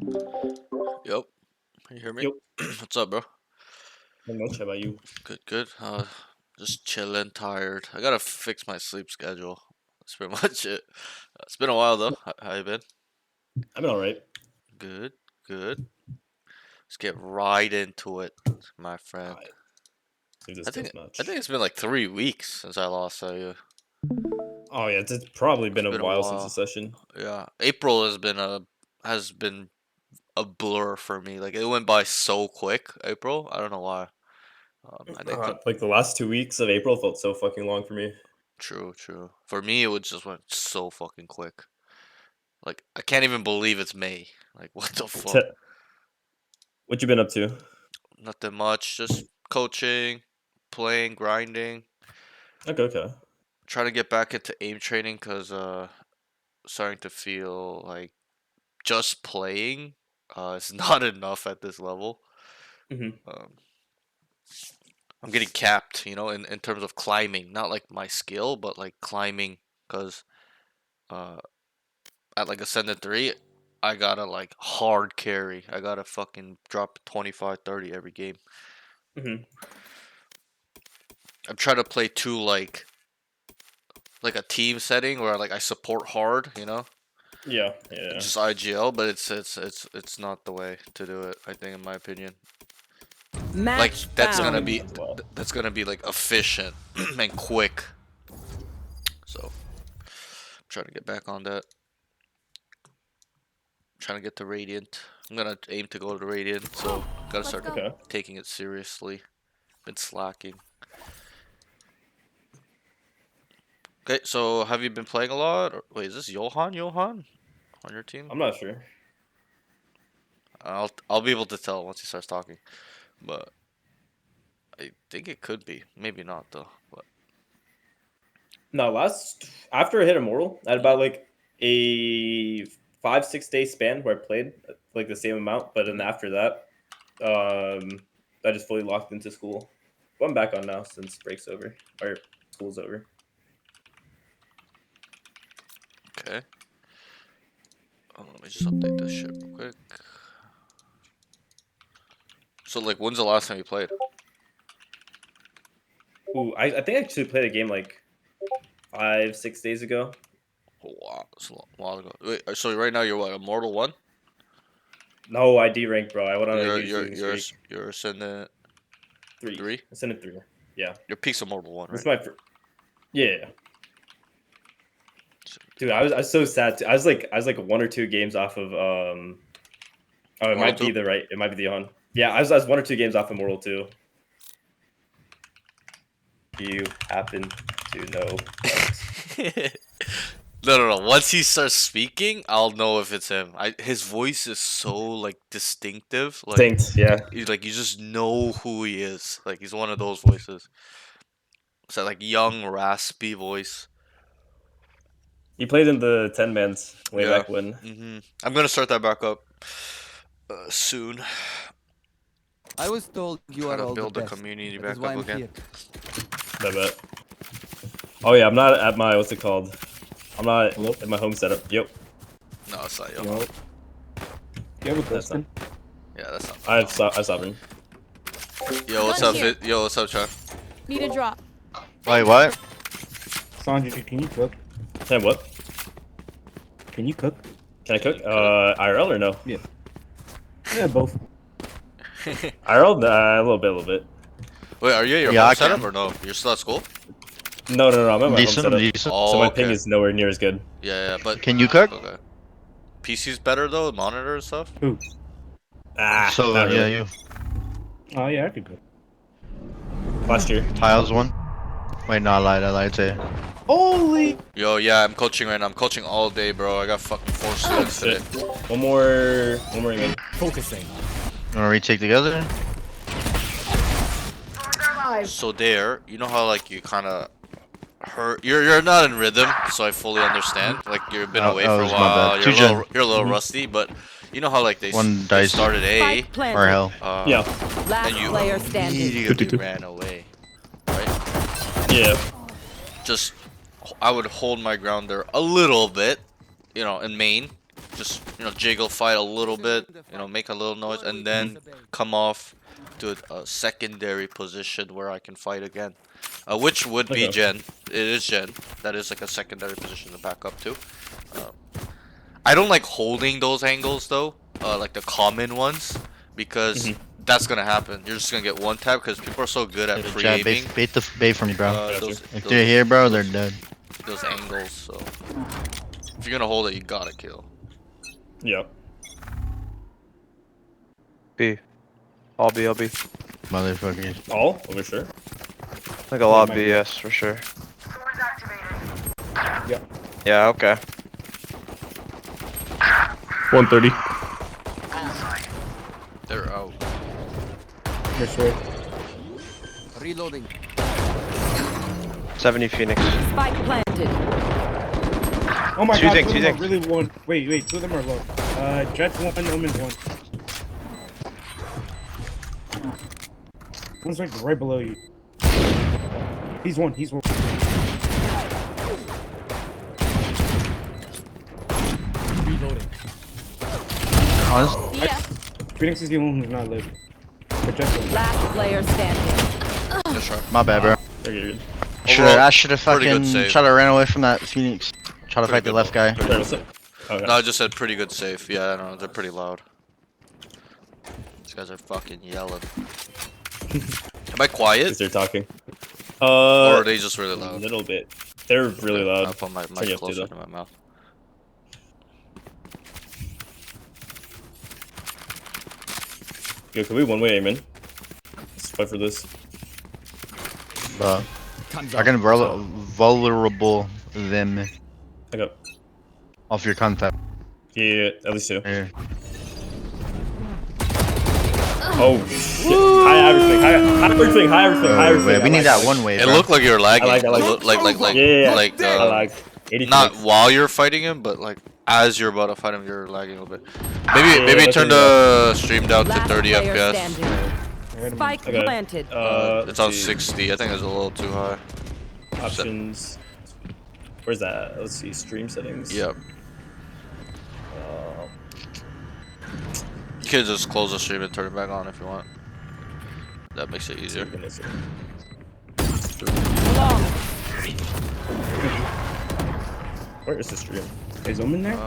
Yep. Can you hear me? Yep. What's up, bro? Not much. How about you? Good, good. Just chilling, tired. I gotta fix my sleep schedule. That's pretty much it. It's been a while though. How you been? I've been alright. Good, good. Let's get right into it, my friend. Alright. Do this I think death I match. think it's been like 3 weeks since I lost to you. Oh yeah, it's probably It's been a been a while since the while. session. Yeah, April has been a blur for me. Like it went by so quick. April. I don't know why. I think Like the last 2 weeks of April felt so fucking long for me. true, true. For me, it would just went so fucking quick. Like I can't even believe it's May. Like what the fuck? What you been up to? Nothing much. Just coaching, playing, grinding. Okay, okay. Trying to get back into aim training because starting to feel like just playing is not enough at this level. hmm Um, I'm getting capped, in terms of climbing. Not like my skill, but like climbing because uh, at like Ascendant 3, I gotta like hard carry. I gotta fucking drop 25, 30 every game. hmm I'm trying to play too like a team setting where like I support hard, Yeah, yeah. just IGL, but it's not the way to do it. I think, in my opinion, like Match that's Yeah, gonna found. be as well. that's gonna be like efficient and quick. So I'm trying to get back on that. Trying to get to Radiant. I'm gonna aim to go to Radiant, so gotta Let's start go. Okay. taking it seriously. Been slacking. Okay, so have you been playing a lot? Or, wait, is this Johan? Johan on your team? I'm not sure. I'll be able to tell once he starts talking, but I think it could be. Maybe not though. But No, last after I hit Immortal, I had mhm, about like a 5-6 day span where I played like the same amount, but then mhm. after that, I just fully locked into school. But I'm back on now since break's over or school's over. Okay. Let me just update this shit real quick. So like, when's the last time you played? Ooh, I think I actually played a game like 5-6 days ago. Oh, wow, it's a while ago. Wait, so right now you're what? Immortal 1? No, I D rank, bro. I went on a You're huge you're losing you're streak. s- you're Ascendant Three. 3. I sent it through. Yeah, Your peak's Immortal 1, this is right? my first. Yeah, Ascendant dude, 3. I was so sad. I was like 1 or 2 games off of Oh, it Immortal might be 2. the right. It might be the on. Yeah, I was 1 or 2 games off Immortal too. You happen to know that? No, no, no. Once he starts speaking, I'll know if it's him. His voice is so like distinctive. Distinct, yeah. You just know who he is. Like he's one of those voices. It's that like young, raspy voice. He played in the 10 mans way Yeah. back when. I'm gonna start that back up soon. I was told you Try are to all the build the best. community That is back why up I'm again. here. I bet. Oh yeah, I'm not at my what's it called? I'm not Hello? at my home setup. Yep, No, it's not Yo. Johan. You have a that's not. question? Yeah, that's not. I have Sovereign. Yo, what's Gun up? here. Yo, what's up, Char? Need a drop. Wait, what? Sanjay, can you cook? Hey, what? Can you cook? Can I cook? Can you IRL or no? Yeah, both. IRL, a little bit, a little bit. Wait, are you at your Yeah, home I setup can. or no? You're still at school? No, no, no. I'm at my home Decent, setup, decent. Oh, so my okay. ping is nowhere near as good. Yeah, yeah, but Can you cook? okay. PC's better though, monitor and stuff. Who? So, Not yeah, really. you. Oh, yeah, I could cook. Last year. Tiles one. Wait, no, I lied to you. Holy! Yo, yeah, I'm coaching right now. I'm coaching all day, bro. I got fucking 4 students Shit. today. One more game. Focusing. Wanna retake together? So there, you know how like you kind of hurt. You're not in rhythm, so I fully understand. Like you've been away Oh, for a this is my while. bad. You're Two a little gen. you're a little Mhm. rusty, but you know how like One they dice. started A, Spike Or planted. hell. Yeah, Last and you player standing. immediately ran away, right? yeah. Just I would hold my ground there a little bit, in main, just jiggle fight a little bit, make a little noise, and then come off to a secondary position where I can fight again, which would be Okay. Gen. It is Gen. That is like a secondary position to back up to. I don't like holding those angles though, like the common ones, because that's gonna happen. You're just gonna get one tap because people are so good at Good free job, aiming. bait for me, bro. Those, If they're here, bro, they're those, dead. those angles. So if you're gonna hold it, you gotta kill. Yep. B. All B, all B. Motherfuckers. All over sure. Like a lot of B, yes, for sure. Yeah. Yeah, okay. 130. They're out. For sure. Reloading. 70 Phoenix. Spike planted. Oh my Two god, things, two of two them are things. really one. Wait, two of them are low. Jet's one, Omen's one. One's like right below you. He's one. Reloading. Honest, Yeah. Phoenix is the only one who's not living. But Jet's one. Last player standing. Yeah, sure. my bad, bro. Very good. Overall, I should have pretty good fucking save. tried to run away from that Phoenix. Try to Pretty fight the good left guy. Wait, what's it? Okay. No, I just said pretty good save. Yeah, I know they're pretty loud. These guys are fucking yelling. Am I quiet? Because they're talking. Or are they just really A loud? little bit. They're really I'll loud. put my Turn mic you up too, closer though. to my mouth. Yo, can we one-way aim in? Let's fight for this. But Time's I up. can vulnerable them I got. off your contact. Yeah, at least two. Here. Oh shit! High everything, high everything, high everything, high Oh, everything. wait, we I need like that it. one way, It bro. looked like you were lagging. I like Like, Yeah, like, I like 80 not Phoenix. while you're fighting him, but like as you're about to fight him, you're lagging a little bit. Yeah, Maybe that's turn what the stream down to Last 30 player FPS. standing. Spike Okay. planted. It's Let's on see. 60. I think it's a little too high. Options. Where's that? Let's see. Stream settings. Yep. Uh, You can just close the stream and turn it back on if you want. That makes it easier. goodness. Long. Where is the stream? Is Omen there?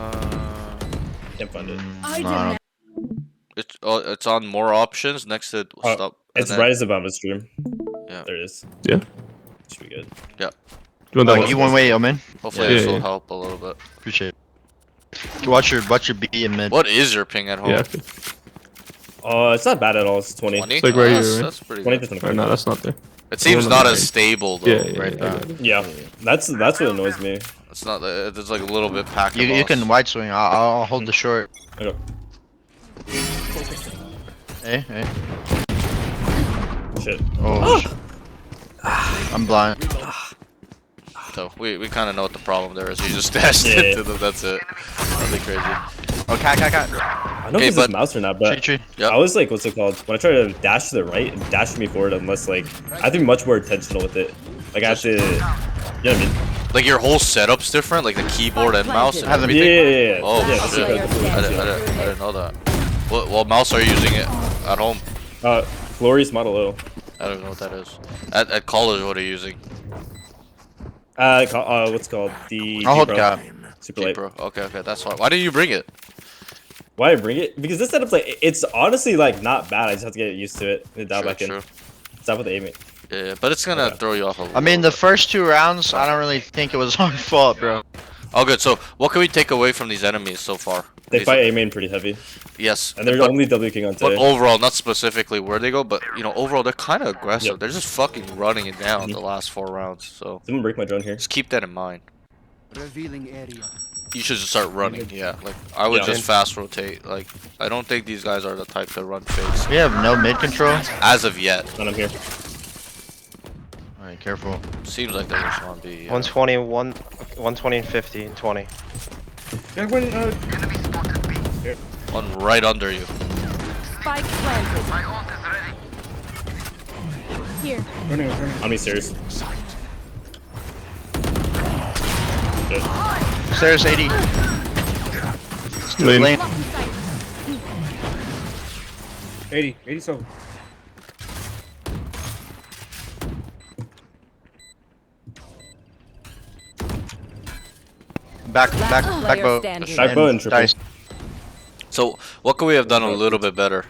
Can't find it. No, It's on more options next to Oh, stop. It's and then- right as the Bamba stream. Yeah. There it is. Yeah. Should be good. You want that Like, one? you one way, Omen. Hopefully Yeah, this yeah, will yeah. help a little bit. Appreciate it. Watch your B and mid. What is your ping at home? Yeah. Okay. It's not bad at all. It's 20. 20? It's like right that's, here, right? that's pretty 20 good. to Or 25. no, that's not there. It seems on not the as right. stable though. Yeah, yeah, right yeah, now. Yeah, that's what annoys me. It's not. It's like a little bit packed. You can wide swing. I'll hold the short. Okay. Hey. Shit. Oh. I'm blind. So we kind of know what the problem there is. You just dashed Yeah. into them. That's it. Nothing crazy. Oh, cat. I don't know Okay, if this is but- mouse or not, but Yep. I was like, what's it called? When I try to dash to the right, it dashes me forward unless like I have to be much more intentional with it. Like I have to, you know what I mean? Like your whole setup's different, like the keyboard and mouse and Have them- Yeah, everything. yeah, yeah. Oh yeah, that's shit! okay. I didn't know that. What mouse are you using it at home? Glorious Model O. I don't know what that is. At college, what are you using? What's it called? The I'll hold G-Pro. cap. Super light. Bro. Okay, that's why. Why didn't you bring it? Why I bring it? Because this setup's like it's honestly like not bad. I just have to get used to it and dial back in. True. Stop with the aiming. Yeah, but it's gonna throw you off a little. I mean, the bit. first 2 rounds, I don't really think it was our fault, bro. Oh, good. So, what can we take away from these enemies so far? They These fight are- A main pretty heavy, Yes, and they're but, only W king on but today. overall, not specifically where they go, but overall, they're kind of aggressive. Yep. They're just fucking running it down Mhm. the last 4 rounds. So, Someone break my drone here. just keep that in mind. Revealing area. You should just start running. Yeah, like I would Yeah. just fast rotate. Like I don't think these guys are the type to run fakes We have no mid control. as of yet. And I'm here. Alright, careful. Seems like they're just on B. 120, 120 and 50 and 20. That one, One right under you. Spike planted. Here. running. On me, serious. Good. Stairs 80. Lane. Lane. 80 so. Back Player bow. standing. Back bow and triple. Dice. So what could we have done a little bit better?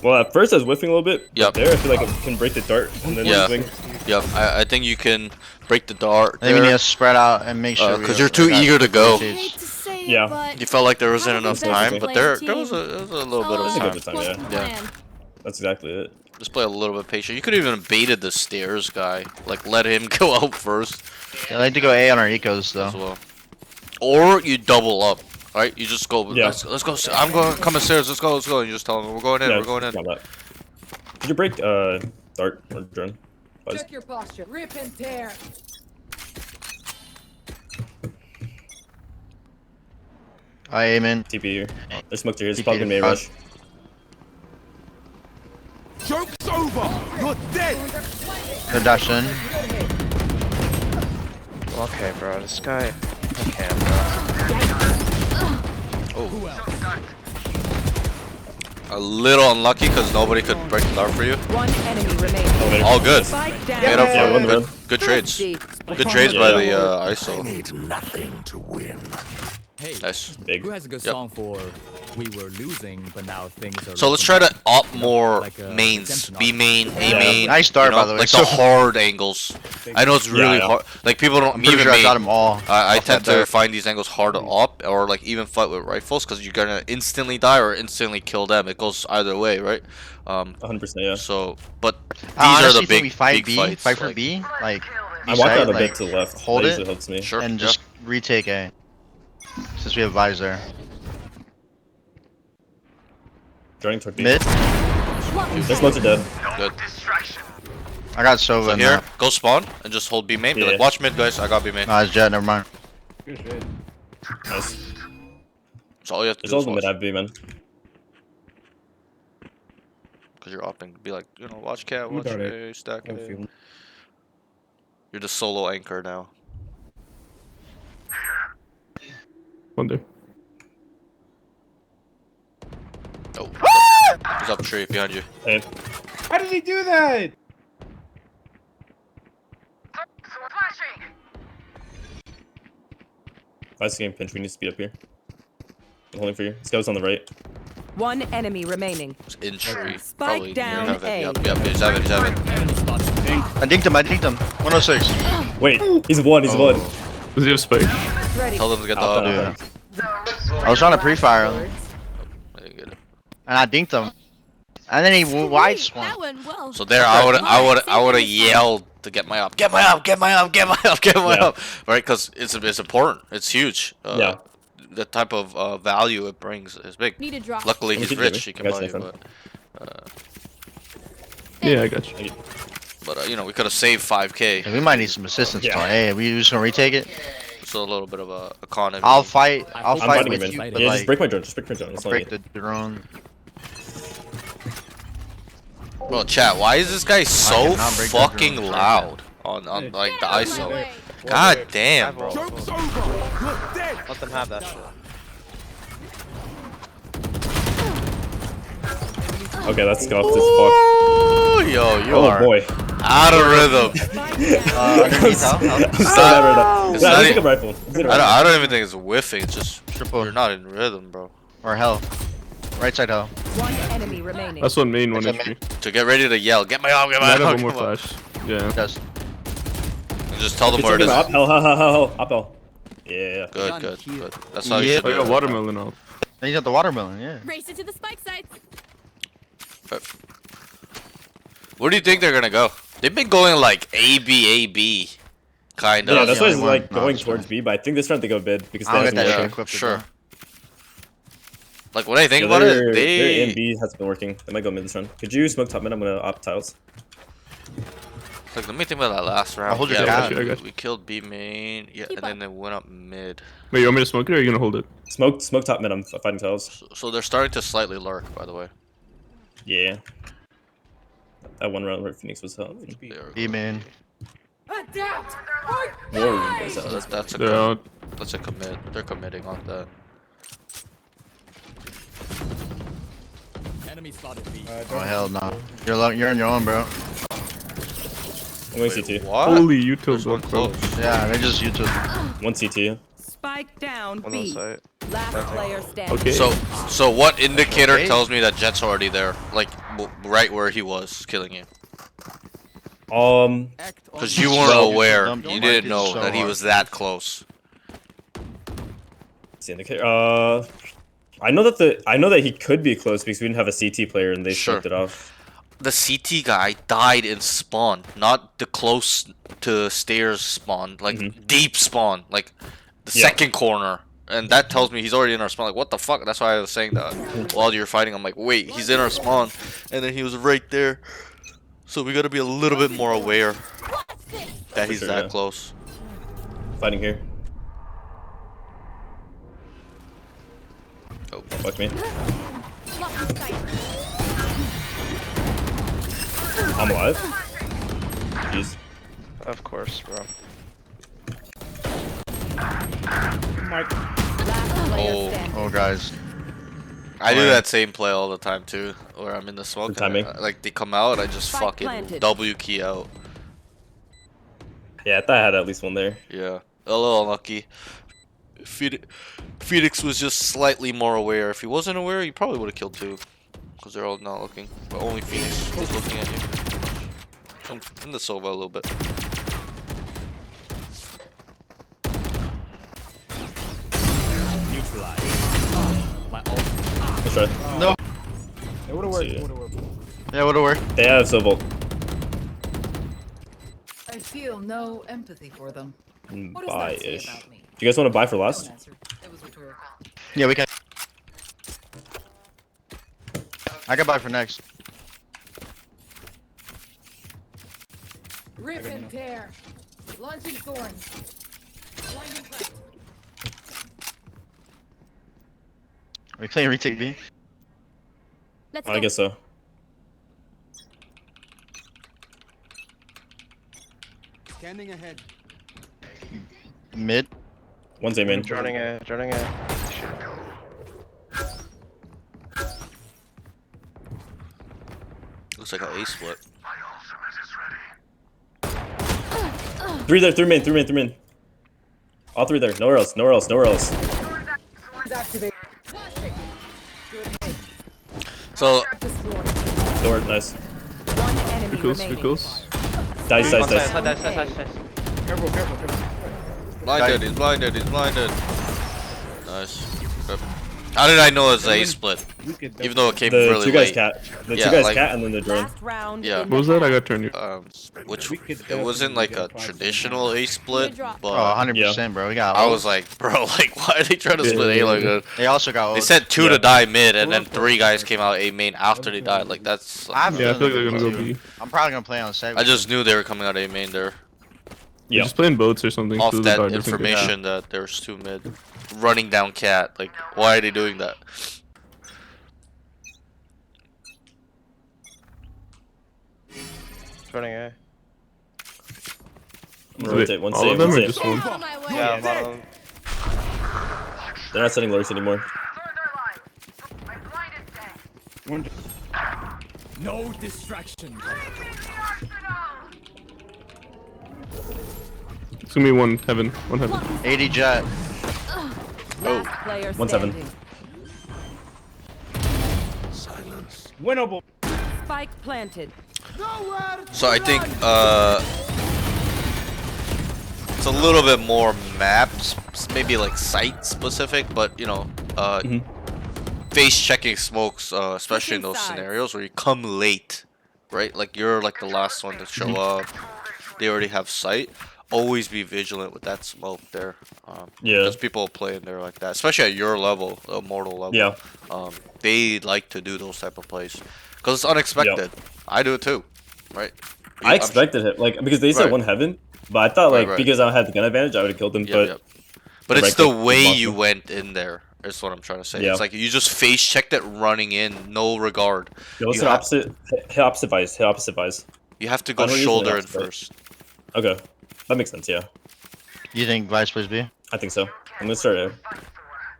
Well, at first I was whiffing a little bit. Yep. But there, I feel like I can break the dart and then Yeah. swing. Yep, I think you can break the dart I think we need there. to spread out and make sure. Because you're too eager to go. Yeah. You felt like there wasn't How enough do you time, think but that's there was a little bit That's of a good time. time, Yeah. That's exactly it. Just play a little bit patient. You could have even baited the stairs guy. Like, let him go out first I like to go A on our ecos as though. well. Or you double up, right? You just go, Yeah. let's go. I'm going to come upstairs. Let's go. You just tell him, we're going in, Yeah, we're going in. got that. Did you break dart or drone? Buzz. Check your posture. Rip and tear. I aim in. TP here. Oh, there's smoke to here. It's TP probably gonna be a front. rush. Joke's over. You're dead. They're dash in. Okay, bro. This guy. I can't, bro. A little unlucky because nobody could break the dart for you. One enemy remaining. Elevator. All good. Spike down. Made up Yeah, for one it. run. Good trades. Oopsie. Good trades by the Yeah. ISO. nothing to win. Hey, Nice. Big. who has a good Yep. song for "We were losing, but now things are"? So let's looking try to up"? opt more Like a mains. redemption B arc. main, A Yeah. main. Nice start, by the way. Like So- the hard angles. I know it's really Yeah. hard. Like people don't I'm pretty even sure I main. got them all. I off tend that to dart. find these angles hard to op or like even fight with rifles because you're gonna instantly die or instantly kill them. It goes either way, right? 100%. Yeah. So, but these I are honestly the think big, we fight big B, fights. fight for like, B, like I B walk side, out a like, bit to the left. hold That it, usually helps me. Sure. and yeah. just retake A. Since we have Vise there. Joining toward B. Mid. Their smokes are dead. Good. I got Sova So in here, there. go spawn and just hold B main. Be Yeah. like, watch mid, guys. I got B main. Nah, it's Jet. Never mind. Good shit. Nice. That's all you have to There's do is also mid watch. AV, man. Because you're upping. Be like, watch cat, watch Without A, stack I it. feel A. You're the solo anchor now. Wonder. Oh. He's up tree behind you. Hey, How did he do that? Vice game pinch. We need to speed up here. I'm holding for you. This guy was on the right. One enemy remaining. It's in tree. Spike Probably down have it. A. Yep, he's having. I dinked him. 106. Wait, he's one. He's one. Does he have spike? Ready. Tell them to get the Out, auto. out, out. I was trying to pre-fire him, I didn't get it. and I dinked him. And then he wide swung. That went well. So there, I would have yelled to get my up, get my up, get my up, get my up, get my Yeah. up, right? Because it's important. It's huge. Yeah. The type of value it brings is big. Need a drop. Luckily, Let me he's keep rich. going. He I can got buy you, you, friend. Yeah, I got you. but we could have saved 5K. We might need some assistance. Yeah. Yeah. Hey, we just gonna retake it? So a little bit of a economy. I'll fight. I'll I'm fight fighting him with in. you, Yeah, but just like, break my drone. Just break my drone. That's all I break need. the drone. Bro, chat. Why is this guy so cannot break that fucking drone. loud on like the ISO? God damn, bro. Joke's over. You're dead. Let them have that shit. Okay, that's scuffed as fuck. Oh, yo, you Oh are boy. out of rhythm. Underneath, huh? I'm so mad right now. It's Yeah, not let's e- take a rifle. Let's take a I rifle. don't even think it's whiffing. It's just Triple. you're not in rhythm, bro. Or hell. Right side hell. One enemy remaining. That's one main, one That's a HP. To get ready to yell, get my up, get my Might up, have one more come on. flash. Yeah. Does. And just tell them It's where it taking is. him up. Hell. Up L. Yeah. Good, good. That's how you Yeah. should I do got it. watermelon off. And he's got the watermelon, yeah. Race it to the spike sites. Where do you think they're gonna go? They've been going like A-B, kind of. Yeah, that's the why only it's one. like No, going it's towards fine. B, but I think they're trying to go mid because they I'll have get that some shit working. equipped. Sure. Sure. Like when I think Yeah, about their it, they A and B has been working. They might go mid this run. Could you smoke top mid? I'm gonna opt tiles. like let me think about that last round. hold your yeah, gun. we, I got you. we killed B main, yeah, Keep and then up. they went up mid. Wait, you want me to smoke it or are you gonna hold it? Smoke top mid. I'm fighting tiles. So they're starting to slightly lurk, by the way. Yeah. That one round where Phoenix was helping. They are E man. Adapt. More room. So that's a They're out. that's a commit. They're committing on that. Enemy spotted B. Oh hell no. You're on your own, bro. I'm going CT. What? Holy, you told There's one them, bro. close. Yeah, they just YouTube. One CT. Spike down One on B. site. Last player standing. Okay. So what indicator Okay. tells me that Jet's already there? Like, right where he was killing you? Act on Because you weren't Well, aware. dump You market didn't is know so that he hard. was that close. It's the indicator. I know that he could be close because we didn't have a CT player and they Sure. flipped it off. The CT guy died in spawn, not the close to stairs spawn, like deep spawn, like the Yeah. second corner. And that tells me he's already in our spawn. Like, what the fuck? That's why I was saying that while you're fighting. I'm like, wait, he's in our spawn, and then he was right there. So we gotta be a little bit more aware that he's sure, that yeah. close. Fighting here. Oh. Fuck me. I'm alive. Jeez. Of course, bro. Last player Oh. standing. Oh guys. I do Alright. that same play all the time too, where I'm in the smoke. Good And I, timing. like they come out, I just Spike fucking planted. W key out. Yeah, I thought I had at least one there. Yeah, a little unlucky. Phoenix was just slightly more aware. If he wasn't aware, he probably would have killed two, because they're all not looking. But only Phoenix is looking at you. Come in the Sova a little bit. neutralized. My ult. Let's try. No. It would've worked. See ya. It would've worked. Yeah, what'll work? They have Silvolt. I feel no empathy for them. What does that say Buy-ish. Do about me? you guys want to buy for last? Don't answer. It was rhetorical. Yeah, we can. I can buy for next. Rip and tear. Launching thorns. Blinding light. Are we playing retake B? Let's I go. guess so. Scanning ahead. Mid. One's A main. Joining A. Joining A. Looks like an A split. Three there, three main. All three there. Nowhere else. So Door, nice. One enemy Pickles, remaining. pickles. Dice. Careful. blinded, he's blinded. Nice. Good. How did I know it was A split? We could Even though it came The really two guys late. cat. The Yeah, two guys like- cat and then the drone. Last round. Yeah. in What was the that? I half. got turned you. Which We could it wasn't like a definitely get traditional A split, drop. but Oh, 100%, bro. We got. I was like, bro, like, why are they trying to split A like that? They also got. They ults. said two Yeah. to die mid, and then three guys came out A main after they died. Like that's. I have a Yeah, I feel like feeling they're gonna go B. I'm probably gonna play on site. I just knew they were coming out A main there. You're Yeah. just playing boats or something. Off so the that dart doesn't get- information that there's two mid, running down cat. Like, why are they doing that? Joining A. I'm gonna rotate. One all save. of them One or save. just one? On my way. Yeah, bottom. They're not setting lurks anymore. One. No distraction. It's gonna be one heaven. One heaven. 80 jet. Last player 1-7. standing. Winnable. Spike planted. So I think it's a little bit more maps, maybe like site specific, but you know, face checking smokes, especially in those Switching sides. scenarios where you come late, right? Like you're like the last one to show up. They already have sight. Always be vigilant with that smoke there. Yeah. Because people play in there like that, especially at your level, the Immortal level. Yeah. They like to do those type of plays because it's unexpected. I do it too, right? I expected it, like, because they said Right. one heaven, but I thought, like, Right. because I had the gun advantage, I would have killed him, but But it's right the click way was you awesome. went in there. Is what I'm trying to say. Yeah. It's like you just face checked it running in, no regard. yeah, what's you the ha- opposite? Hit opposite vice. You have to go I'm gonna use shoulder the in opposite. first. Okay, that makes sense. Yeah, You think Vice plays B? I think so. I'm gonna start it.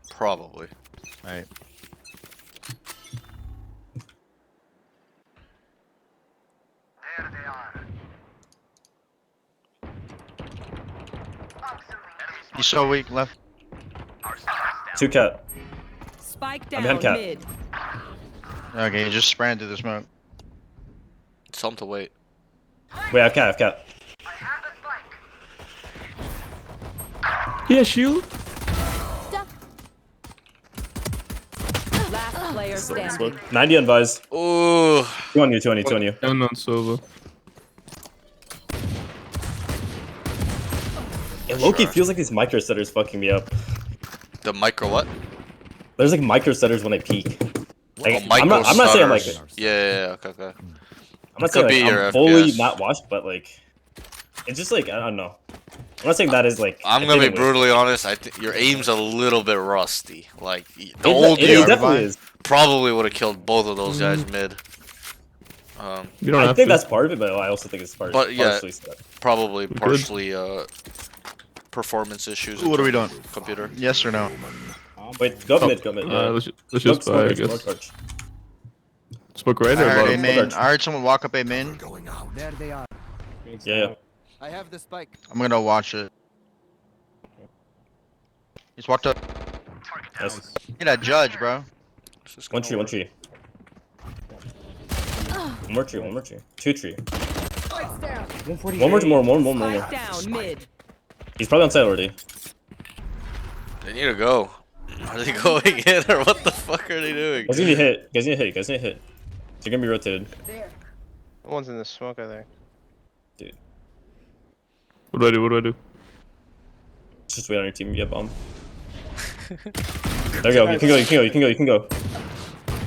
Probably. Alright. He's so weak left. 2 cat. Spike I'm down behind cat. mid. Okay, he just sprang through the smoke. Tell him to wait. Wait, I have cat. Yeah, shield. Last player standing. Smoke. 90 on Vise. Ooh. 2 on you, 2 on you, 2 on you. Down on silver. It Loki Sure. feels like these micro setters fucking me up. The micro what? There's like micro setters when I peak. Like, Oh, micro I'm not saying I'm like, stutters. Yeah, okay. I'm not Could saying be like your I'm fully FPS. not washed, but like, it's just like I don't know. I'm not saying that is like. I'm a gonna be thing with- brutally honest. I think your aim's a little bit rusty. Like the It, old it you definitely is. probably would have killed both of those guys mid. You don't I have think to. that's part of it, but I also think it's But, yeah. partially stuff. Probably Good. partially performance issues. in What are we terms doing? of Computer. Yes or no? Wait, go mid, go mid. Yeah. Let's just buy, I guess. Smoke right I or heard a bottom? main. I heard someone walk up a main. There they are. Yeah. I have the spike. I'm gonna watch it. He's walked up. Nice. Get that judge, bro. It's just One gonna tree, one work. tree. One more tree, one more tree. 2 tree. Spike's down. 140. One more. Spike down mid. He's probably on site already. They need to go. Are they going in or what the fuck are they doing? Guys need to hit. Guys need to hit. They're gonna be rotated. There. One's in the smoke, I think. What do I do? Just wait on your team. Yeah, bomb. There you go. You can go.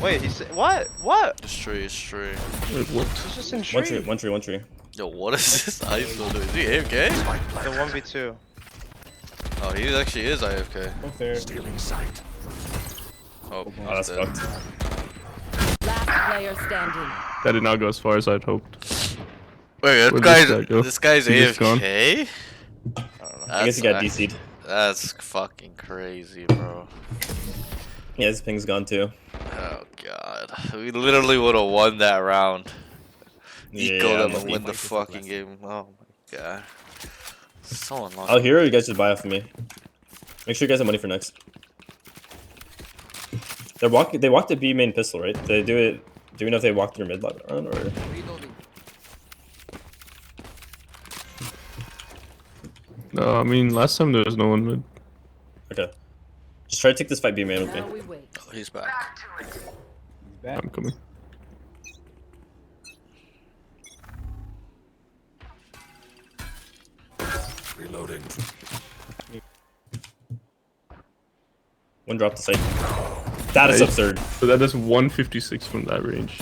Wait, he's what? What? It's tree. Wait, what? He's just in One tree. tree. Yo, what is this ISO doing? Is he AFK? The 1v2. Oh, he actually is AFK. Up there. Oh, Oh, that's dead. fucked. Last player standing. That did not go as far as I'd hoped. Wait, Where'd this guy go? this guy's He just gone? AFK? I guess he got That's- DC'd. That's fucking crazy, bro. Yeah, his ping's gone too. Oh god, we literally would have won that round. Yeah, Eco them unlucky. and win the fucking game. Oh my god, so unlucky. I'll hear or you guys just buy off of me. Make sure you guys have money for next. They walked the B main pistol, right? They do it. Do we know if they walked through mid run or? Reloading. No, I mean last time there was no one mid. Okay. Just try to take this fight B main with me. Now we wait. Oh, he's back. I'm coming. Reloading. One drop the site. That is Nice. absurd. So that is 156 from that range.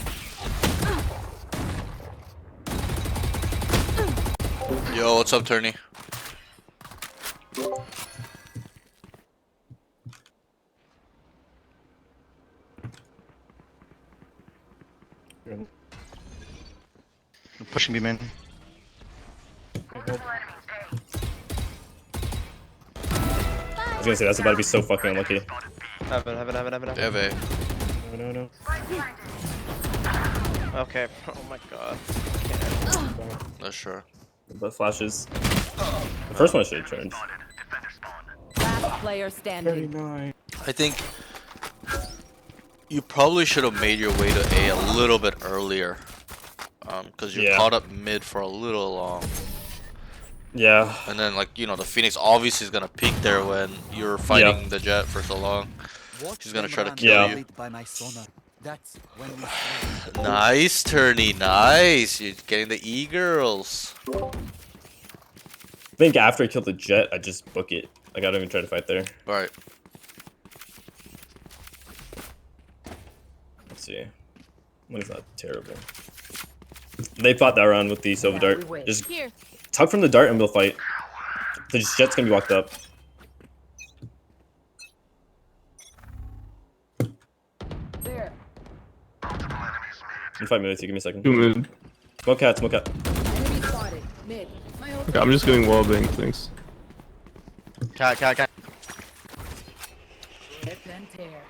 Yo, what's up, Turney? I'm pushing me, man. I was gonna say that's about to be so fucking unlucky. Heaven. They have A. No. Okay. Oh my god. Not sure. The flashes. The first one should have turned. Last player standing. 39. I think you probably should have made your way to A a little bit earlier. Because you're Yeah. caught up mid for a little long. Yeah. And then, like, you know, the Phoenix obviously is gonna peek there when you're fighting the Jet for so long. He's gonna try to kill Yeah. you. By my sonar. That's when we Nice, Turney, nice. You're getting the E-girls. I think after I kill the jet, I just book it. Like I don't even try to fight there. Alright. Let's see. Money's not terrible. They fought that round with the Silver Now we Dart. wait. Just Here. tug from the dart and we'll fight. The jet's gonna be walked up. There. I'm 5 minutes. You give me a second. 2 mid. Smoke cat. Smoke cat. Enemy spotted. Mid. My ult. Okay, I'm just getting wallbang, thanks. Cat. Rip and tear.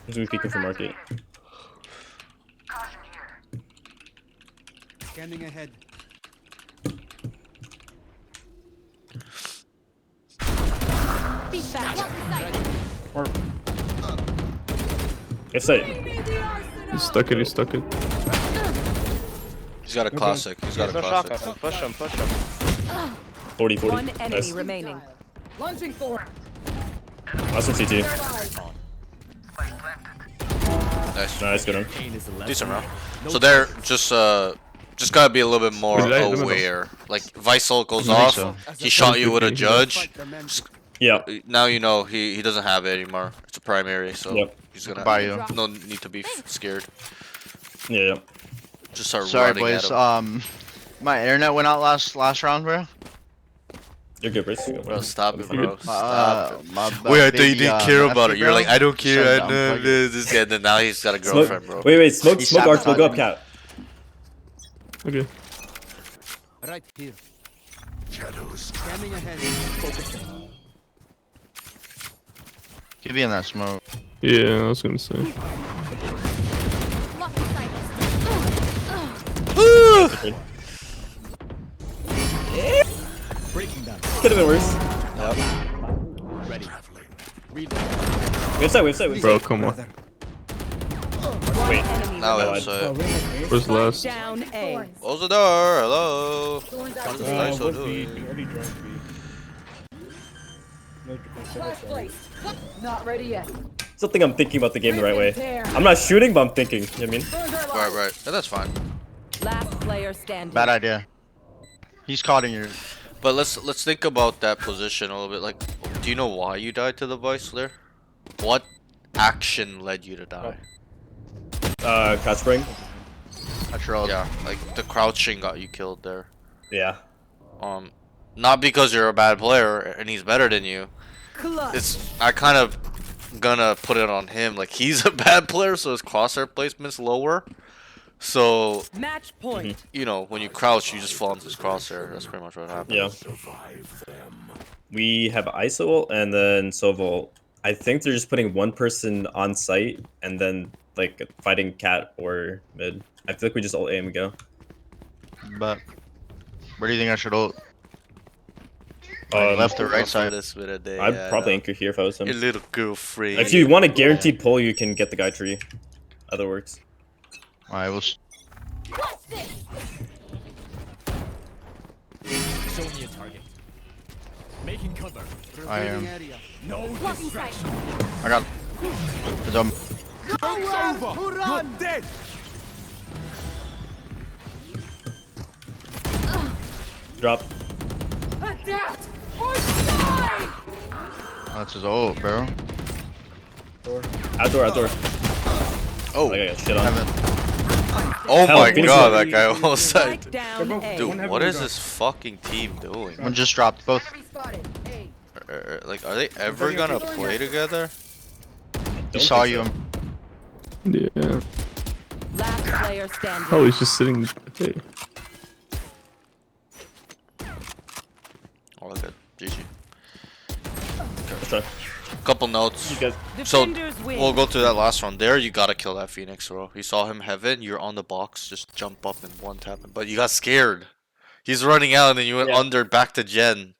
He's gonna be peeking for market. scanning ahead. It's it. He's stuck it. He's stuck it. He's got a classic. He's got There's a no classic. shotgun. Push him. Push him. 40, 40. One enemy Nice. remaining. Launching thorn. Last one CT. Third eye. Nice. Nice, good one. Decent round. So they're just gotta be a little bit more Wait, let me know. aware. Like Visol goes I think off, so. he shot you with a judge. Yeah. Now you know he doesn't have it anymore. It's a primary, so Yep. he's gonna Bye, you. no need to be scared. Yeah. Just start Sorry, running boys. at him. My internet went out last round, bro. You're good, Brice. You're good, Bro, stop it, bro. Stop it. My Wait, I thought you baby, didn't care about it. nephew, You're bro, like, I don't care. decided I to know unplug it. this guy. Then now he's got a Smoke. girlfriend, bro. Wait, smoke He arc, smoke up, sabotaged cat. Okay. Right here. Scanning ahead. Focusing. Could be in that smoke. Yeah, I was gonna say. Breaking down. Could have been worse. Ready. We have sight, we have sight, we have Bro, sight. come on. Wait. Enemy Now remaining. it's Oh, we're like, Where's last? Down A. Close the door. Hello. Thorns What out. is this guy so what doing? B? We already dropped B. No, Flash placed. Not ready yet. Something I'm thinking about the game the right way. Tear. I'm not shooting, but I'm thinking. You know what I mean? Thorns are Right, live. right. Yeah, that's fine. Last player standing. Bad idea. He's caught in your. But let's think about that position a little bit. Like, do you know why you died to the Vice there? What action led you to die? Cat spring. I trolled. Yeah, like the crouching got you killed there. Yeah. Not because you're a bad player and he's better than you. Clutch. It's I kind of gonna put it on him. Like he's a bad player, so his crosshair placement's lower. So Match point. you know when you crouch, you just fall into his crosshair. That's pretty much what happened. Yeah. We have ISO and then Sovol. I think they're just putting one person on site and then like fighting cat or mid. I feel like we just all aim and go. But where do you think I should ult? Left or right side? This bit of day, I'd yeah, probably I know. anchor here if I was him. Your little girlfriend. If you want a guaranteed pull, you can get the guy tree. Other works. Alright, we'll. Show me a target. Making cover. I am. Area. No distraction. I got. It's, You're dead. Drop. Adapt or die! That's his ult, bro. Outdoor, outdoor. Oh, I got shit on. Heaven. oh Hell, my Phoenix god, is- that guy almost Strike said. down A. Dude, what is this fucking team doing? One just dropped both. Enemy spotted. Hey. Like, are they ever gonna play together? He saw you. Yeah. Last player standing. Oh, he's just sitting. Hey. All good. GG. Let's try. Couple notes. You guys. So Defenders win. we'll go to that last one. There, you gotta kill that Phoenix, bro. You saw him heaven. You're on the box. Just jump up and one tap him. But you got scared. He's running out, and then you went Yeah. under back to Jen,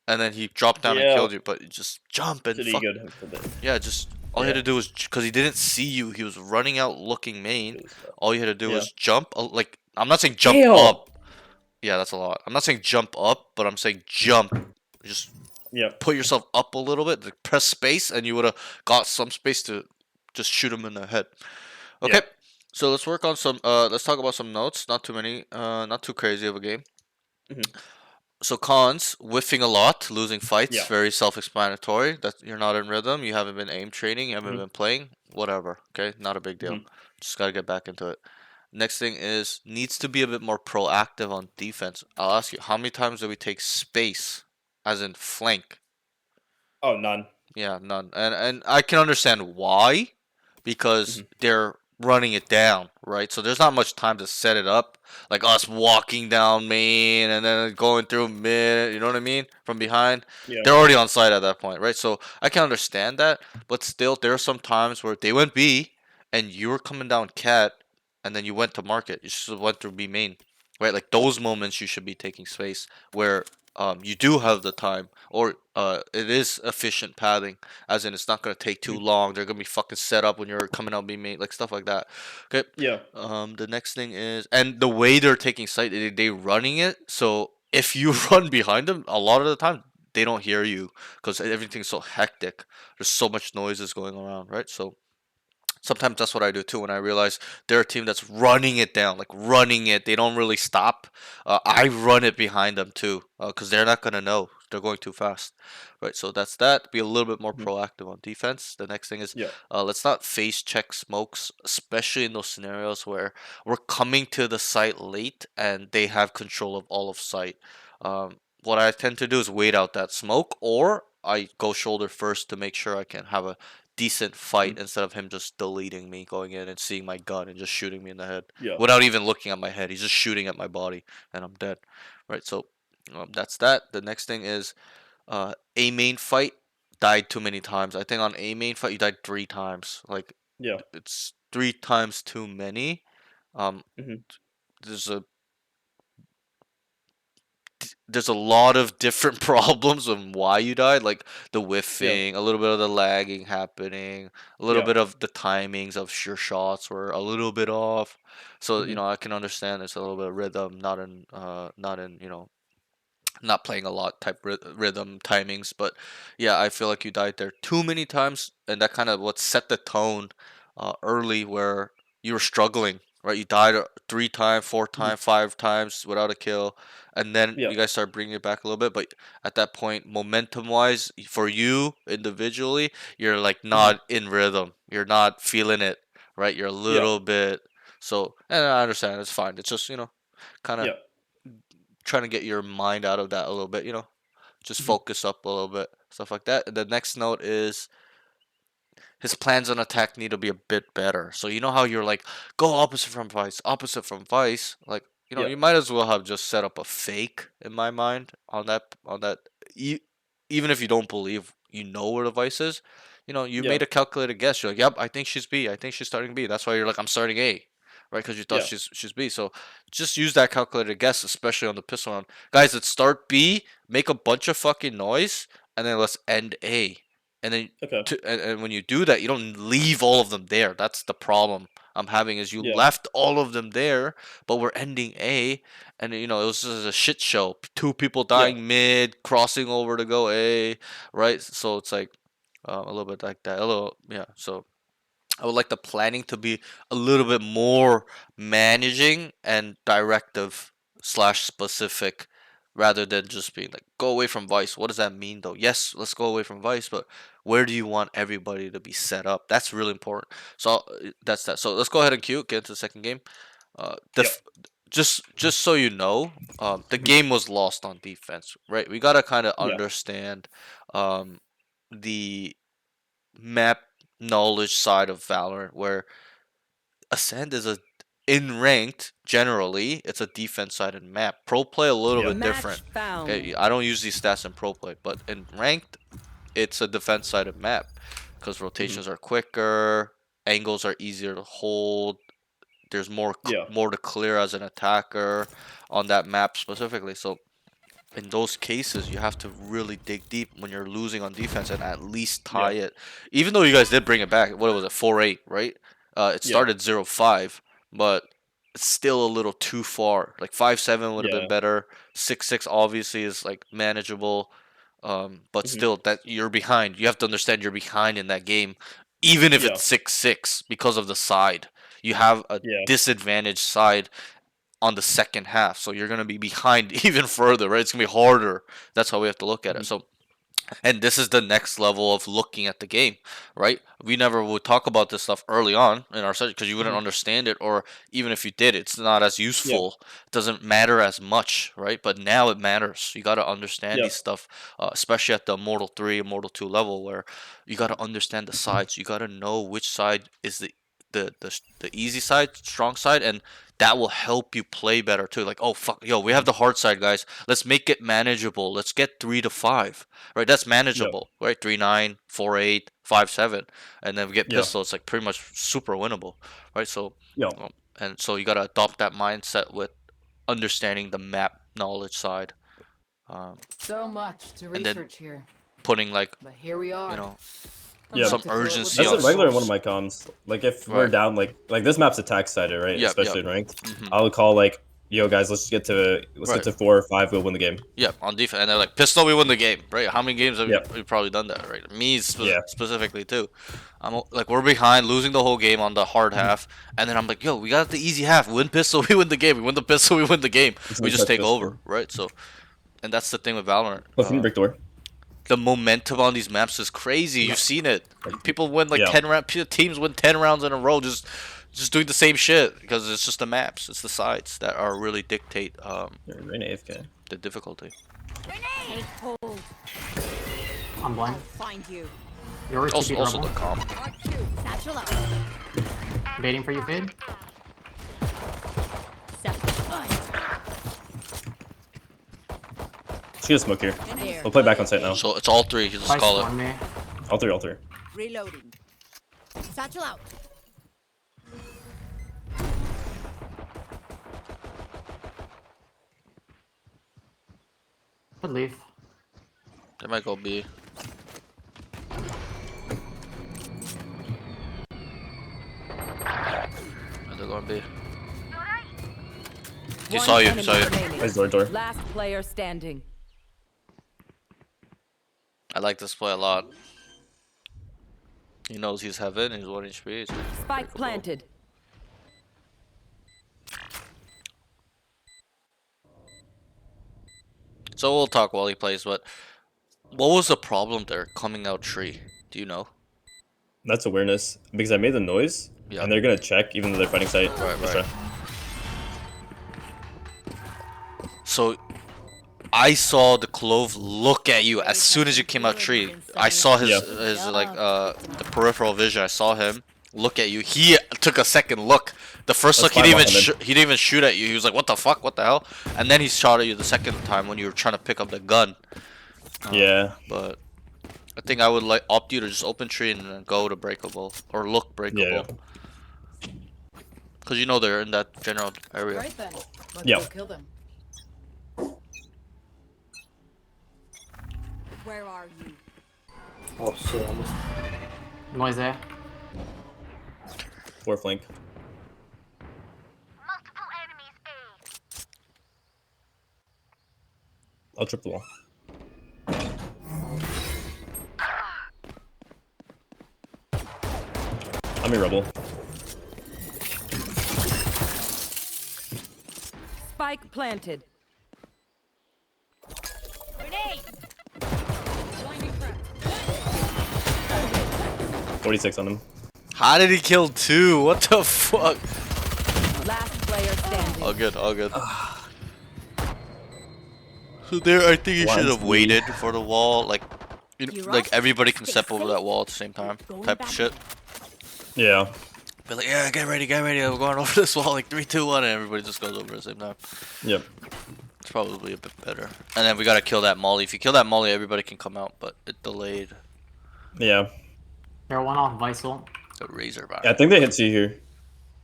and then he dropped down and Yeah. killed you. But you just jump and Pretty fuck. good for that. Yeah, just all you had to do was because he didn't see you. He was running out looking main. All you had to do Yeah. was jump. Like I'm not saying jump Damn. up. Yeah, that's a lot. I'm not saying jump up, but I'm saying jump. Just Yeah. put yourself up a little bit. Like, press space, and you would have got some space to just shoot him in the head. Okay, Yeah. so let's work on some. Let's talk about some notes. Not too many. Not too crazy of a game. Mhm. So cons, whiffing a lot, losing fights, Yeah. very self-explanatory. That you're not in rhythm, you haven't been aim training, you haven't Mhm. been playing, whatever. Okay, not a big deal. Mhm. Just gotta get back into it. Next thing is needs to be a bit more proactive on defense. I'll ask you, how many times do we take space, as in flank? Oh, none. Yeah, none. And I can understand why, because they're running it down, right? So there's not much time to set it up. Like us walking down main and then going through mid, you know what I mean? From behind. Yeah. They're already on site at that point, right? So I can understand that, but still there are some times where they went B and you were coming down cat and then you went to market. You should have went through B main. Right? Like those moments you should be taking space where you do have the time, or it is efficient pathing, as in it's not gonna take too Mhm. long. They're gonna be fucking set up when you're coming out being made, like stuff like that. Okay. Yeah. The next thing is, and the way they're taking site, they running it. So if you run behind them, a lot of the time they don't hear you because everything's so hectic. There's so much noises going around, right? So sometimes that's what I do too when I realize they're a team that's running it down, like running it. They don't really stop. I run it behind them too, because they're not gonna know. They're going too fast, right? So that's that. Be a little bit more Mhm. proactive on defense. The next thing is, Yeah. let's not face check smokes, especially in those scenarios where we're coming to the site late and they have control of all of site. What I tend to do is wait out that smoke, or I go shoulder first to make sure I can have a decent fight Mhm. instead of him just deleting me, going in and seeing my gun and just shooting me in the head Yeah. without even looking at my head. He's just shooting at my body and I'm dead. Right. So that's that. The next thing is a main fight died too many times. I think on a main fight you died 3 times. Like Yeah. it's 3 times too many. Um, Mhm. there's a there's a lot of different problems on why you died, like the Yeah. whiffing, a little bit of the lagging happening, a little Yeah. bit of the timings of your shots were a little bit off. So, Mhm. I can understand there's a little bit of rhythm, not in, not playing a lot type rhythm timings, but yeah, I feel like you died there too many times, and that kind of what set the tone early where you were struggling, right? You died 3 times, four Mhm. times, 5 times without a kill, and then Yeah. you guys start bringing it back a little bit. But at that point, momentum wise, for you individually, you're like Mhm. not in rhythm. You're not feeling it, right? You're a Yeah. little bit. So, and I understand it's fine. It's just kind of Yeah. trying to get your mind out of that a little bit, just Mhm. focus up a little bit, stuff like that. And the next note is his plans on attack need to be a bit better. So you know how you're like, go opposite from Vice. Like Yeah. you might as well have just set up a fake in my mind on that. E- Even if you don't believe you know where the Vice is, you Yeah. made a calculated guess. You're like, yep, I think she's B. I think she's starting B. That's why you're like, I'm starting A, right? Because you thought Yeah. she's B. So just use that calculated guess, especially on the pistol round. Guys, let's start B, make a bunch of fucking noise, and then let's end A. And then Okay. and when you do that, you don't leave all of them there. That's the problem I'm having is you Yeah. left all of them there, but we're ending A, and it was just a shit show. Two people Yeah. dying mid, crossing over to go A, right? So it's like a little bit like that. A little, yeah. So I would like the planning to be a little bit more managing and directive slash specific rather than just being like, go away from Vice. What does that mean though? Yes, let's go away from Vice, but where do you want everybody to be set up? That's really important. So that's that. So let's go ahead and get into the second game. Yeah. Just so you know, the Mhm. game was lost on defense, right? We gotta kind of Yeah. understand um, the map knowledge side of Valorant, where Ascend is a in ranked generally it's a defense sided map. Pro play a little Yeah. bit Match different. Okay, found. I don't use these stats in pro play, but in ranked it's a defense sided map because Mhm. rotations are quicker, angles are easier to hold. There's Yeah. more to clear as an attacker on that map specifically. So in those cases, you have to really dig deep when you're losing on defense and at least tie Yeah. it. Even though you guys did bring it back, what was it, 4-8, right? It Yeah. started 0-5, but it's still a little too far. Like 5-7 would have been Yeah. better. 6-6 obviously is like manageable, but Mhm. still that you're behind. You have to understand you're behind in that game, even if Yeah. it's 6-6 because of the side. You have a Yeah. disadvantaged side on the second half. So you're going to be behind even further, right? It's going to be harder. That's how we have to look at it. Mhm. So and this is the next level of looking at the game, right? We never would talk about this stuff early on in our session because you wouldn't Mhm. understand it, or even if you did, it's not as Yeah. useful. It doesn't matter as much, right? But now it matters. You got to understand Yeah. these stuff, especially at the Immortal 3, Immortal 2 level, where you got to understand the sides. You got to know which side is the easy side, strong side, and that will help you play better too. Like, oh fuck, yo, we have Mhm. the hard side, guys. Let's make it manageable. Let's get 3 to 5, right? That's Yeah. manageable, right? 3-9, 4-8, 5-7, and then we get Yeah. pistol. It's like pretty much super winnable, right? So, Yeah. and so you gotta adopt that mindset with understanding the map knowledge side. So much to And then- research here, putting like but here we are. you know I'm Yeah. about some to fill it with urgency That's on a regular in one source. of my comms. Like if we're Right. down, like this map's attack sided, right? Yep, Especially yep. in ranked. Mhm. I'll call like, yo guys, let's get to Right. 4 or 5. We'll win the game. Yeah, on defense, and they're like, "Pistol, we win the game." Right? How many games have Yep. we probably done that? Right? Me Yeah. specifically too. I'm like, we're behind, losing the whole game on the hard Mm-hmm. half, and then I'm like, "Yo, we got the easy half. Win pistol, we win the game. We win the pistol, we win the game. It's We like just take pistol. over." Right? So, and that's the thing with Valorant. Oh, if you can break door. The momentum on these maps is crazy. You've seen it. People win like Yeah. 10 rounds. Teams win 10 rounds in a row just doing the same shit because it's just the maps. It's the sides that are really dictate Reyna AFK. the difficulty. Take hold. I'm blind. Find you. Yours should Also be the trouble. comp. Satchel out. Waiting for you, Fade. She has smoke here. There. We'll play back on site now. So it's all three. You just Twice call on it. me. All three. Reloading. Satchel out. Could leave. They might go B. They're going B. He One saw you. enemy Saw you. remaining. Nice door. Last player standing. I like this play a lot. He knows he's heaven. He's 1 HP. He's Spike breakable. planted. So we'll talk while he plays. But what was the problem there coming out tree? Do you know? That's awareness because I made the noise, Yeah. and they're gonna check even though they're fighting site. Right, Let's right. try. So I saw the clove look at you as soon as you came out tree. I saw his Yeah. his like the peripheral vision. I saw him look at you. He took a second look. The first That's look he didn't fine, even Mohammed. he didn't even shoot at you. He was like, "What the fuck? What the hell?" And then he shot at you the second time when you were trying to pick up the gun. Yeah. But I think I would like opt you to just open tree and then go to breakable or look breakable. Cause you know they're in that general area. Right then. Let's Yeah. go kill them. Where are you? Oh shit. Noise there. 4 flank. I'll trip the wall. I'm a rebel. Spike planted. Grenade. 46 on him. How did he kill 2? What the fuck? Last player standing. All good, all good. So there, I think you should have waited for the wall, like, you know, like everybody can step over that wall at the same time, type of shit. Yeah. Be like, yeah, get ready, we're going over this wall, like 3, 2, 1, and everybody just goes over at the same time. Yep. It's probably a bit better. And then we gotta kill that molly. If you kill that molly, everybody can come out, but it delayed. Yeah. They're one off Visal. The razor bar. I think they hit C here.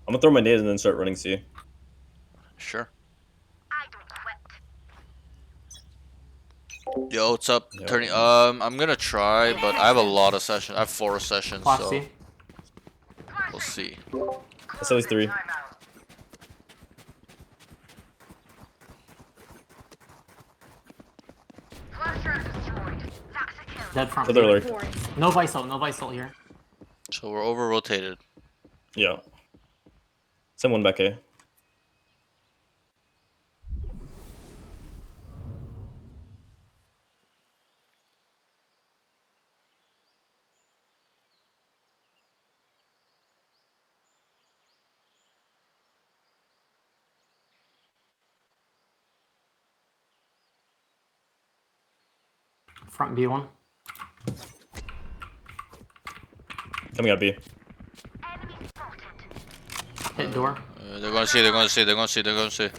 I'm gonna throw my nade and then start running C. Sure. Yo, what's up? Yo. Turning. I'm gonna try, but I have a lot of sessions. I have 4 sessions, Clock so C. we'll see. That's at least 3. Dead front. Further B. lurk. No Visal here. So we're over rotated. Yeah. Send one back A. Front B1. Coming out B. Hit door. They're gonna see. They're gonna see. They're gonna see. They're gonna see.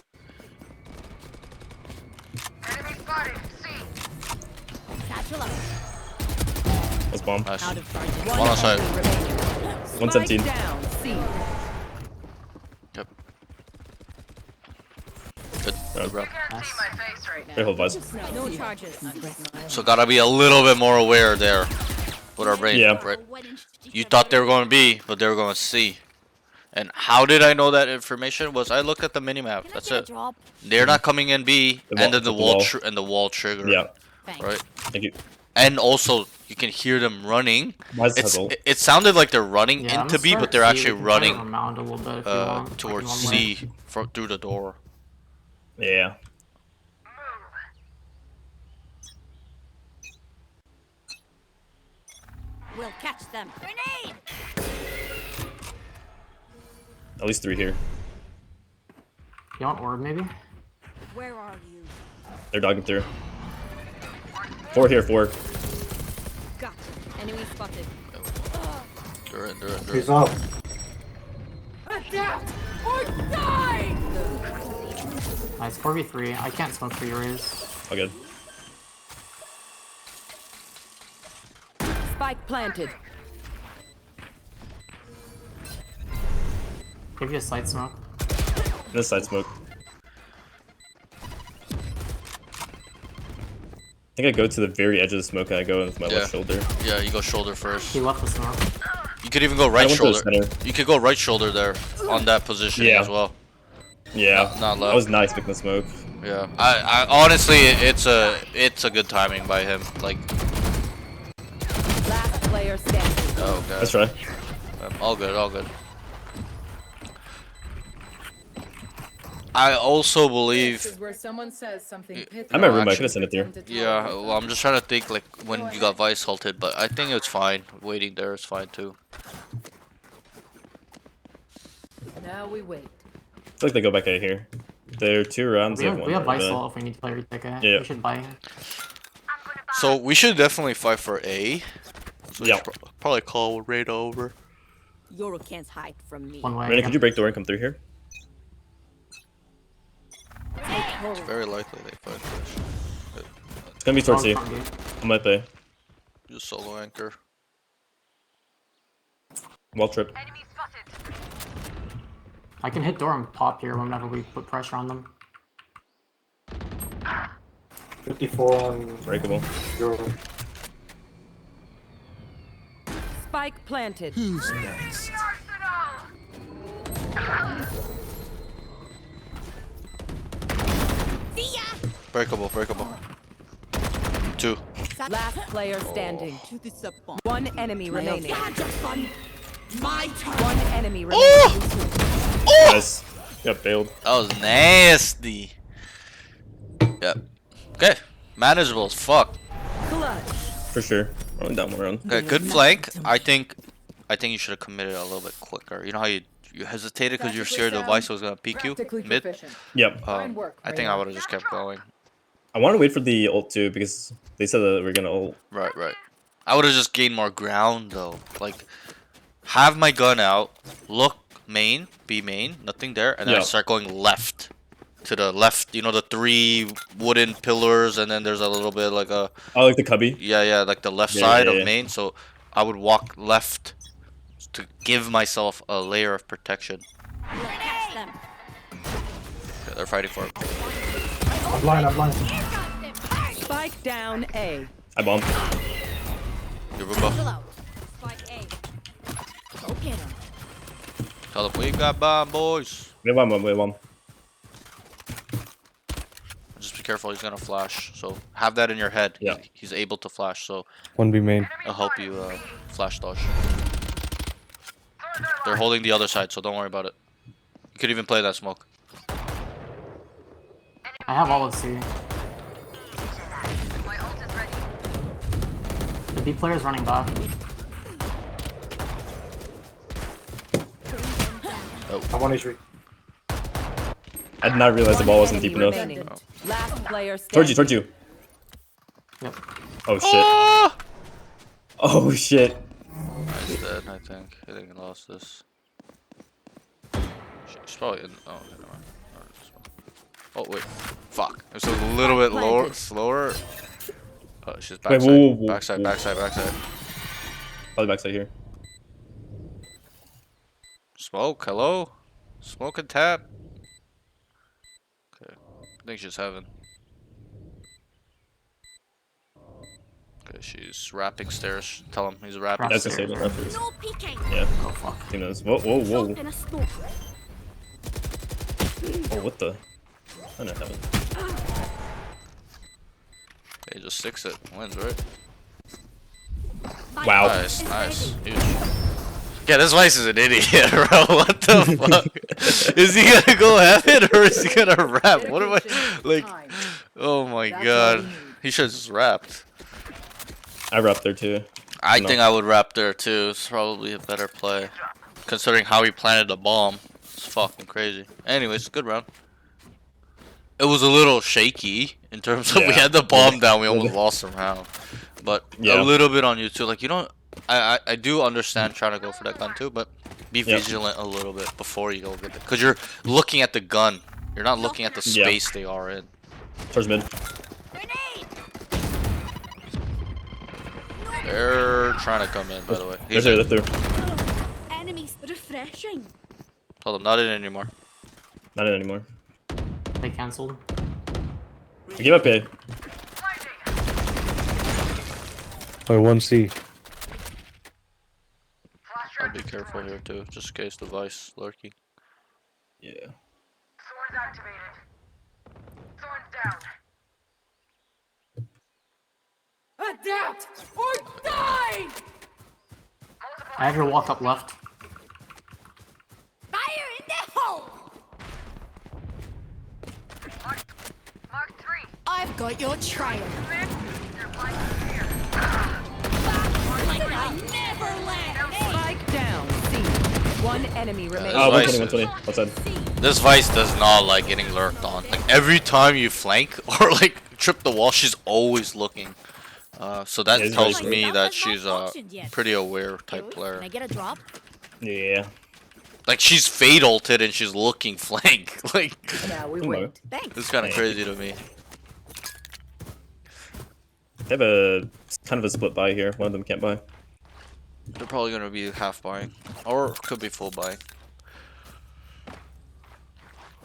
Satchel out. Let's bomb. Nice. Out of charges. One on side. enemy remaining. 117. Spike down. C. Yep. That Alright, bro. Nice. They hold Vice. No charges. So gotta be a little bit more aware there with our brain. Yeah. Right? You thought they were going to B, but they were going to C. And how did I know that information? Was I looked at the minimap. That's it. They're not coming in B, The and wall- then the the wall wall. and the wall trigger. Yeah. Right. Thank you. And also, you can hear them running. Vice has ult. It sounded like they're running Yeah, I'm into gonna B, start but they're C. actually We can play running around a little bit if you want, like towards one way. C through the door. Yeah. We'll catch them. Grenade! At least 3 here. You want orb maybe? Where are you? They're dogging through. 4 here, 4. Gotcha. Enemy spotted. They're in. He's up. Adapt or die! Nice 4v3. I can't smoke for your raise. All good. Spike planted. Give you a side smoke. This side smoke. I think I go to the very edge of the smoke and I go in with my left shoulder. Yeah, you go shoulder first. He left the smoke. You could even go right went to the shoulder. center. You could go right shoulder there on that position Yeah. as well. Yeah. Not I left. was not expecting the smoke. Yeah. I honestly, it's a good timing by him. Like, Last player standing. oh god. Let's try. All good, all good. I also believe. This is where someone says something pithy. I'm at room, I actually- could have sent it there. Yeah, well, I'm just trying to think like when you got Vice halted, but I think it's fine. Waiting there is fine too. Now we wait. I feel like they go back out here. They're 2 rounds. We They have, have we have 1 Vice round. ult if we need to play retake. Yeah. We should buy. So we should definitely fight for A. So we Yeah. should probably call Rada over. Yoru can't hide from me. One way. Raina, could you break the door and come through here? It's very likely they fight first. It's gonna be towards Oh, you. front gate. On my play. Just solo anchor. Wall trip. I can hit door and pop here whenever we put pressure on them. 54 on Breakable. your. Spike planted. Who's next? Breakable, breakable. 2. Last player standing. One enemy remaining. One enemy remaining. Nice. Got bailed. That was nasty. Yep. Okay. Manageable as fuck. Clutch. For sure. Rolling down 1 round. Okay, good flank. I think you should have committed a little bit quicker. You know how you hesitated because you're scared the Vice was gonna peek you Practically mid. proficient. Yep. Fine work, I think Raina. I would have just kept going. I want to wait for the ult too because they said that we're gonna ult. Right, right. I would have just gained more ground though. Like, have my gun out, look main, B main, nothing there, and then Yeah. start going left. To the left, you know, the 3 wooden pillars, and then there's a little bit like a I like the cubby. yeah, like the left Yeah, side yeah, of yeah. main. So I would walk left to give myself a layer of protection. Catch them. Okay, they're fighting for it. I'm blind. Spike down A. I bombed. Your Roomba. Spike A. Go get him. Tell them we got bomb, boys. We have one. We have one. Just be careful, he's gonna flash. So have that in your head. Yeah. He's able to flash, so 1B main. I'll help you flash dodge. They're holding the other side, so don't worry about it. You could even play that smoke. I have all of C. The B player's running back. I'm 1 HP. I did not realize the ball wasn't Enemy deep enough. remaining. Last player standing. Towards you. Yep. Oh shit. Ah! Oh shit. He's dead, I think. I think he lost this. She's probably in. Oh, okay, never mind. Oh, wait. Fuck. It's a little bit lower, slower. Oh, she's Wait, backside. whoa. Backside, backside, backside. Probably backside here. Smoke, hello? Smoke and tap. Okay. think she's heaven. Okay, she's rapping stairs. Tell him he's rapping. That's a save Upstairs. reference. No peeking. Yeah, Oh fuck. he knows. Whoa, whoa, whoa. Drop in a smoke. Oh, what the? I don't know. He just sticks it. Wins, right? Wow. Nice, nice. Huge. Yeah, this Vice is an idiot, bro. What the fuck? Is he gonna go heaven or is he gonna rap? What am I like? Oh my god. He should have just rapped. I rap there too. I No. think I would rap there too. It's probably a better play. Considering how he planted the bomb. It's fucking crazy. Anyways, good round. It was a little shaky in terms of we Yeah. had the bomb down, we almost lost the round. But Yeah. a little bit on you too. Like, you don't I do understand trying to go for that gun too, but be vigilant a little bit before you go get it. Because you're looking at the gun. You're not looking at the space they are in. Towards mid. They're trying to come in, by the way. They're through, they're through. Enemies refreshing. Hold on, not in anymore. Not in anymore. They cancelled. I give up A. Or 1C. I'll be careful here too, just in case the Vice lurking. Yeah. Swords activated. Swords down. Adapt or die! I have your walk up left. Fire in the hole! Mark 3. I've got your trail. I never left. Spike down. C. One enemy remaining. Oh, Vice 120, is- 120. Outside. This Vice does not like getting lurked on. Like, every time you flank or like trip the wall, she's always looking. So that Yeah, tells very me good. that she's a pretty aware type Can player. I get a drop? Yeah. Like, she's fade ulted and she's looking flank. Like, Now we Come on. win. Thanks. it's kind of crazy to me. They have a kind of a split buy here. One of them can't buy. They're probably gonna be half buying, or could be full buying.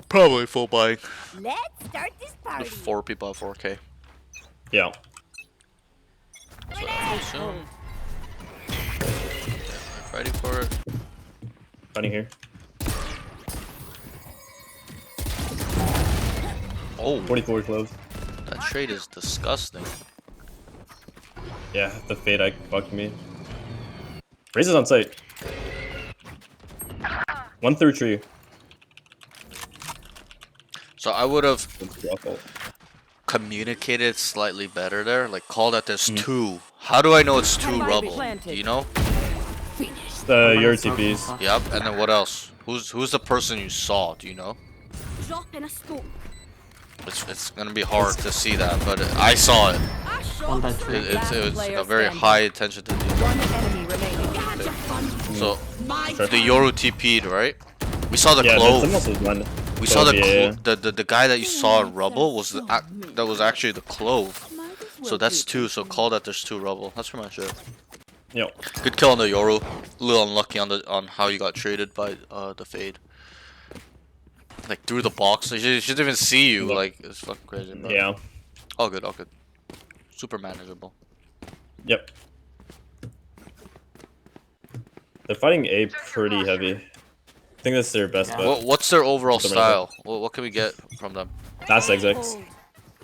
Probably full buying. Let's start this party. With 4 people at 4K. Yeah. So I assume. Fighting for it. Fighting here. Oh, 44 close. that trade is disgusting. Yeah, the fade I fucked me. Raze is on site. One through tree. So I would have Waffle. communicated slightly better there. Like, call that there's 2. How do I know it's 2 Might be rubble? planted. Do you know? The Euro Smoke and TPs. stuff. Yep. And then what else? Who's the person you saw? Do you know? Drop in a scope. It's gonna be hard to see that, but I saw it. I One shot. dead tree. It was player a very standing. high attention to detail. One enemy remaining. Had your fun. So My Sure. the Yoru TP'd, right? We saw the Yeah, clove. someone else was blind. We saw the, yeah. the guy that you saw in rubble was that was actually the clove. So that's 2. So call that there's 2 rubble. That's pretty much it. Yep. Good kill on the Yoru. A little unlucky on how you got traded by the fade. Like, through the box. She didn't even see you. Look. Like, it's fucking crazy. But Yeah. all good. All good. Super manageable. Yep. They're fighting A pretty heavy. I think that's their best Yeah. bet. What's their overall What's the style? What can we get from them? That's XX.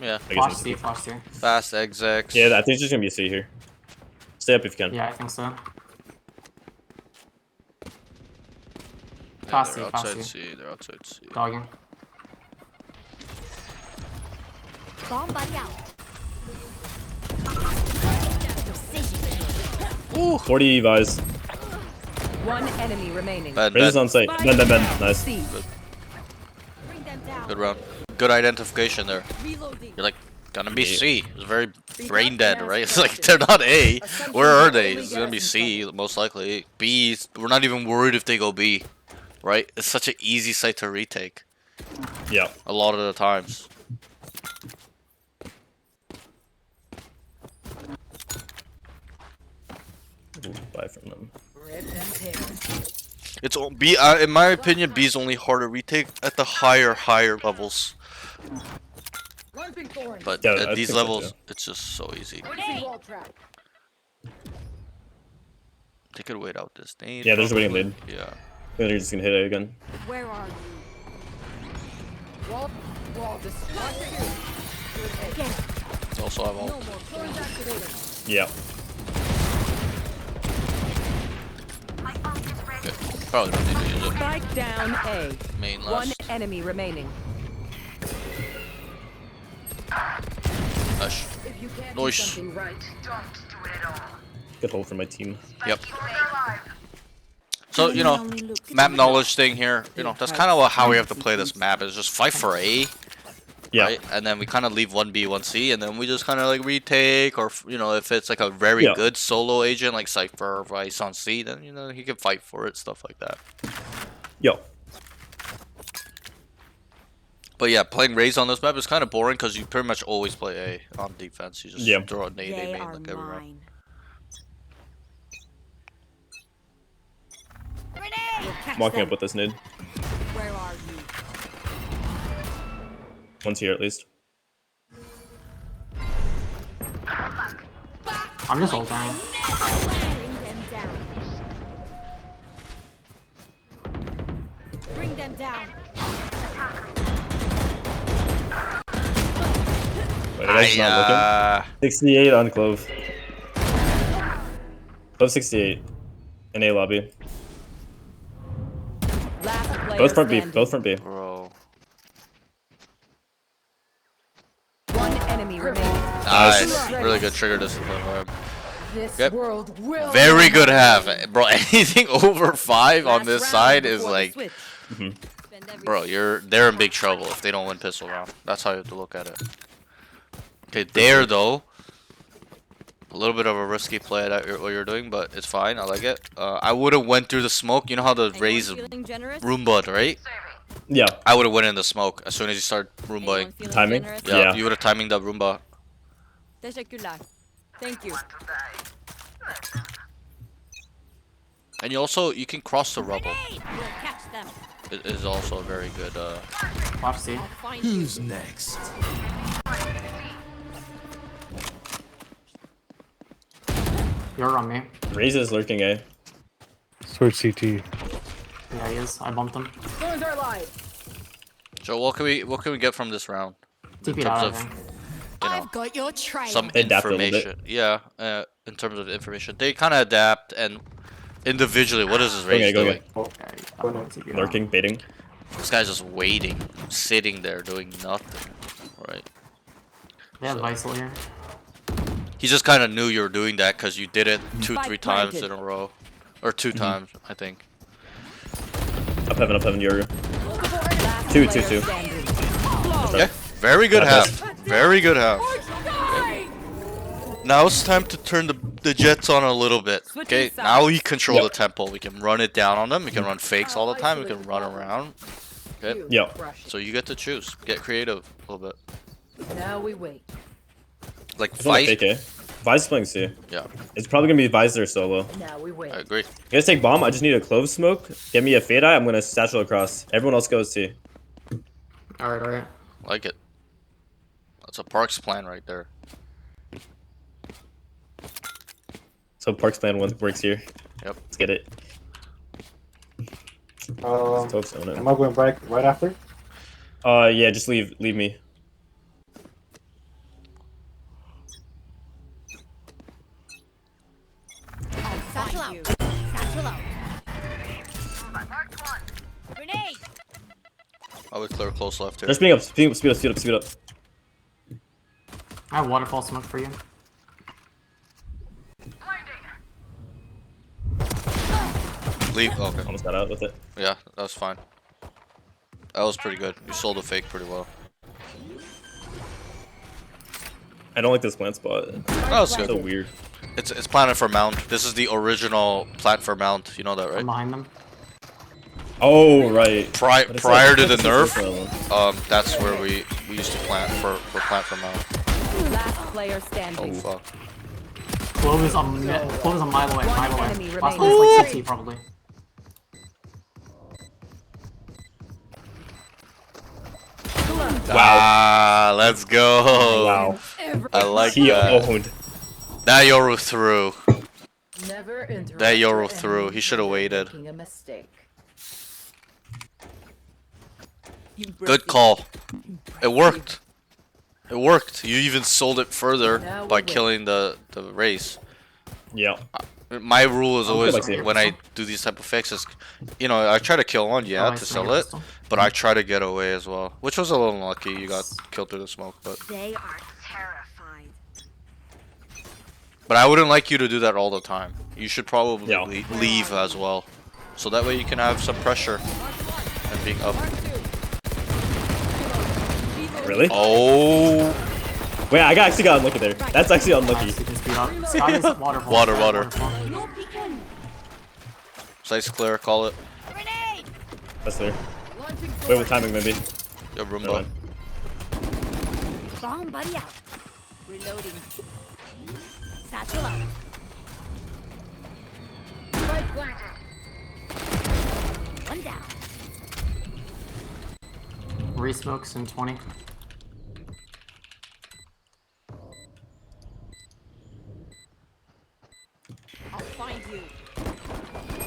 Yeah, I Flash guess. C, flash C. fast execs. Yeah, I think it's just gonna be a C here. Stay up if you can. Yeah, I think so. Yeah, Fast they're C, fast outside C. C. They're outside C. Dogging. bomb buddy out. 40 Vise. One enemy remaining. Bad, Raze is bad. on site. Ben. Nice. C. Bring them down. Good round. Good identification there. Reloading. You're like, gonna be Yeah. C. It's very brain dead, right? It's like, they're not A. Where are they? It's gonna be C, most likely. B, we're not even worried if they go B, right? It's such an easy site to retake Yeah. a lot of the times. Ooh, buy from them. It's B. In my opinion, B is only hard to retake at the higher levels. thorns. But Yeah, I at these think so, levels, too. it's just so easy. Placing wall trap. They could wait out this nade. Yeah, they're just waiting probably. mid. Yeah. They're just gonna hit it again. Where are you? Wall destructed. They also have all. No more thorns activated. Yeah. Okay. Probably don't need to use it. Spike down A. Main One last. enemy remaining. Hush. If you can't do Nice. something right, Good hold for my team. Yep. So, you know, map knowledge thing here, you know, that's kind of how we have to play this map, is just fight for A, Yeah. right? And then we kind of leave 1B, 1C, and then we just kind of like retake, or, you know, if it's like a very Yeah. good solo agent like Cypher or Vice on C, then, you know, he can fight for it, stuff like that. Yo. But yeah, playing Raze on this map is kind of boring because you pretty much always play A on defense. You just Yeah. throw a nade A They main are like every round. mine. Walking up with this nade. Where are you? One's here at least. I'm just ulting. Bring them down. Wait, are you guys not looking? 68 on Clove. Clove 68. In A lobby. Last player Both front B. standing. Both front B. Bro. One enemy remaining. Nice. Really good trigger discipline. Vibe. this Yep. world will. Very good half. Bro, anything over 5 on Last this round side is before the like, switch. Mhm. Spend every bro, they're in big trouble if they don't win pistol round. That's how you have to look at it. Okay, there though, a little bit of a risky play that what you're doing, but it's fine. I like it. I would have went through the smoke. You know how the Anyone Raze feeling generous? Roomba, right? Yeah. I would have went in the smoke as soon as you start Roombaing. Anyone feeling Timing? generous? Yeah, Yeah. you would have timing the Roomba. Teşekkürler. Thank you. And you can cross the rubble. We'll catch them. It is also a very good. Watch C. Find you. Who's next? You're on me. Raze is lurking A. Switch CT. Yeah, he is. I bumped him. Thorns are alive. So what can we get from this round? TP'd terms out, I of- think. You know, got your trail. some They adapt a little bit. information. Yeah, in terms of information, they kind of adapt and individually. What is this Raze Go doing? away. Okay, I don't know what TP out. Lurking, baiting. This guy's just waiting, sitting there doing nothing. Right? They have Visal here. He just kind of knew you were doing that because you did it 2, Spike 3 times planted. in a row, or 2 times, I think. Up heaven, Yoru. Last Two, player 2, 2. standing. Yeah, very good Not half. Very good half. Now it's time to turn the jets on a little bit. Okay, Switching now we control Yep. the tempo. We can run it down on them. We can run fakes all the time. We can run around. Okay, Yeah. so you get to choose. Get creative a little bit. Now we wait. Like It's only Vice. fake A. Vice playing C. Yeah, It's probably gonna be Visor solo. Now we wait. I agree. You guys take bomb. I just need a Clove smoke. Get me a fade eye. I'm gonna satchel across. Everyone else goes C. Alright, alright. Like it. That's a Parks plan right there. So Park's plan works here. Yep. Let's get it. Toad's on it. Am I going back right after? Yeah, just leave me. Satchel out. Satchel out. Grenade. I would clear close left here. They're speeding up, speed up. I have waterfall smoke for you. Leave. Okay. Almost got out with it. Yeah, that was fine. That was pretty good. You sold the fake pretty well. I don't like this plant spot. That was It's so good. weird. It's planted for mount. This is the original plant for mount. You know that, I'm right? behind them. Oh, right. Prior But it's prior like- to the it's like nerf, this one. that's where we used to plant for plant for mount. Last player Oh standing. fuck. Clove is a mile away. One Mile away. enemy Last remaining. one is like CT probably. Ah, let's go. Wow. I like He that. owned. That Yoru threw. Never interrupt That your Yoru threw. enemy He should have when they're waited. making a mistake. Good call. It worked. It worked. You even sold it further Now by we're killing the race. Yeah. My rule is I'll always go back to when I do these type of fixes, you know, I try to kill one, yeah, Oh, I to see sell your it, pistol. but I try to get away as well, which was a little unlucky. You got killed through the smoke, but They are terrified. I wouldn't like you to do that all the time. You should probably Yeah. leave as well, so that way you can have some pressure and being up. Really? Oh, Wait, I actually got unlucky there. That's actually unlucky. Nice, you can speed up. Sky is waterfall. Water, Sky is water. waterfall. sights clear. Call it. Grenade! That's there. Wait, with timing maybe. Yo, Never Roomba. mind. Bomb buddy out. Reloading. Satchel up. Spike planted. One down. Re-smokes in 20. I'll find you.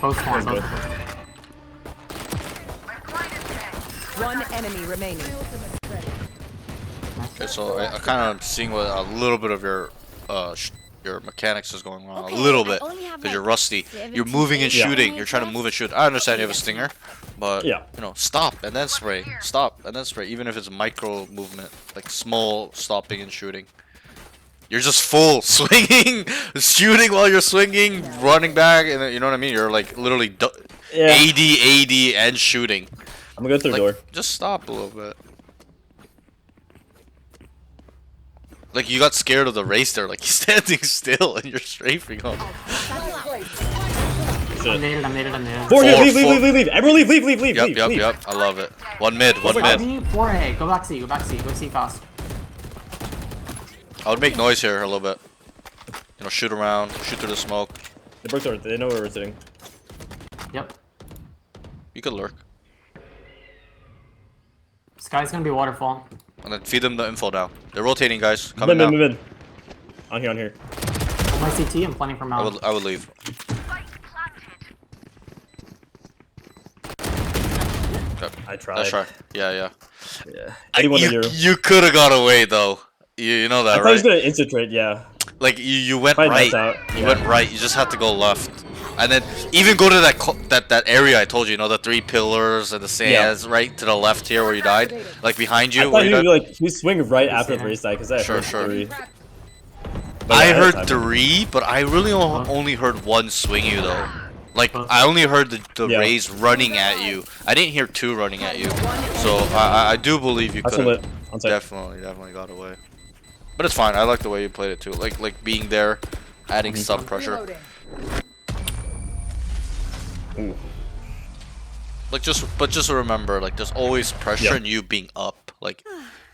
Both one, Good. both. One enemy remaining. Okay, so I kind of seeing what a little bit of your your mechanics is going on Okay, a little I bit only have, because you're like, rusty. You're 17, moving and 18 shooting. You're trying to minutes move and left. shoot. I understand you have a stinger, but Yeah. you know, stop and then spray. Stop and then spray. Even if it's micro movement, like small stopping and shooting. You're just full swinging, shooting while you're swinging, running back, and then, you know what I mean. You're like literally Yeah. AD, and shooting. I'm gonna go through Like, door. just stop a little bit. Like you got scared of the race there, like you're standing still and you're strafing up. Shit. I'm naded, I'm naded, I'm naded. Four here, Four, leave, leave, four. leave, leave. Everyone leave, leave, leave, leave, Yep, leave, yep, leave. yep. I love it. One mid, one Wait, mid. 4A. Go back C, go back C, go C fast. I would make noise here a little bit. You know, shoot around, shoot through the smoke. They broke door. They know where we're sitting. Yep. You could lurk. Sky's gonna be waterfall. And then feed them the info down. They're rotating, guys. Mid, Coming mid, down. mid, mid. On here, on here. My CT, I'm planning for mount. I would leave. I tried. That's right. Yeah, yeah. Yeah. 81 to You, 0. you could have got away though. You know I that, thought he was right? gonna instant trade, yeah. Like you went Probably right. nuts out, You yeah. went right. You just had to go left, and then even go to that area I told you. You know, the 3 pillars and the sands right to the left here where you died, like behind you. I Where thought you he would died. like he swing right after the race die because I Sure, heard sure. 3. But I yeah, heard had 3, but I really only heard 1 swing you though. Like I only heard the Yeah. rays running at you. I didn't hear 2 running at you. So I do believe you That's could a have lit. On site. definitely got away. But it's fine. I like the way you played it too. Like being there, adding some pressure. Ooh. Like just remember, like there's always pressure Yeah. in you being up. Like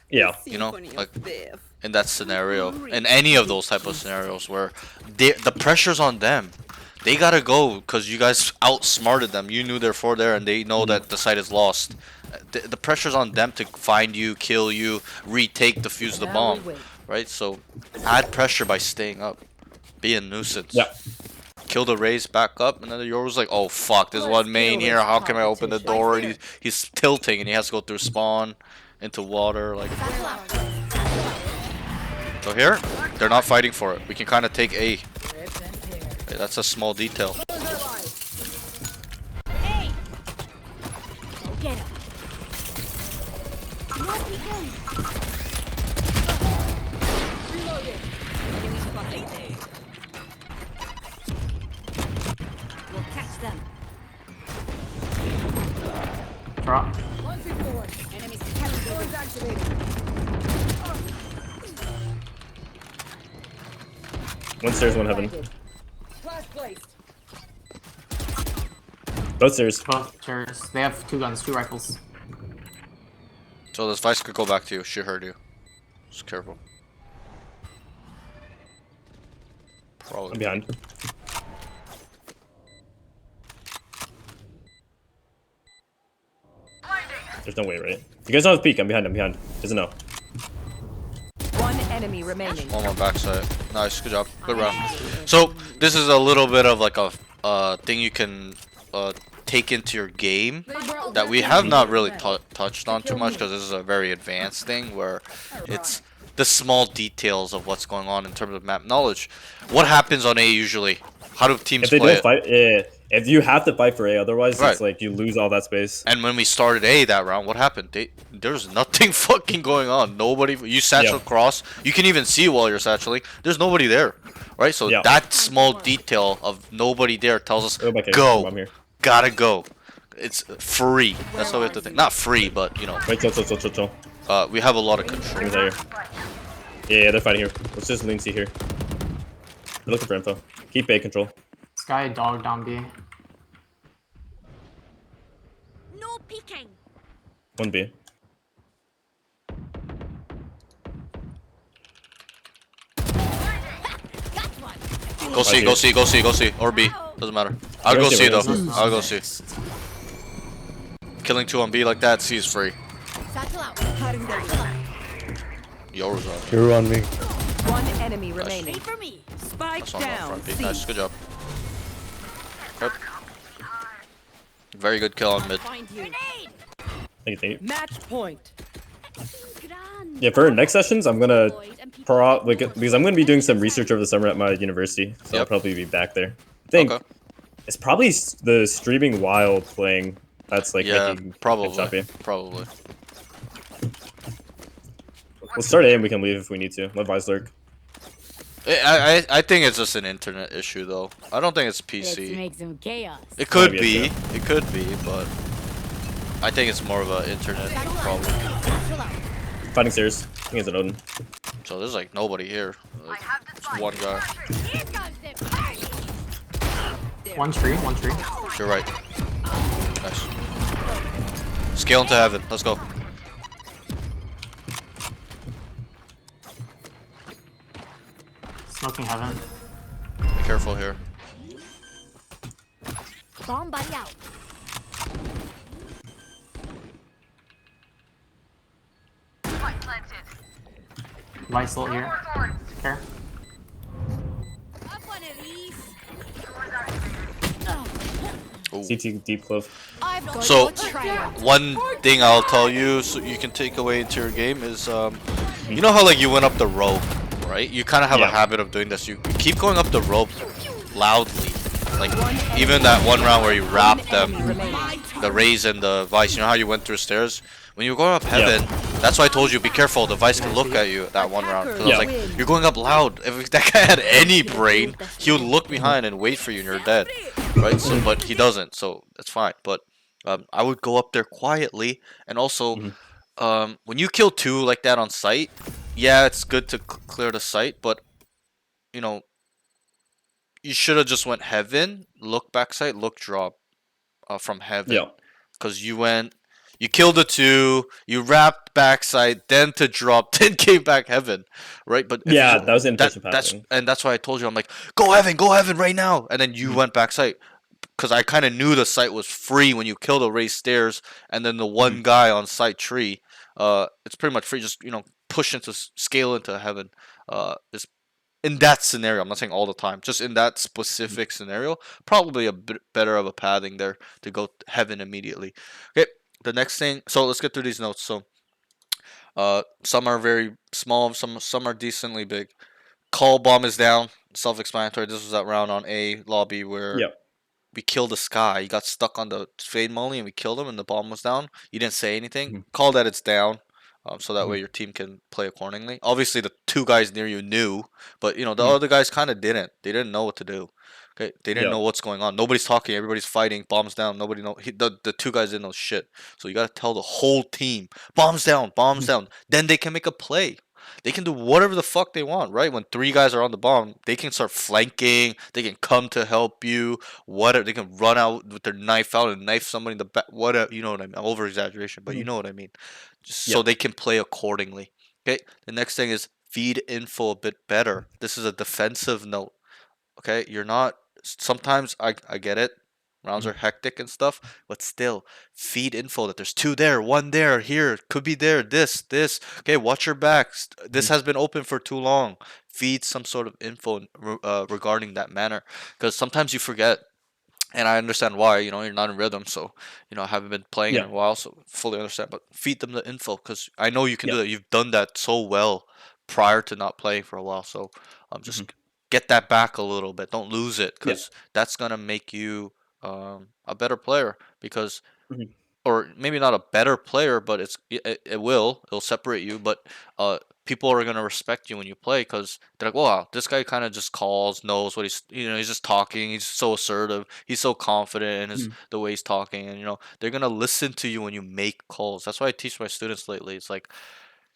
Yeah. you know, like in that scenario, in any of those type of scenarios where the pressure's on them. They gotta go because you guys outsmarted them. You knew they're for there, and they know that the site is lost. The pressure's on them to find you, kill you, retake, defuse the bomb, right? So add pressure by staying up, be a nuisance. Yeah. Kill the raise, back up, and then the Yoru's like, oh fuck, there's one main here. How can I open the door? And he's tilting, and he has to go through spawn into water. Like, so here, they're not fighting for it. We can kind of take A. Okay, that's a small detail. Hey! Go get him. No peeking. Reloading. Enemies behind there. We'll catch them. Drop. Enemies captured. Activated. One stairs, one heaven. Flash placed. Both stairs. Both chairs. They have 2 guns, 2 rifles. So this Vice could go back to you. She heard you. Just careful. I'm Probably. behind. There's no way, right? You guys don't have peek. I'm behind. Doesn't know. One enemy remaining. One more backside. Nice, good job. Good round. So this is a little bit of like a thing you can take into your game that we have not really touched on too much because this is a very advanced thing where it's the small details of what's going on in terms of map knowledge. What happens on A usually? How do teams If they play don't fight, if you have to fight for A, otherwise Right. it's like you lose all that space. And when we started A that round, what happened? There's nothing fucking going on. Nobody. You satchel cross. You can even see while you're satcheling. There's nobody there, right? So that small detail of nobody there tells us go. Gotta go. It's free. That's what we have to think. Not free, but you know. Wait, chill. We have a lot of control. Yeah, they're fighting here. Let's just lean C here. They're looking for info. Keep A control. This guy dog down B. No peeking. 1B. Go C. Or B. Doesn't matter. I'll go C though. I'll go C. Killing 2 on B like that, C is free. Yours are. You're on me. One enemy remaining. Wait for me. Spike That's on the down. front B. C. Nice, good job. Yep. Very good kill on mid. Find you. Thank you. Match point. Yeah, for our next sessions, I'm gonna because I'm gonna be doing some research over the summer at my university, so I'll probably be back there. I think it's probably the streaming while playing that's like making it choppy. Probably. We'll start A and we can leave if we need to. Let Vise lurk. I think it's just an internet issue though. I don't think it's PC. Let's make some chaos. It could be. It could be, but I think it's more of an internet problem. Fighting stairs. I think it's an Odin. So there's like nobody here. Like, just one guy. Here comes the party. One tree. You're right. Nice. Scale into heaven. Let's go. Smoking heaven. Be careful here. Bomb buddy out. Vice ult here. Care. Up one of these. CT deep clove. I've got So your trail. one thing I'll tell you, so you can take away into your game is, you know how like you went up the rope, right? You kind of have a habit of doing this. You keep going up the rope loudly, like even that one round where you wrapped them, the raise and the vice. You know how you went through stairs? When you were going up heaven, that's why I told you be careful. The vice can look at you that one round. Cause I was like, you're going up loud. If that guy had any brain, he would look behind and wait for you, and you're dead, right? So, but he doesn't, so that's fine. But I would go up there quietly, and also, when you kill 2 like that on site, yeah, it's good to clear the site, but you know, you should have just went heaven, look backside, look drop, from heaven, because you killed the 2, you wrapped backside, then to drop, then came back heaven, right? But that was inefficient pathing. That's why I told you, I'm like, go heaven right now, and then you went backside, because I kind of knew the site was free when you kill the raised stairs, and then the one guy on site tree, it's pretty much free. Just push into scale into heaven. Is in that scenario. I'm not saying all the time, just in that specific scenario, probably a bit better of a pathing there to go heaven immediately. Okay. The next thing, so let's get through these notes. So, some are very small, some are decently big. Call bomb is down, self-explanatory. This was that round on A lobby where we killed this guy. He got stuck on the fade molly and we killed him, and the bomb was down. You didn't say anything. Call that it's down, so that way your team can play accordingly. Obviously, the 2 guys near you knew, but the other guys kind of didn't. They didn't know what to do. Okay, they didn't know what's going on. Nobody's talking. Everybody's fighting. Bombs down. Nobody know. The 2 guys didn't know shit. So you gotta tell the whole team, bombs down, bombs down. Then they can make a play. They can do whatever the fuck they want, right? When 3 guys are on the bomb, they can start flanking. They can come to help you. Whatever. They can run out with their knife out and knife somebody in the back. Whatever. You know what I mean? I'm over exaggeration, but you know what I mean. Just so they can play accordingly. Okay. The next thing is feed info a bit better. This is a defensive note. Okay, you're not. Sometimes I get it. Rounds are hectic and stuff, but still feed info that there's two there, one there, here, could be there, this. Okay, watch your backs. This has been open for too long. Feed some sort of info regarding that manner, because sometimes you forget, and I understand why. You're not in rhythm, so I haven't been playing in Yeah. a while, so fully understand. But feed them the info, because I know you can Yeah. do that. You've done that so well prior to not playing for a while, so Hmm. just get that back a little bit. Don't lose it, Yeah. because that's gonna make you a better player. Because, Hmm. or maybe not a better player, but it'll separate you. But people are gonna respect you when you play, because they're like, wow, this guy kind of just calls, knows what he's just talking. He's so assertive. He's so confident in his Hmm. the way he's talking, and they're gonna listen to you when you make calls. That's why I teach my students lately. It's like,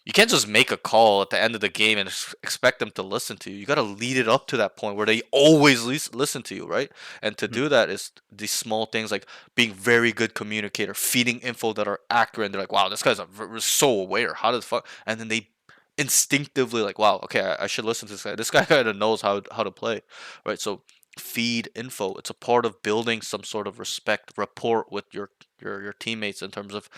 you can't just make a call at the end of the game and expect them to listen to you. You got to lead it up to that point where they always listen to you, right? And to Hmm. do that is these small things, like being very good communicator, feeding info that are accurate. And they're like, wow, this guy's so aware. How the fuck? And then they instinctively like, wow, okay, I should listen to this guy. This guy kind of knows how to play, right? So feed info. It's a part of building some sort of respect, rapport with your teammates in terms of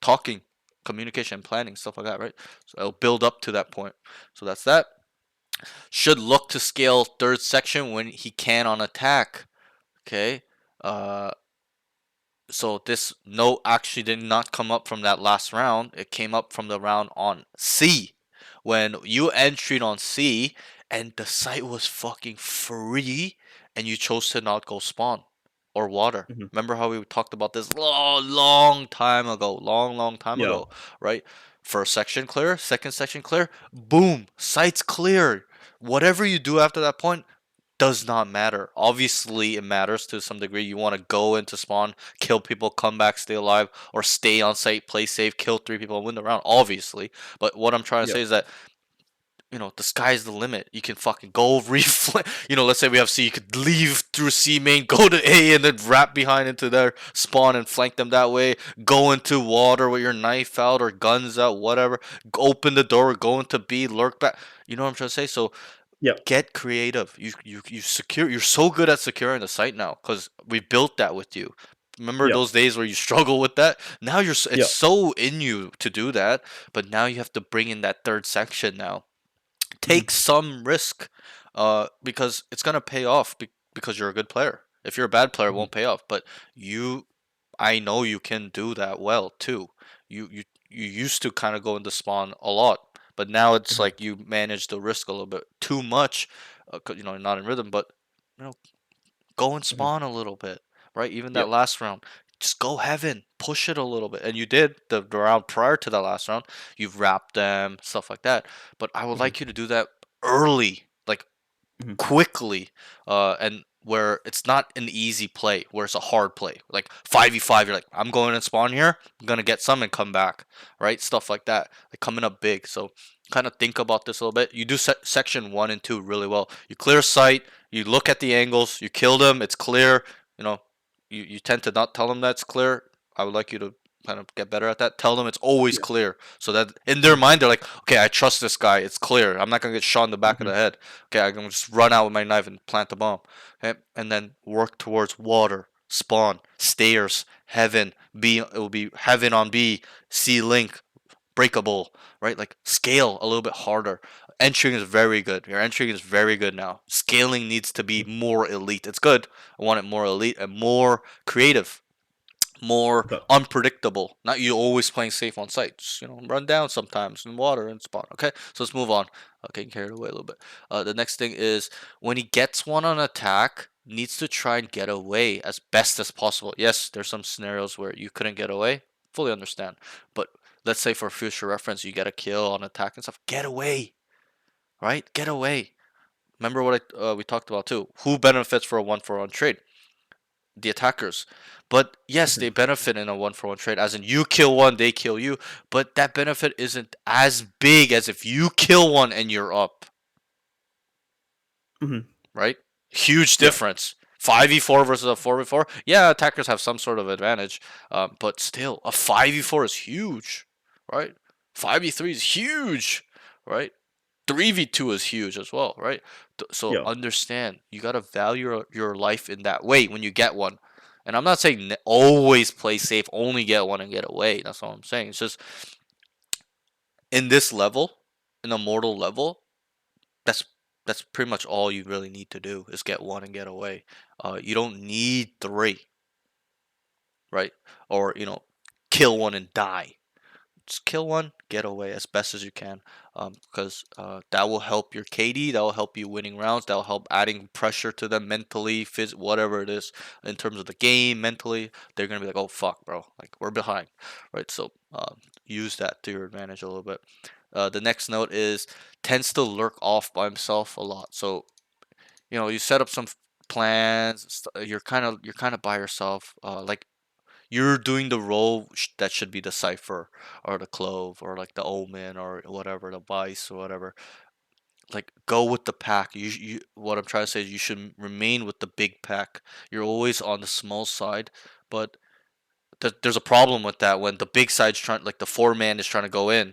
talking, communication, planning, stuff like that, right? So it'll build up to that point. So that's that. Should look to scale third section when he can on attack. Okay. Uh, so this note actually did not come up from that last round. It came up from the round on C. When you entered on C and the site was fucking free and you chose to not go spawn or water. Hmm. Remember how we talked about this long time ago? Long time Yeah. ago, right? First section clear, second section clear, boom, site's clear. Whatever you do after that point does not matter. Obviously, it matters to some degree. You want to go into spawn, kill people, come back, stay alive, or stay on site, play safe, kill 3 people, and win the round. Obviously, but what I'm trying to Yeah. say is that the sky's the limit. You can fucking go reflect. Let's say we have C, you could leave through C main, go to A, and then wrap behind into their spawn and flank them that way. Go into water with your knife out or guns out, whatever. Open the door, go into B, lurk back. You know what I'm trying to say? So Yeah. get creative. You secure. You're so good at securing the site now because we built that with you. Remember Yeah. those days where you struggle with that? Now Yeah. it's so in you to do that, but now you have to bring in that third section now. Hmm. Take some risk, because it's gonna pay off because you're a good player. If you're a bad player, it Hmm. won't pay off. But I know you can do that well too. You used to kind of go into spawn a lot, but now it's Hmm. like you manage the risk a little bit too much. 'Cause, not in rhythm, but you know, go and Hmm. spawn a little bit, right? Even Yeah. that last round, just go heaven, push it a little bit, and you did the round prior to that last round. You've wrapped them, stuff like that. But I would Hmm. like you to do that early, like Hmm. quickly, and where it's not an easy play, where it's a hard play, like 5v5. You're like, I'm going to spawn here, I'm gonna get some and come back, right? Stuff like that, like coming up big. So kind of think about this a little bit. You do section 1 and 2 really well. You clear sight, you look at the angles, you kill them, it's clear. you know you tend to not tell them that's clear. I would like you to kind of get better at that. Tell them it's always Yeah. clear, so that in their mind they're like, okay, I trust this guy, it's clear, I'm not gonna get shot in the back of Hmm. the head. Okay, I can just run out with my knife and plant the bomb. Okay, and then work towards water, spawn, stairs, heaven, B. It will be heaven on B, C link, breakable, right? Like scale a little bit harder. Entering is very good. Your entering is very good now. Scaling needs to be more elite. It's good. I want it more elite and more creative, more Okay. unpredictable. Not you always playing safe on site. Just, run down sometimes in water and spawn. Okay, so let's move on. Getting carried away a little bit. The next thing is when he gets one on attack, needs to try and get away as best as possible. Yes, there's some scenarios where you couldn't get away. Fully understand. But let's say for future reference, you get a kill on attack and stuff. Get away, right? Get away. Remember what we talked about too. Who benefits for a 1-for-1 trade? The attackers. But yes, Hmm. they benefit in a 1-for-1 trade, as in you kill one, they kill you. But that benefit isn't as big as if you kill one and you're up, Hmm. right? Huge Yeah. difference. 5v4 versus a 4v4. Yeah, attackers have some sort of advantage, but still, a 5v4 is huge, right? 5v3 is huge, right? 3v2 is huge as well, right? So Yeah. understand, you gotta value your life in that way when you get one. And I'm not saying always play safe, only get one and get away. That's all I'm saying. It's just in this level, in a mortal level, that's that's pretty much all you really need to do is get one and get away. You don't need three, right? Or kill one and die. Just kill one, get away as best as you can, because that will help your KD. That will help you winning rounds. That will help adding pressure to them mentally, whatever it is in terms of the game. Mentally, they're gonna be like, "Oh fuck, bro! Like we're behind," right? So use that to your advantage a little bit. The next note is tends to lurk off by himself a lot. So you set up some plans. You're kind of by yourself. Like you're doing the role that should be the cipher or the clove or like the omen or whatever, the vice or whatever. Like go with the pack. What I'm trying to say is you should remain with the big pack. You're always on the small side, but there's a problem with that when the big side's trying, like the four-man is trying to go in,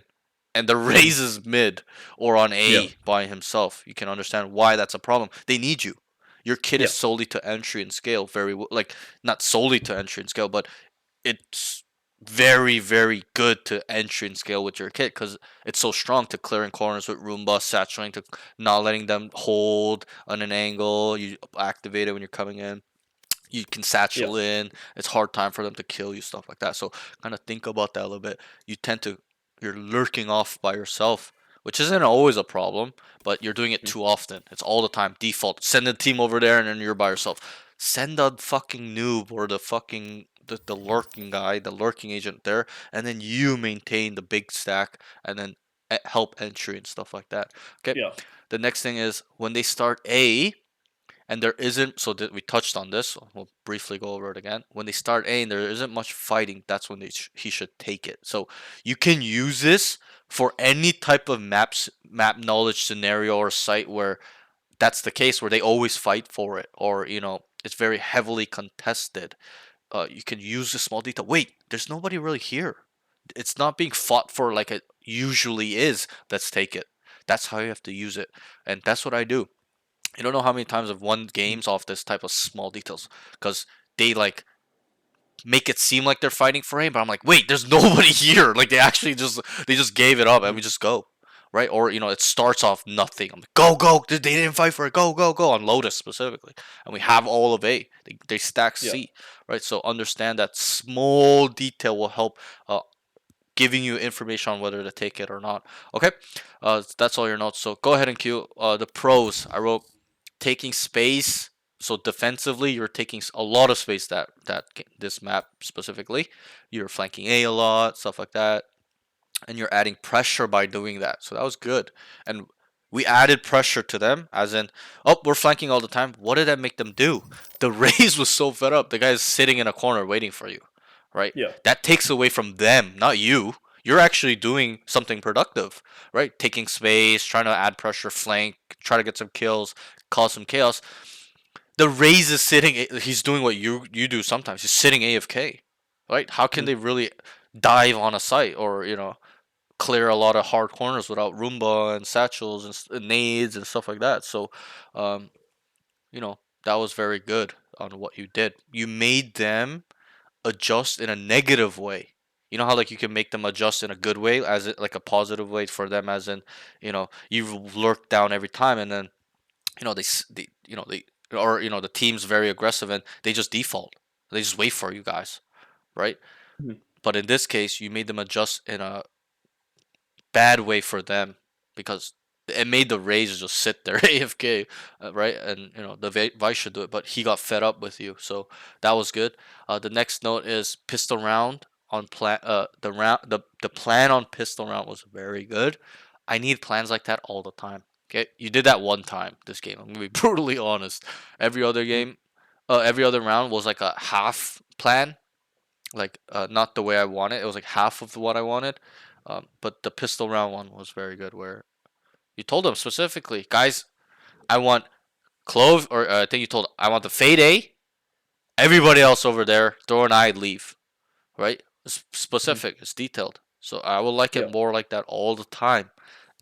and the Raze is mid or on Yeah. A by himself. You can understand why that's a problem. They need you. Your kit is Yeah. solely to entry and scale. Like not solely to entry and scale, but it's very, very good to entry and scale with your kit because it's so strong to clearing corners with Roomba, saturating to not letting them hold on an angle. You activate it when you're coming in. You can Yeah. satchel in. It's hard time for them to kill you, stuff like that. So kind of think about that a little bit. You're lurking off by yourself, which isn't always a problem, but you're doing it too often. It's all the time. Default. Send a team over there and then you're by yourself. Send a fucking noob or the lurking guy, the lurking agent there, and then you maintain the big stack and then help entry and stuff like that. Okay. Yeah. The next thing is when they start A, and there isn't, so that we touched on this, so we'll briefly go over it again. When they start A and there isn't much fighting, that's when he should take it. So you can use this for any type of map knowledge scenario or site where that's the case, where they always fight for it, or it's very heavily contested. You can use the small detail. Wait, there's nobody really here. It's not being fought for like it usually is. Let's take it. That's how you have to use it, and that's what I do. You don't know how many times I've won games off this type of small details because they like make it seem like they're fighting for aim, but I'm like, wait, there's nobody here. Like they just gave it up and we just go, right? Or it starts off nothing. I'm like, go go, they didn't fight for it. Go go go on Lotus specifically, and we have all of A. They stack Yeah. C, right? So understand that small detail will help. Giving you information on whether to take it or not. Okay, that's all your notes. So go ahead and cue the pros. I wrote taking space. So defensively, you're taking a lot of space this map specifically. You're flanking A lot, stuff like that, and you're adding pressure by doing that. So that was good, and we added pressure to them, as in, oh, we're flanking all the time. What did that make them do? The Raze was so fed up. The guy's sitting in a corner waiting for you, right? Yeah. That takes away from them, not you. You're actually doing something productive, right? Taking space, trying to add pressure, flank, try to get some kills, cause some chaos. The Raze is sitting. He's doing what you do sometimes. He's sitting AFK, right? How can they really dive on a site or clear a lot of hard corners without Roomba and satchels and nades and stuff like that? So, um, that was very good on what you did. You made them adjust in a negative way. You know how like you can make them adjust in a good way, as it like a positive way for them, as in you've lurked down every time, and then they or the team's very aggressive and they just default. They just wait for you guys, right? Mhm. But in this case, you made them adjust in a bad way for them because it made the Rays just sit there AFK, right? And the Vice should do it, but he got fed up with you, so that was good. The next note is pistol round on plan. The plan on pistol round was very good. I need plans like that all the time. Okay, you did that one time this game. I'm gonna be brutally honest. Every other game, every other round was like a half plan, like not the way I wanted. It was like half of what I wanted. But the pistol round one was very good, where you told them specifically, guys, I want Clove, or I think you told I want the Fade A. Everybody else over there, throw an eye, leave. Right? It's specific. It's detailed. So I would like it Yeah. more like that all the time.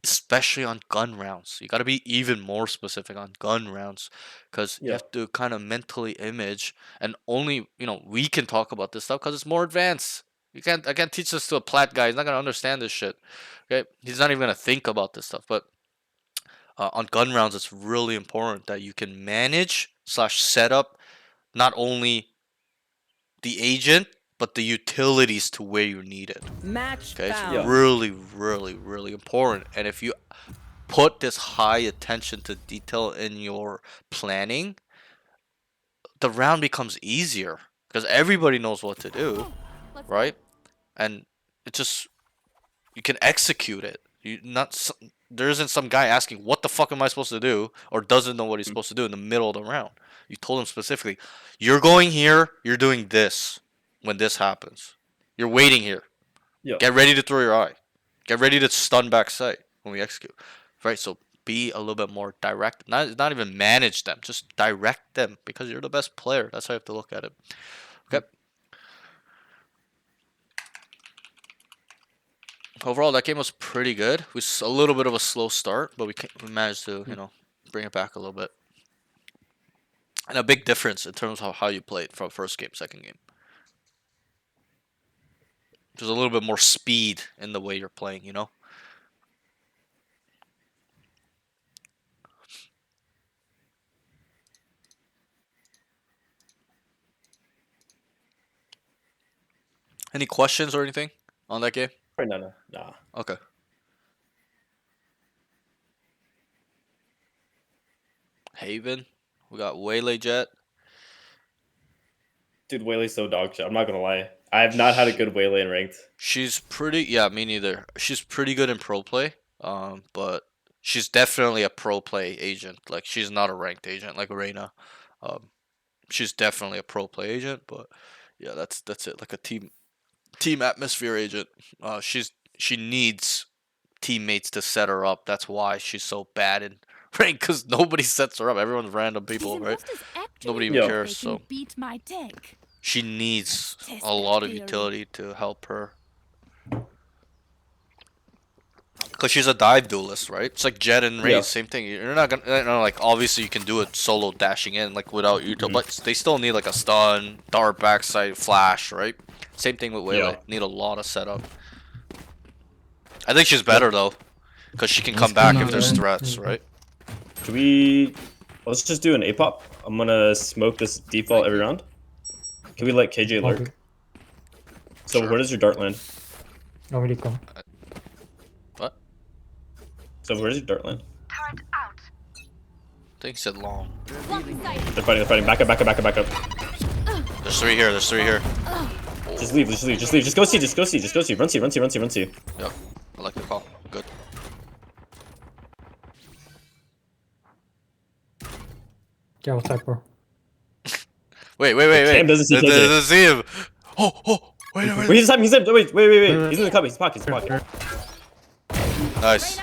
especially on gun rounds. You got to be even more specific on gun rounds because you have to kind of mentally image, and only, we can talk about this stuff because it's more advanced. I can't teach this to a plat guy. He's not going to understand this shit. Okay? He's not even going to think about this stuff. But on gun rounds, it's really important that you can manage / set up not only the agent, but the utilities to where you need it. Match Okay, it's found. really, really, really important. And if you put this high attention to detail in your planning, the round becomes easier because everybody knows what to do, right? And it just, you can execute it. There isn't some guy asking what the fuck am I supposed to do, or doesn't know what he's supposed to do in the middle of the round. You told him specifically, you're going here, you're doing this when this happens. You're waiting here. Get ready to throw your eye. Get ready to stun back sight when we execute. Right? So be a little bit more direct. Not even manage them. Just direct them because you're the best player. That's how you have to look at it. Okay. Overall, that game was pretty good. It was a little bit of a slow start, but we managed to, bring it back a little bit. And a big difference in terms of how you played from first game, second game. There's a little bit more speed in the way you're playing, Any questions or anything on that game? No. Okay. Haven. We got Waylay Jet. Dude, Waylay's so dog shit. I'm not gonna lie. I have not had a good Waylay in ranked. She's pretty. Yeah, me neither. She's pretty good in pro play. But she's definitely a pro play agent. Like, she's not a ranked agent like Reina. She's definitely a pro play agent. But yeah, that's it. Like a team atmosphere agent. She needs teammates to set her up. That's why she's so bad in rank, because nobody sets her up. Everyone's random people, right? Nobody even cares. So she needs a lot of utility to help her. Because she's a dive duelist, right? It's like Jet and Raze, same thing. You're not gonna, like, obviously you can do it solo dashing in, like, without util, but they still need, like, a stun, dart, backside, flash, right? Same thing with Waylay. Need a lot of setup. I think she's better, though, because she can come back if there's threats, right? Let's just do an A-pop. I'm gonna smoke this default every round. Can we let KJ lurk? So where does your dart land? Nobody come. What? So where does your dart land? I think he said long. They're fighting. Back up. There's three here. Just leave. Just go see. Run see. Yep. I like the call. Good. Yeah, what's up, bro? Wait. Cam doesn't see KJ. Doesn't see him. Oh. Wait. He's wait. He's in the cubby. He's pocket. Nice.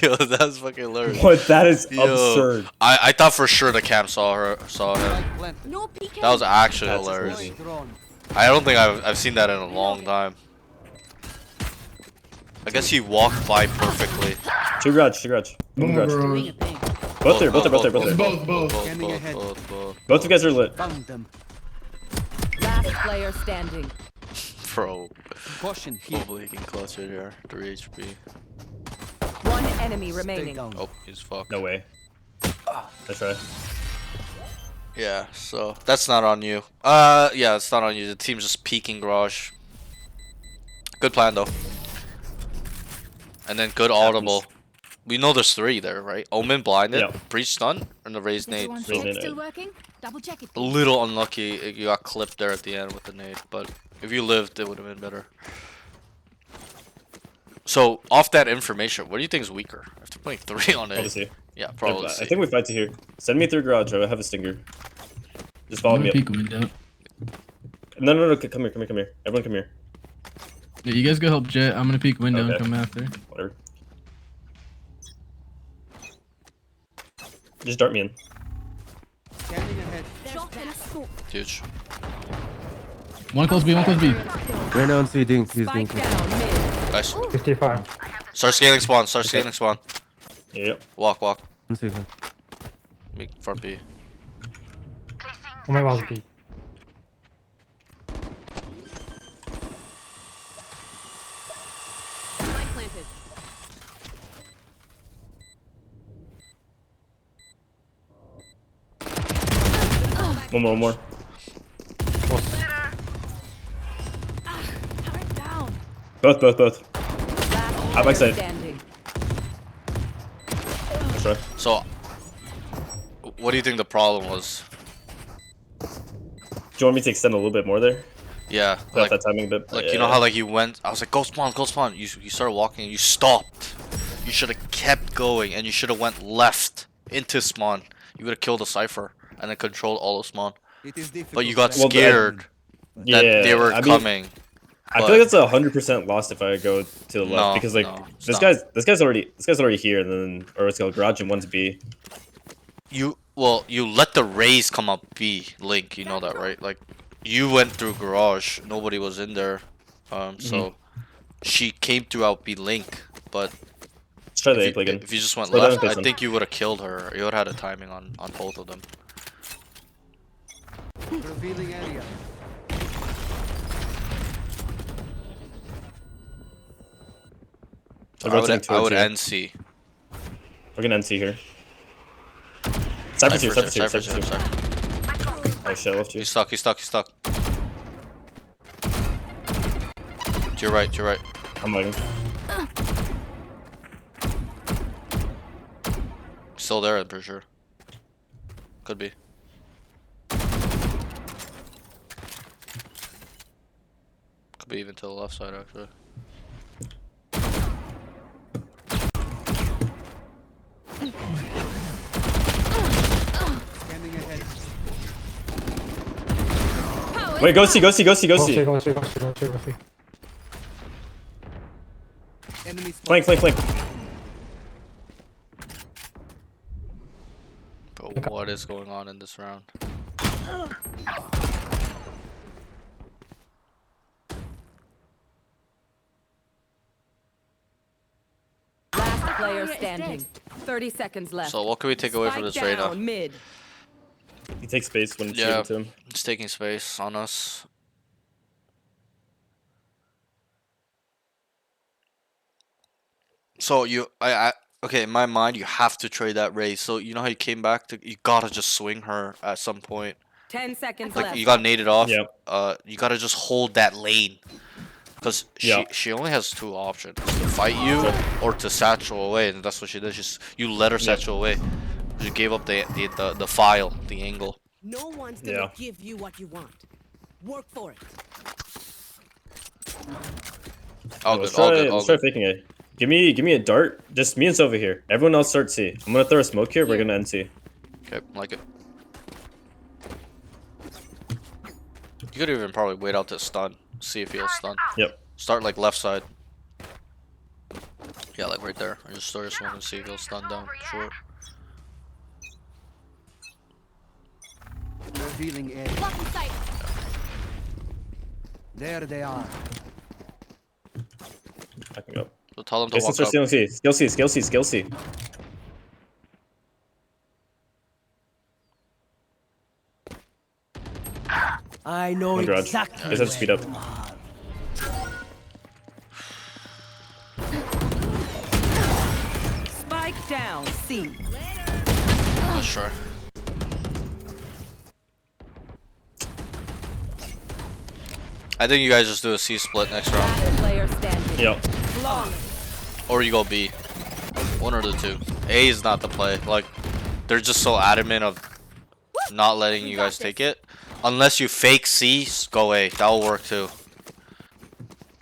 Yo, that's fucking hilarious. What? That is absurd. I thought for sure the Cam saw him. That was actually hilarious. I don't think I've seen that in a long time. I guess he walked by perfectly. Two garage. One garage. Both there. Both of you guys are lit. Last player standing. Bro. Hopefully he can clutch it here. 3 HP. One enemy remaining. Oh, he's fucked. No way. That's right. Yeah, so that's not on you. Yeah, it's not on you. The team's just peeking garage. Good plan though. And then good audible. We know there's 3 there, right? Omen blinded, breach stun, and the raised nade. Still working? Double check it. A little unlucky you got clipped there at the end with the nade, but if you lived, it would have been better. So off that information, what do you think is weaker? After putting 3 on it. Probably C. Yeah, probably I C. think we fight to here. Send me through garage. I have a stinger. Just follow me up. No. Come here. Everyone come here. Yeah, you guys go help Jet. I'm gonna peek window and come after. Whatever. Just dart me in. Huge. One close B. Right now on C, ding. He's Spike dinking. down mid. Nice. 55. Start scaling spawn. Start scaling spawn. Yep. Walk, walk. Let's see that. Make front B. Oh my god, B. Planted. One more, one more. Turret down. Both. Last Out back side. standing. That's right. So, what do you think the problem was? Do you want me to extend a little bit more there? Yeah, Play off that timing a bit. like you know how like you went. I was like, go spawn, go spawn. You started walking and you stopped. You should have kept going and you should have went left into spawn. You would have killed the cipher and then controlled all of spawn. But you got scared that they were coming. I feel like it's 100% lost if I go to the left No, because like no, this stop. guy's already here and then or it's called garage and one's B. You let the rays come up B, Link. You know that, right? Like you went through garage. Nobody was in there. So she came through out B Link, but. Let's try the A If play you, again. if you just went Slow down left, and I face think you would have killed her. You would have had a timing on both of them. Revealing area. I'm I rotating would towards you. NC. We're gonna NC here. Cypher's here. Cypher's here. Oh shit, I left you. He's stuck. He's stuck. To your right. I'm lagging. Still there, I'm pretty sure. Could be. Could be even to the left side, actually. Scanning ahead. Wait, go see. Enemy Flank. But what is going on in this round? Last player standing. 30 seconds left. So what can we take away from this Spike right now? down, mid. He takes space when it's Yeah, given to him. it's taking space on us. So okay, in my mind, you have to trade that race. So you know how you came back to, you gotta just swing her at some point. 10 seconds Like left. you got naded off. Yep. You gotta just hold that lane, because she only has two options: to fight you or to satchel away, and that's what she did. You let her satchel away. You gave up the file, the angle. No one's gonna give you what you want. Work for it. All Let's good. try faking it. Give me a dart. Just me and Sova here. Everyone else start C. I'm gonna throw a smoke here. We're gonna end C. Okay, like it. You could even probably wait out to stun. See if he'll stun. Yep. Start like left side. Yeah, like right there. I just throw your smoke and see if he'll stun down short. Revealing area. There they are. I can go. So tell them to Let's walk start up. stealing C. Skill C. I know One garage. exactly. Just have to speed up. Spike down, C. Let's try. I think you guys just do a C split next round. Last player standing. Yep. Or you go B. One or the two. A is not the play. Like, they're just so adamant of not letting you guys take it. Unless you fake C, go A. That'll work too.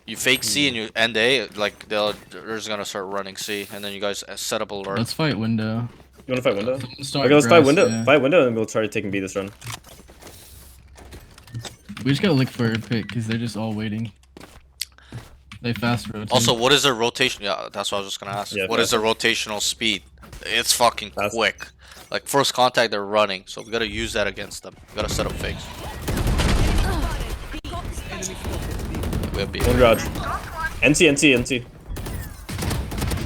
You fake C and you end A, like they're just gonna start running C, and then you guys set up a lure. Let's fight window. You wanna fight window? Start Okay, let's fight grass, window. yeah. Fight window, and we'll try taking B this run. We just gotta look for a pick because they're just all waiting. They fast rotate. Also, what is their rotation? Yeah, that's what I was just gonna ask. Yeah, What is their rotational speed? It's fucking quick. Like first contact, they're running, so we gotta use that against them. We gotta set up fakes. We have B. One garage. NC.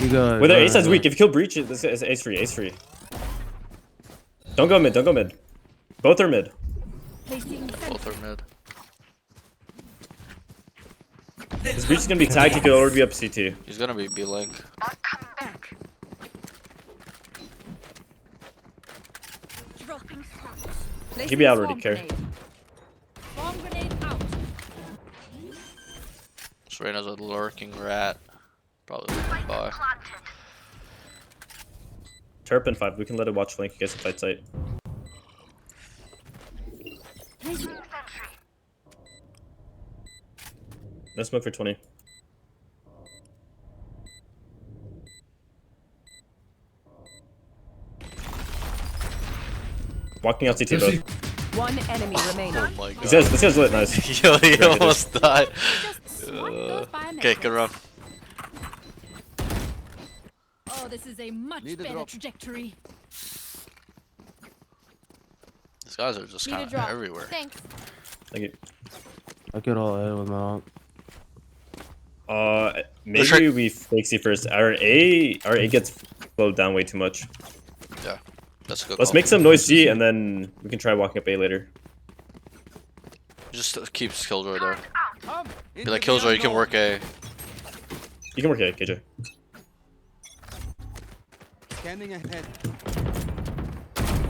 You go. Wait, their A side's weak. If you kill breach, this is ace free. Ace free. Don't go mid. Don't go mid. Both are mid. Both are mid. This breach is gonna be tagged. He could already be up CT. He's gonna be B-Link. He'd be out already, Carry. Serena's a lurking rat. Probably bye. Turp and 5. We can let it watch flank. You guys can fight tight. No smoke for 20. Walking out CT both. One enemy remaining. Oh my god. This guy's lit. Nice. Yo, he almost died. Okay, good run. Oh, this is a much better trajectory. These guys are just kind of everywhere. Thanks. Thank you. I could all A with my Maybe we fake C first. Our A gets slowed down way too much. Yeah, that's a good Let's call. make some noise C and then we can try walking up A later. Just keep Killjoy there. Be like, Killjoy, you can work A. You can work A, KJ. Scanning ahead.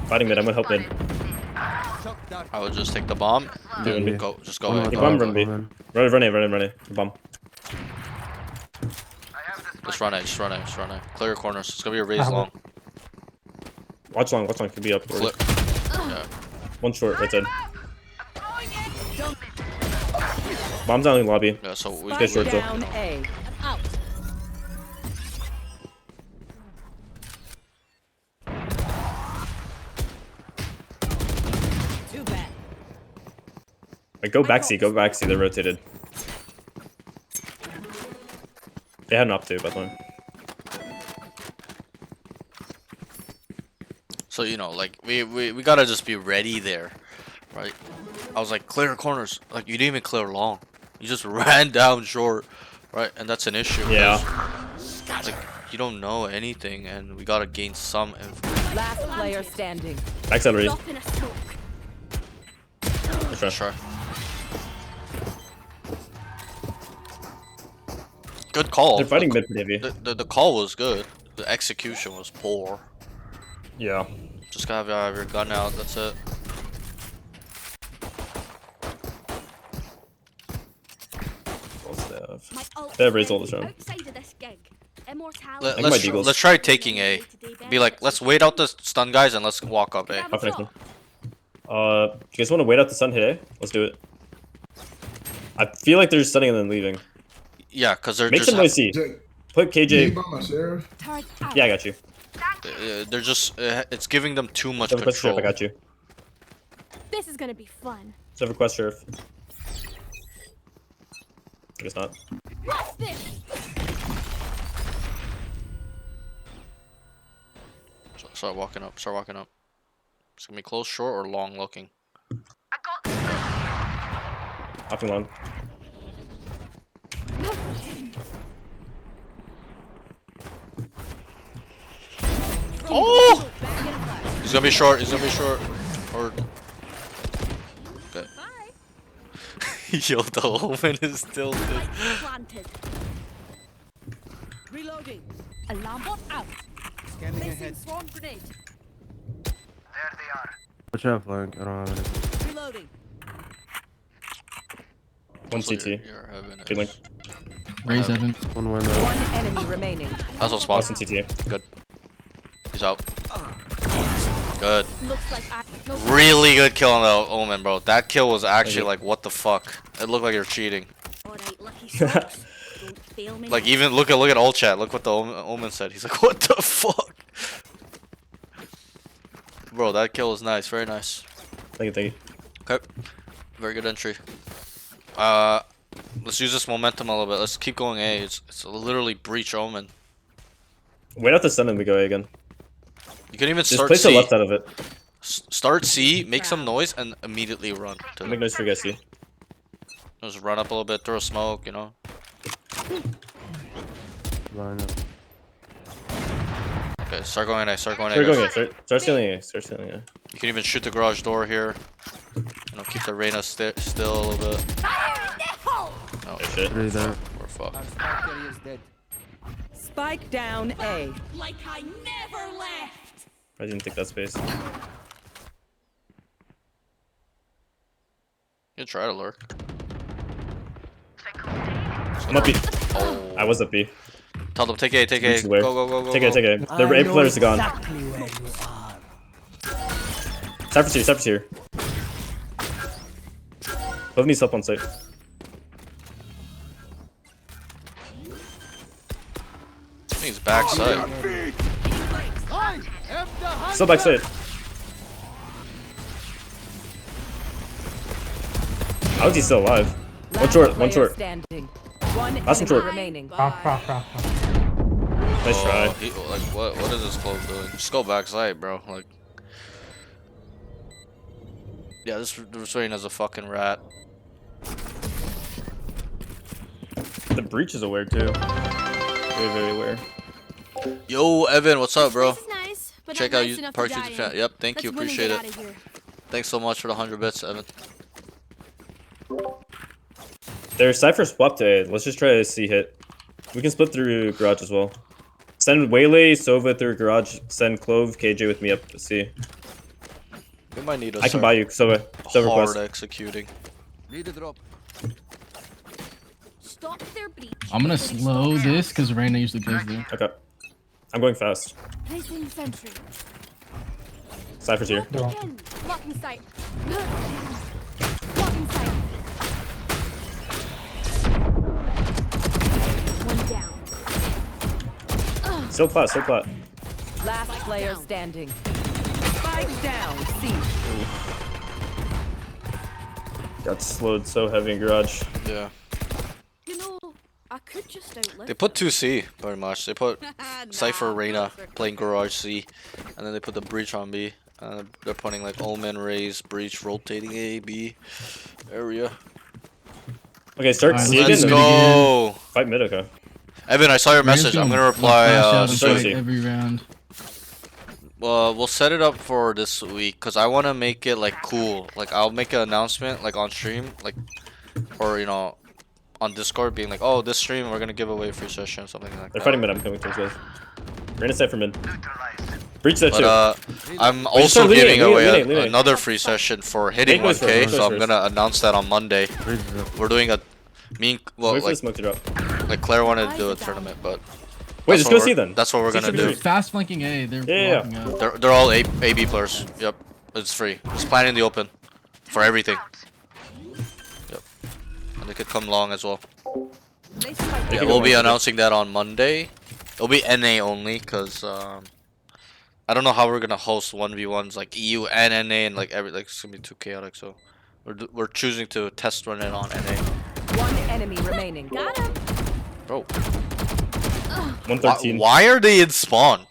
Fighting mid, I'm gonna help mid. I would just take the bomb. Dude, Go, just go Take A. bomb, run B. Run A. Bomb. Just run A, just run A, just run A. Clear your corners. It's gonna be a raise long. Watch long, could be up. Flip. Yeah. One short, right side. Bomb's down in the lobby. Yeah, so we Get short though. Down A. Too bad. Like, go back C, they're rotated. They had an op too, by the way. So, you know, like, we gotta just be ready there, right? I was like, clear corners. Like, you didn't even clear long. You just ran down short, right? And that's an issue. Yeah. Like, you don't know anything, and we gotta gain some information. Last player standing. Backside already. Drop in a smoke. Let's try. Good call. They're fighting mid pretty heavy. The call was good. The execution was poor. Yeah. Just gotta have your gun out, that's it. They have raised all this round. Outside of this gig, Immortal. Let's try taking A. Be like, let's wait out the stun guys and let's walk up A. I'll finish them. Do you guys want to wait out the sun hit A? Let's do it. I feel like they're just stunning and then leaving. Yeah, because they're Make just... some noise C. Put KJ... Yeah, I got you. They're just... it's giving them too much Request control. Sheriff, I got you. This is gonna be fun. So request Sheriff. I guess not. What's this? Start walking up, start walking up. It's gonna be close, short, or long looking. Hopping long. Oh! He's gonna be short, he's gonna be short. Or... Okay. Yo, the omen is tilted. Planted. Reloading. Alarm bot out. Scanning ahead. Swarm grenade. Watch out, flank. I don't have anything. Reloading. One So CT. your heaven Good link. is... Raise heaven. One window. One enemy remaining. That's what spot. Boston CT. Good. He's out. Good. Looks like I. No, Really good kill on the omen, bro. That kill was actually you. like, what the fuck? It looked like you're cheating. alright, lucky socks. Don't fail me. Like, even look at all chat. Look what the omen said. He's like, what the fuck? Bro, that kill was nice. Very nice. Thank you. Okay. Very good entry. Let's use this momentum a little bit. Let's keep going A. It's literally breach omen. Wait out the sun and we go A again. You can even Just start place the C. left out of it. Start C, make some noise, and immediately run. To Make noise for you guys C. Just run up a little bit, throw a smoke, you know. Line up. Okay, start going A, start going A. Start going guys. A. Start stealing A. Start stealing A. You can even shoot the garage door here. You know, keep the Reyna still a little bit. Oh, shit. we're fucked. Spike down A. Like I never left. I didn't take that space. You try to lurk. I'm up B. Oh. I was up B. Tell them take A, take A. Where? Go, go, go, go. Take A, take A. The A players are gone. Cypher's here, Cypher's here. Both needs help on site. I think it's backside. Still backside. How is he still alive? One short, one short. Standing. One Last one short. remaining. Nice try. Like, what is this clone doing? Just go backside, bro. Like, yeah, this Reyna's a fucking rat. The breach is aware too. Very, very aware. Yo, Evan, what's up, bro? This is nice, but Check not out nice you enough Park to die YouTube in. channel. Yep, thank you, Let's win and appreciate get it. outta here. Thanks so much for the 100 bits, Evan. Their Cypher swapped to A. Let's just try to see hit. We can split through garage as well. Send Waylay, Sova through garage. Send Clove, KJ with me up to C. We might need a I can buy you, Sova. Sova hard request. executing. Need a drop. Stop their breach. I'm gonna slow this because Reyna usually plays there. Okay. I'm going fast. Placing sentry. Cypher's here. Again. Blocking sight. Blocking sight. One down. Still flat, still flat. Last player standing. Spike down C. Got slowed so heavy in garage. Yeah. You know, I could just outlive. They put 2C, very much. They put Cypher Nah, Reyna perfect. playing Garage C, and then they put the Breach on B. And they're putting like Omen, Raze, Breach, rotating A, B area. Okay, start Alright, C Let's again. go! Fight mid, okay. Evan, I saw your Reyna's message. I'm gonna flash reply. out and sorry. fight every round. We'll set it up for this week because I want to make it like cool. Like I'll make an announcement like on stream, like, or you know, on Discord, being like, oh, this stream we're gonna give away a free session, something like They're that. fighting mid, I'm coming towards guys. Reyna Cypher mid. Breach that shit. But I'm just also start leaning, giving away leaning. another free session for hitting Make those 1K, first, so I'm make those gonna announce that on Monday. We're doing a well, Wait for the like smoke to drop. Claire wanted to do a tournament, but Wait, that's just what go we're- see then. That's what we're gonna should be do. free. Fast flanking A. They're Yeah. blocking out. They're all AB players. Yep, it's free. It's playing in the open for everything. Yep, and they could come long as well. Yeah, we'll be announcing that on Monday. It'll be NA only, cause I don't know how we're gonna host 1v1s like EU and NA and like it's gonna be too chaotic. So we're choosing to test run it on NA. One enemy remaining. Got him. Bro, 113. why are they in spawn?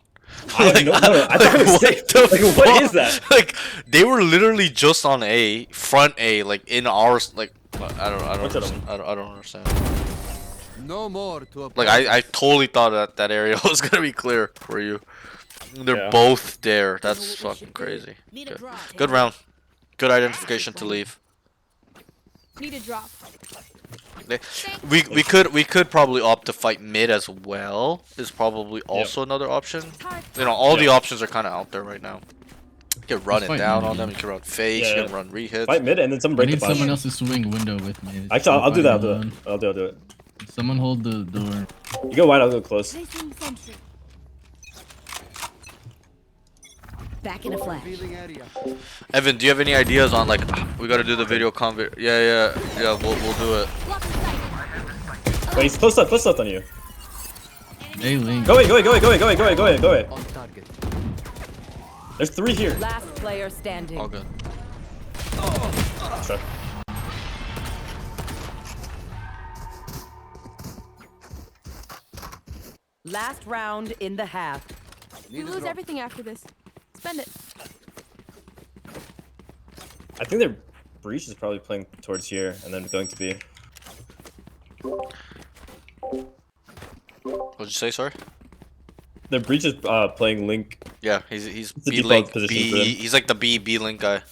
I have no, no, I thought it was safe. Like, what fuck? is that? Like they were literally just on A, front A, like in ours. Like I don't understand. No more to Like I totally thought that area was gonna be clear for you. They're Yeah. both there. That's fucking crazy. Need a Good. drop. Good round. Good identification to leave. Need a drop. We could probably opt to fight mid as well. Is probably also another option. You know, all the options are kind of out there right now. You can run it fight down mid on them. again. You can run fakes. Yeah. You can run rehits. Fight mid and then someone I break the need flash. someone else to swing window with me. Actually, I'll do that. I'll do Alone. it. I'll do it. Someone hold the door. You go wide, I'll go close. Placing sentry. Back in a flash. feeling area. Evan, do you have any ideas on like we gotta do the video convert? Yeah. We'll do it. Blocking sight. Wait, he's close left on you. A link. Go away. On target. There's 3 here. Last player standing. All good. Sure. Last round in the half. We lose everything after this. Spend it. I think their breach is probably playing towards here and then going to be. What'd you say? Sorry. The breach is playing Link. Yeah, he's It's the B default link. position B. for him. He's like the B link guy.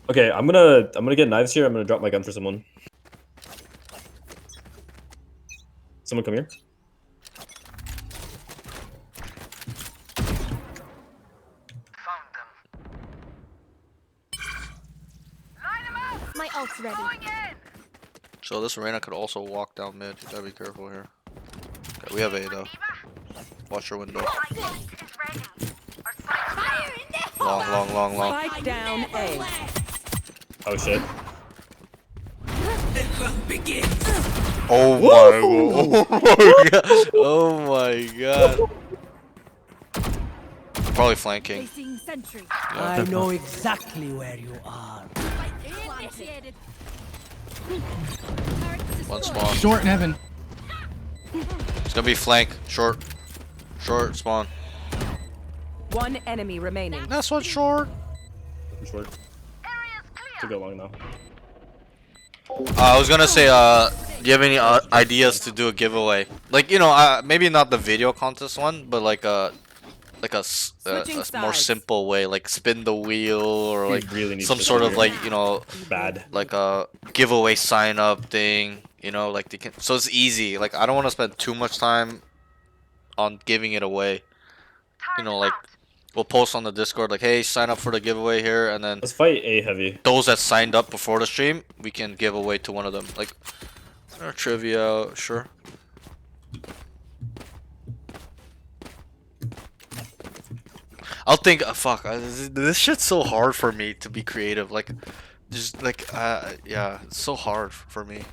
Okay, I'm gonna get knives here. I'm gonna drop my gun for someone. Someone come here. My ult's ready. So this Reyna could also walk down mid. You gotta be careful here. Okay, we have A though. Watch your window. Long. Spike down A. Oh shit. Oh my god. Oh my god. Probably flanking. Placing sentry. I know exactly where you are. Initiated. One spawn. Short in heaven. It's gonna be flank. Short. Short spawn. One enemy remaining. That's one short. I'm short. Took it long now. I was gonna say, do you have any ideas to do a giveaway? Like, you know, maybe not the video contest one, but like a more simple way, like spin the wheel or like really some sort of like, you know, bad, like a giveaway sign up thing, you know, like they can, so it's easy. Like I don't want to spend too much time on giving it away. You know, like we'll post on the Discord like, hey, sign up for the giveaway here, and then let's fight A heavy. those that signed up before the stream, we can give away to one of them. Like trivia, sure. I'll think. Fuck, this shit's so hard for me to be creative. Like, just like, yeah, it's so hard for me.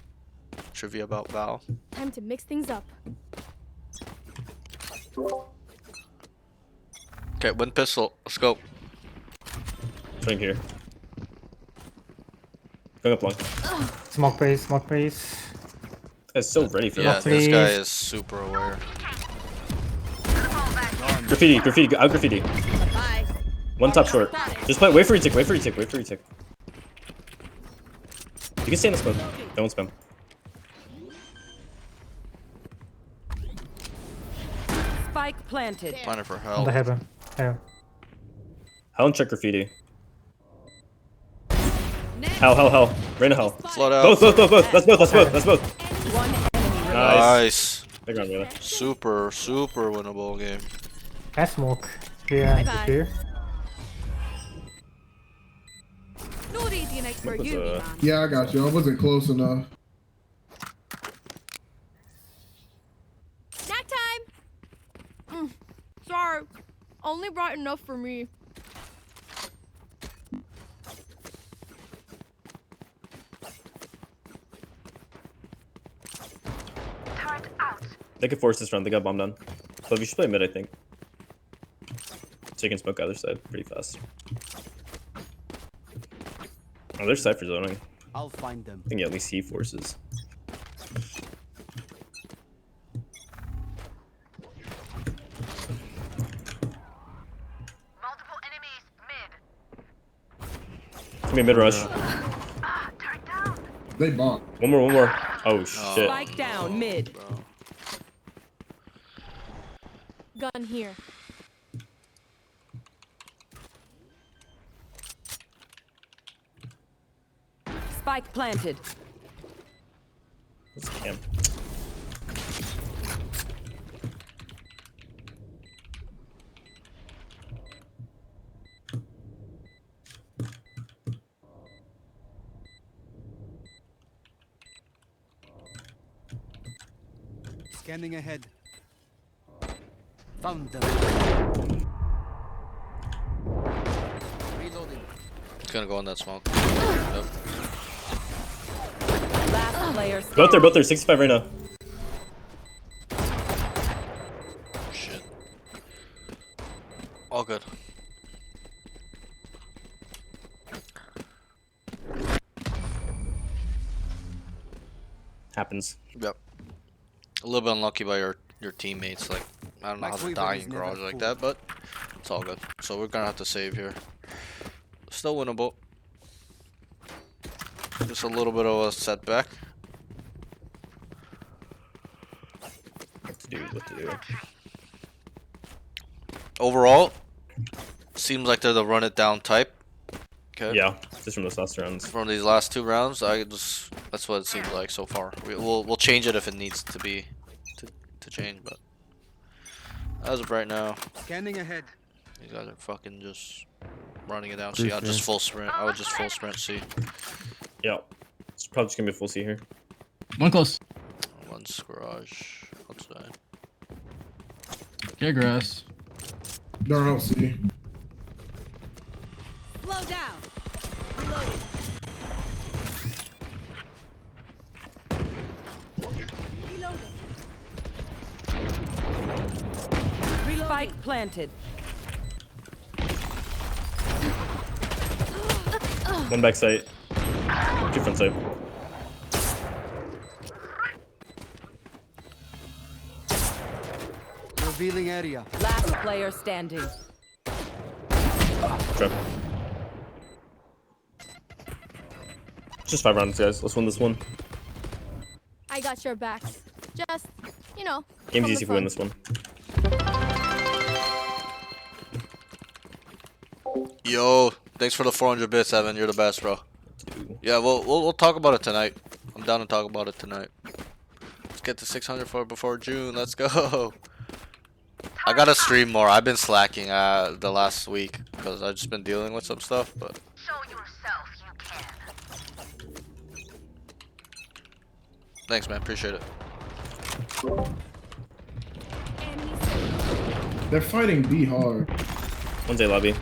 Trivia about Val. Time to mix things up. Okay, wind pistol. Let's go. Swing here. Going up long. Smoke base. It's so ready for Yeah, that. this guy is super aware. Graffiti, out graffiti. Bye. One top short. Just play, wait for retake. You can stay in the smoke. Don't spam. Spike planted. Planning for On hell. the heaven. Yeah. Hell and check graffiti. Hell. Reyna hell. Float out. Both. That's both. One enemy remaining. Nice. Big round, Reyna. Super winnable game. And smoke. Yeah, Bye-bye. here. Not easy night for Was, you, man. Yeah, I got you. I wasn't close enough. Snack time. Sorry, only brought enough for me. They could force this round. They got bomb done. So we should play mid, I think. So you can smoke either side pretty fast. Oh, they're cypher zoning. I'll find them. I think at least he forces. Multiple enemies mid. Give me a mid rush. They bought. One more. Oh shit. Spike down mid. Bro. Gun here. Spike planted. What's the cam? Scanning ahead. Found them. Reloading. It's gonna go in that smoke. Yep. Last player Both there. 65 right now. Shit. All good. Happens. Yep. A little bit unlucky by your teammates. Like, I don't know how to die in garage like that, but it's all good. So we're gonna have to save here. Still winnable. Just a little bit of a setback. What to do. overall, seems like they're the run it down type. Okay. Yeah, just from those last rounds. From these last 2 rounds, that's what it seems like so far. We'll change it if it needs to be to change, but as of right now, Scanning ahead. these guys are fucking just running it down. See, I'll just full sprint. I would just full sprint. See. Yeah, it's probably just gonna be a full C here. One close. One's garage. Outside. Get grass. No, see. Slow down. Reloading. Spike planted. One back site. 2 front site. Revealing area. Last player standing. Trap. It's just 5 rounds, guys. Let's win this one. I got your backs. Just, you know. Game's from easy if we win this one. Yo, thanks for the 400 bits, Evan. You're the best, bro. Yeah, we'll talk about it tonight. I'm down to talk about it tonight. Let's get to 600 before June. Let's go. I gotta stream more. I've been slacking the last week because I've just been dealing with some stuff. But Show yourself you can. thanks, man. Appreciate it. They're fighting B hard. One's A lobby.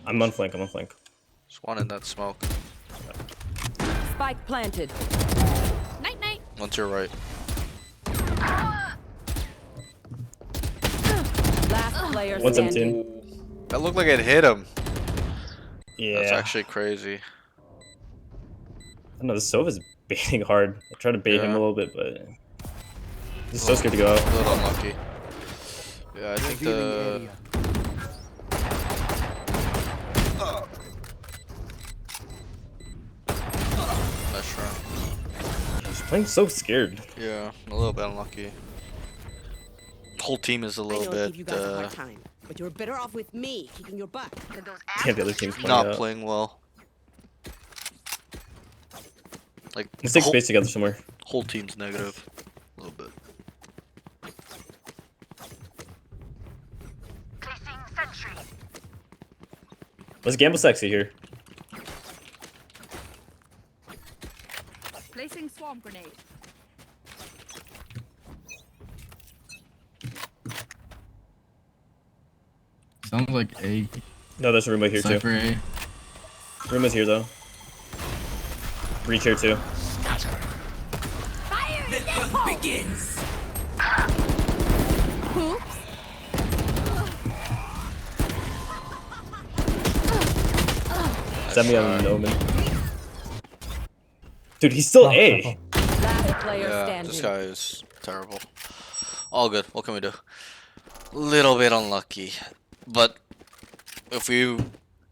I'm on flank. Just one in that smoke. Spike planted. Night night. Once you're right. Last player 117. standing. That looked like it hit him. Yeah. That's actually crazy. I don't know, this Sova is baiting hard. I tried to bait him a little bit, but he's so scared to go A out. little unlucky. Yeah, I think Revealing area. Nice round. He's playing so scared. Yeah, a little bit unlucky. Whole team is a little bit time, but you're better off with me keeping your butt. Yeah, the other team's playing not out. playing well. Like Let's take space together somewhere. whole team's negative. A little bit. Let's gamble sexy here. Placing swarm grenade. Sounds like A. No, there's a room right here Cypher too. A. Room is here though. Reach here too. Fire in the hole. Begins. Oops. Send me on Omen. Dude, he's still A. Last player Yeah, standing. this guy is terrible. All good. What can we do? Little bit unlucky, but if we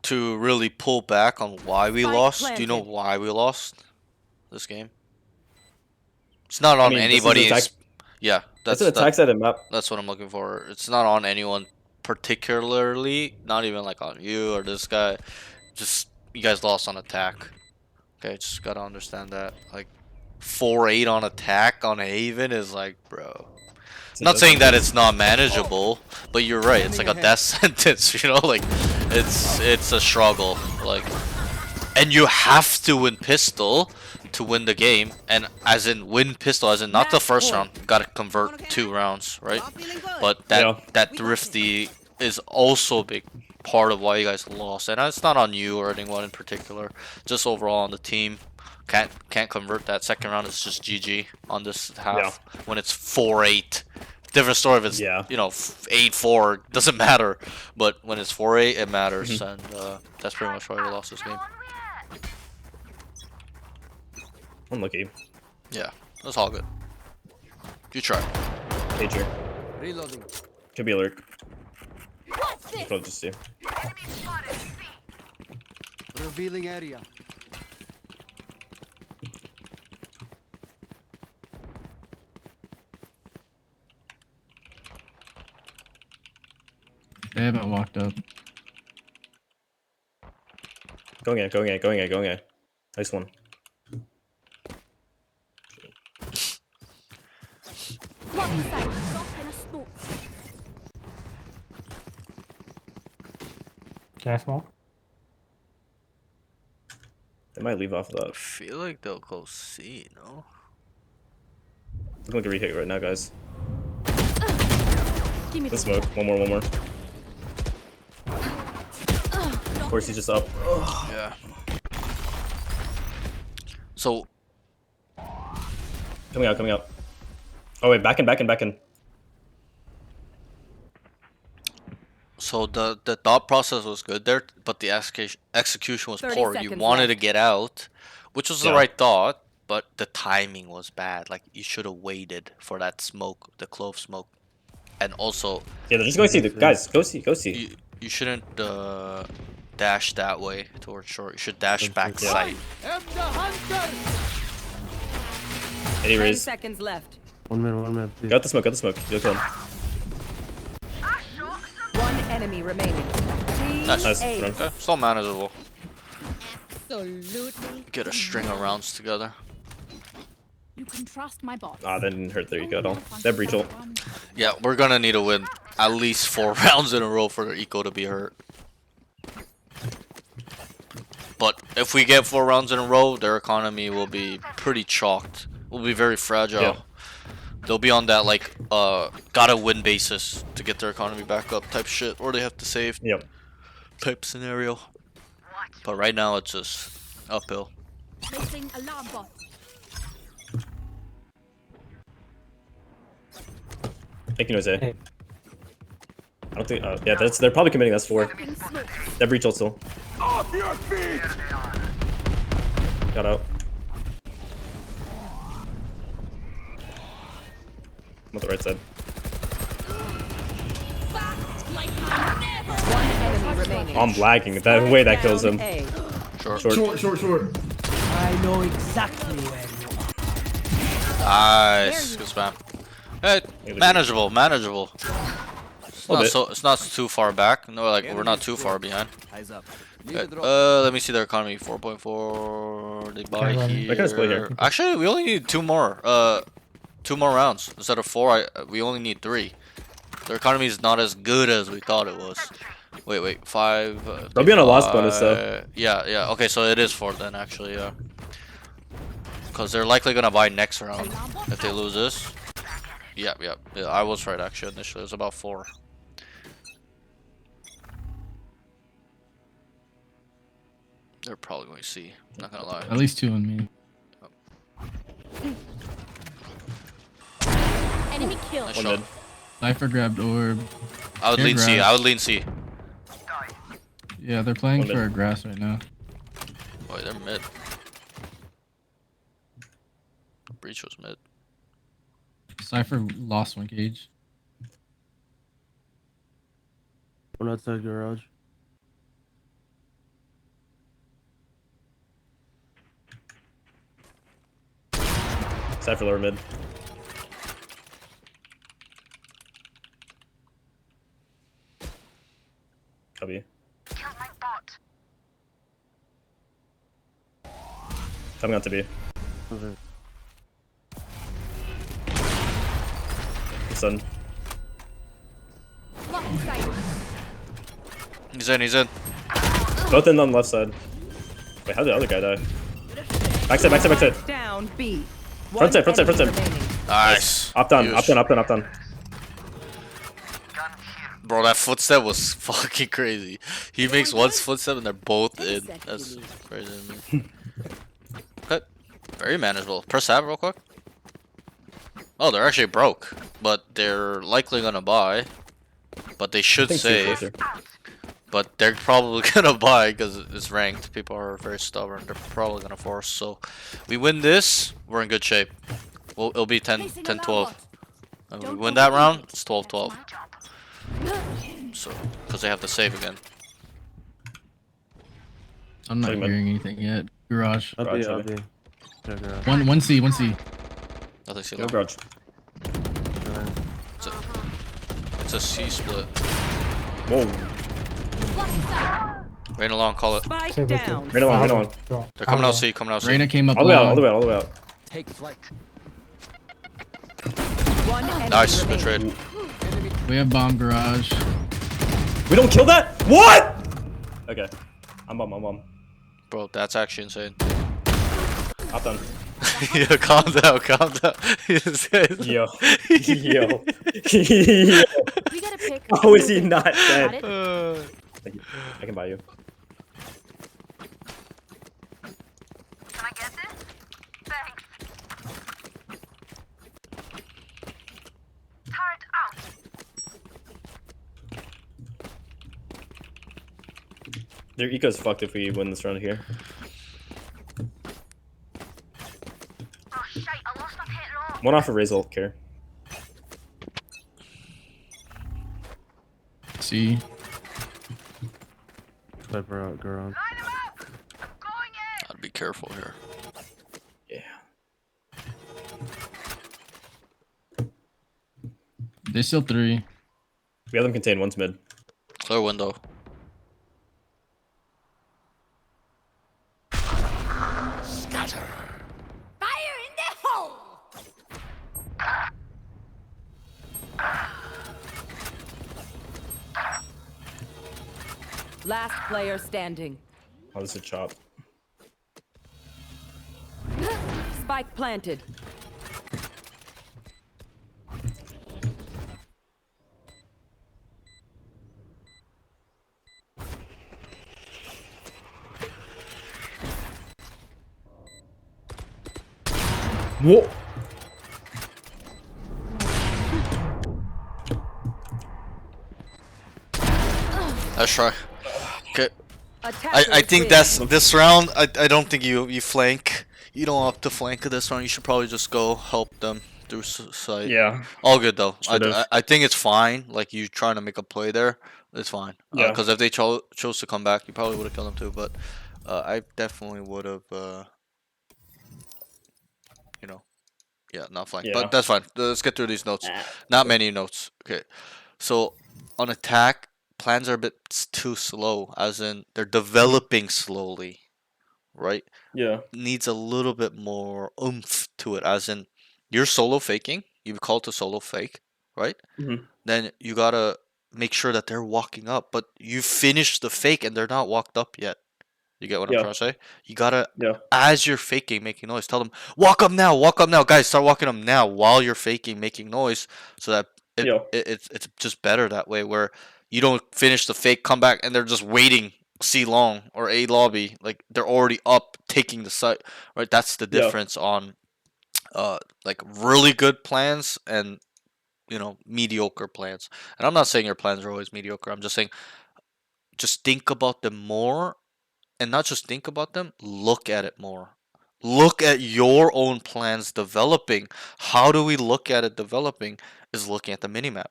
to really pull back on why we Spike lost, do you know planted. why we lost this game? It's not on mean, this is anybody's. attack- Yeah, That's an attack side map. that's what I'm looking for. It's not on anyone particularly. Not even like on you or this guy. Just you guys lost on attack. Okay, just gotta understand that. Like 4-8 on attack on Haven is like, bro. Not saying that it's not manageable, but you're right. It's like a death sentence, you know. Like, it's a struggle. Like, and you have to win pistol to win the game, and as in win pistol, as in not the first round. Got to convert 2 rounds, right? But that thrifty is also a big part of why you guys lost, and it's not on you or anyone in particular. Just overall on the team. Can't convert that second round. It's just GG on this half when it's 4-8. Different story if it's you know 8-4, doesn't matter. But when it's 4-8, it matters, and that's pretty much why we lost this game. Unlucky. Yeah, that's all good. You try. Pager. Reloading. Could be alert. What's this? Probably just see. Revealing area. They haven't walked up. Going in, going in, going in, going in. Nice one. Can I smoke? They might leave off of I that. feel like they'll go C, no? I'm going to retake right now, guys. Give me Let's smoke. One more, one more. Of course, he's just up. Yeah. So Coming out, coming out. Oh wait, back in, back in, back in. so the thought process was good there, but the execution was 30 poor. You seconds wanted to left. get out, which was the Yeah. right thought, but the timing was bad. Like you should have waited for that smoke, the clove smoke, and also Yeah, they're just going to see the guys. Go see, go see. you shouldn't dash that way towards short. You should dash back Yeah. side. Am the hunter. 80 10 raise. seconds left. 1 minute, please. Got the smoke, got the smoke. You'll kill him. One enemy remaining. Nice. Nice. Eight. Run. Okay, still manageable. Absolutely. Get a string of rounds together. You can trust my boss. Ah, that didn't hurt there. You got all. That breach ult. Yeah, we're gonna need to win at least 4 rounds in a row for their eco to be hurt. But if we get 4 rounds in a row, their economy will be pretty chalked. Will be very fragile. Yeah. They'll be on that like gotta win basis to get their economy back up type shit, or they have to save Yep. type scenario. But right now it's just uphill. Placing alarm bot. Thank you, Jose. I don't think. Yeah, they're probably committing. That's 4. That breach ult still. Off your feet. Got out. I'm on the right side. One enemy remaining. Oh, I'm lagging. That way that kills him. A. Short. Short. I know exactly where you are. Nice. Good spam. Hey, manageable, manageable. It's not too far back. No, like we're not too far behind. Eyes up. Let me see their economy. 4.4. They buy That guy's play here. here. Actually, we only need 2 more. 2 more rounds instead of 4. We only need 3. Their economy is not as good as we thought it was. Wait. 5. They'll be on a loss bonus though. Yeah. Okay, so it is 4 then actually. Yeah. Because they're likely gonna buy next round if they lose this. Yeah. I was right actually initially. It was about 4. They're probably going to see. Not gonna lie. At least 2 on me. Enemy kill. Nice One shot. mid. Cypher grabbed orb. I would They're lean C. grass. I would lean C. Yeah, they're playing One mid. for a grass right now. Wait, they're mid. Breach was mid. Cypher lost 1 cage. One outside garage. Cypher lower mid. Cubby. Coming out to B. Okay. Sun. Blocking sight. He's in. Both in on the left side. Wait, how did the other guy die? Backside. Down B. Front side. One enemy remaining. Nice. Up down. Huge. Bro, that footstep was fucking crazy. He makes one footstep and they're both in. That's crazy to me. Okay. Very manageable. Press tab real quick. Oh, they're actually broke. But they're likely gonna buy. But they should save. But they're probably gonna buy because it's ranked. People are very stubborn. They're probably gonna force. So we win this, we're in good shape. It'll be 10-12. And if we win that round, it's 12-12. So, because they have to save again. I'm not Checking mid. hearing anything yet. Garage. I'll Garage, be. okay. One C. One C. Nothing C Go long. garage. It's a C split. Whoa. Rain along, call it. Spike Save it, down. Right along, right along. They're coming out C, coming out C. Reyna came up All the way out, all long. the way out, all the way out. Take flight. One enemy Nice, good remaining. trade. We have bomb garage. We don't kill that? What? Okay. I'm bum. Bro, that's actually insane. Hop done. Yeah, calm down, calm down. Yo. Yo. Yo. We gotta pick. How is he not Got dead? it? Thank you. I can buy you. Their eco's fucked if we win this round here. One off of Raze ult care. C. Sniper out, garage. Gotta be careful here. Yeah. There's still 3. We have them contained. One's mid. Clear window. Fire in the hole! Last player standing. Oh, this is a chop. Spike planted. Whoa. Let's try. Okay. I Attackers think win. that's this round. I don't think you flank. You don't have to flank this round. You should probably just go help them through site. Yeah. All good though. Should've. I think it's fine. Like you trying to make a play there, it's fine. Yeah. Because if they chose to come back, you probably would have killed them too. But I definitely would have. You know, yeah, not flank. Yeah. But that's fine. Let's get through these notes. Ah. Not many notes. Okay. So on attack, plans are a bit too slow. As in, they're developing slowly, right? Yeah. Needs a little bit more oomph to it. As in, you're solo faking. You call to solo fake, right? Mhm. Then you gotta make sure that they're walking up, but you finished the fake and they're not walked up yet. You get what I'm Yeah. trying to say? You gotta, Yeah. as you're faking, making noise, tell them, walk up now, guys, start walking up now while you're faking, making noise, so that Yeah. it's just better that way, where you don't finish the fake, come back, and they're just waiting C long or A lobby, like they're already up taking the site, right? That's the Yeah. difference on like really good plans and mediocre plans. And I'm not saying your plans are always mediocre. I'm just saying just think about them more, and not just think about them, look at it more. Look at your own plans developing. How do we look at it developing? Is looking at the minimap.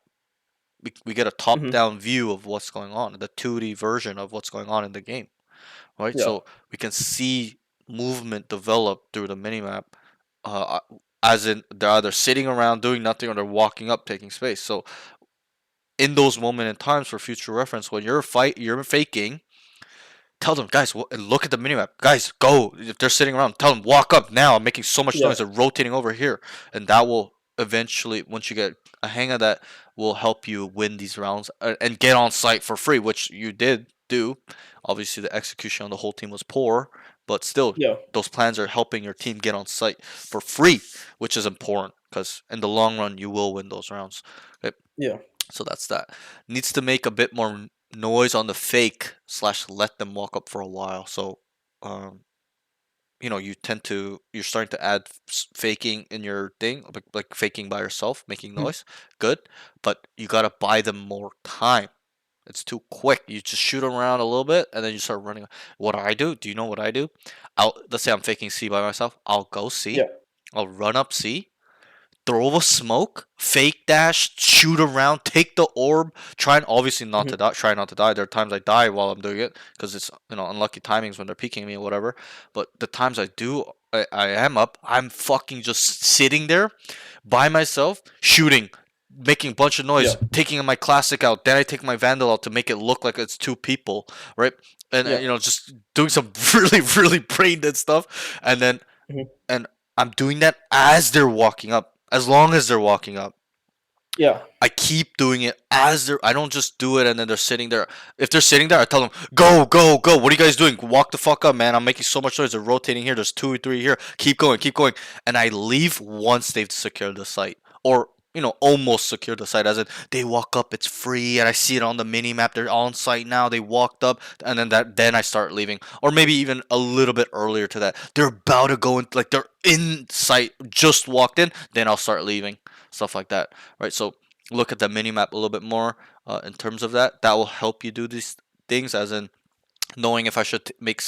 We get a top-down view of what's going on, the 2D version of what's going on in the game, right? Yeah. So we can see movement develop through the minimap, as in they're either sitting around doing nothing or they're walking up taking space. So in those moment in times, for future reference, when you're faking, tell them, guys, look at the minimap. Guys, go. If they're sitting around, tell them, walk up now. I'm making so much Yeah. noise. They're rotating over here. And that will eventually, once you get a hang of that, will help you win these rounds and get on site for free, which you did do. Obviously, the execution on the whole team was poor, but still, Yeah. those plans are helping your team get on site for free, which is important because in the long run, you will win those rounds. Okay? Yeah. So that's that. Needs to make a bit more noise on the fake / let them walk up for a while. So, you're starting to add faking in your thing, like faking by yourself, making noise. Good, but you gotta buy them more time. It's too quick. You just shoot them around a little bit and then you start running. What I do? Do you know what I do? Let's say I'm faking C by myself. I'll go C. Yeah. I'll run up C. throw a smoke, fake dash, shoot around, take the orb, try and obviously not to die. Try not to die. There are times I die while I'm doing it because it's unlucky timings when they're peeking me or whatever. But the times I do, I am up. I'm fucking just sitting there by myself, shooting, making a bunch of noise, taking my classic out. Then I take my vandal out to make it look like it's two people, right? And just doing some really really brain dead stuff, and then and I'm doing that as they're walking up. As long as they're walking up. Yeah. I keep doing it as they're. I don't just do it and then they're sitting there. If they're sitting there, I tell them, "Go, go, go! What are you guys doing? Walk the fuck up, man! I'm making so much noise. They're rotating here. There's 2 or 3 here. Keep going, keep going." And I leave once they've secured the site, or almost secured the site. As in, they walk up, it's free, and I see it on the mini map. They're on site now. They walked up, and then I start leaving, or maybe even a little bit earlier to that. They're about to go in, like they're in sight, just walked in. Then I'll start leaving, stuff like that, right? So look at the mini map a little bit more in terms of that. That will help you do these things, as in knowing if I should make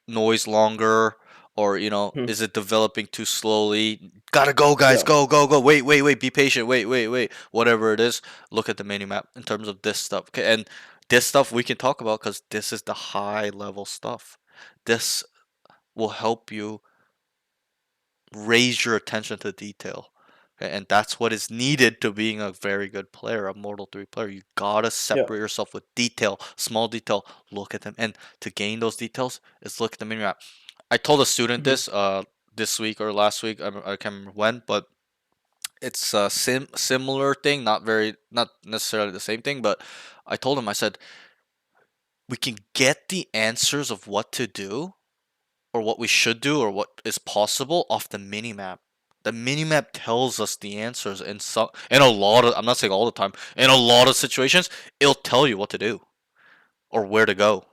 noise longer, or is it developing too slowly? Gotta go, guys, go, go, go. Wait, wait, wait. Be patient. Wait, wait, wait. Whatever it is, look at the mini map in terms of this stuff. Okay, and this stuff we can talk about because this is the high level stuff. This will help you raise your attention to detail. Okay? And that's what is needed to being a very good player, a Mortal 3 player. You gotta separate yourself with detail, small detail. Look at them, and to gain those details is look at the minimap. I told a student this week or last week. I can't remember when, but it's a similar thing, not necessarily the same thing, but I told him, I said, we can get the answers of what to do, or what we should do, or what is possible off the minimap. The minimap tells us the answers in a lot of, I'm not saying all the time, in a lot of situations, it'll tell you what to do or where to go.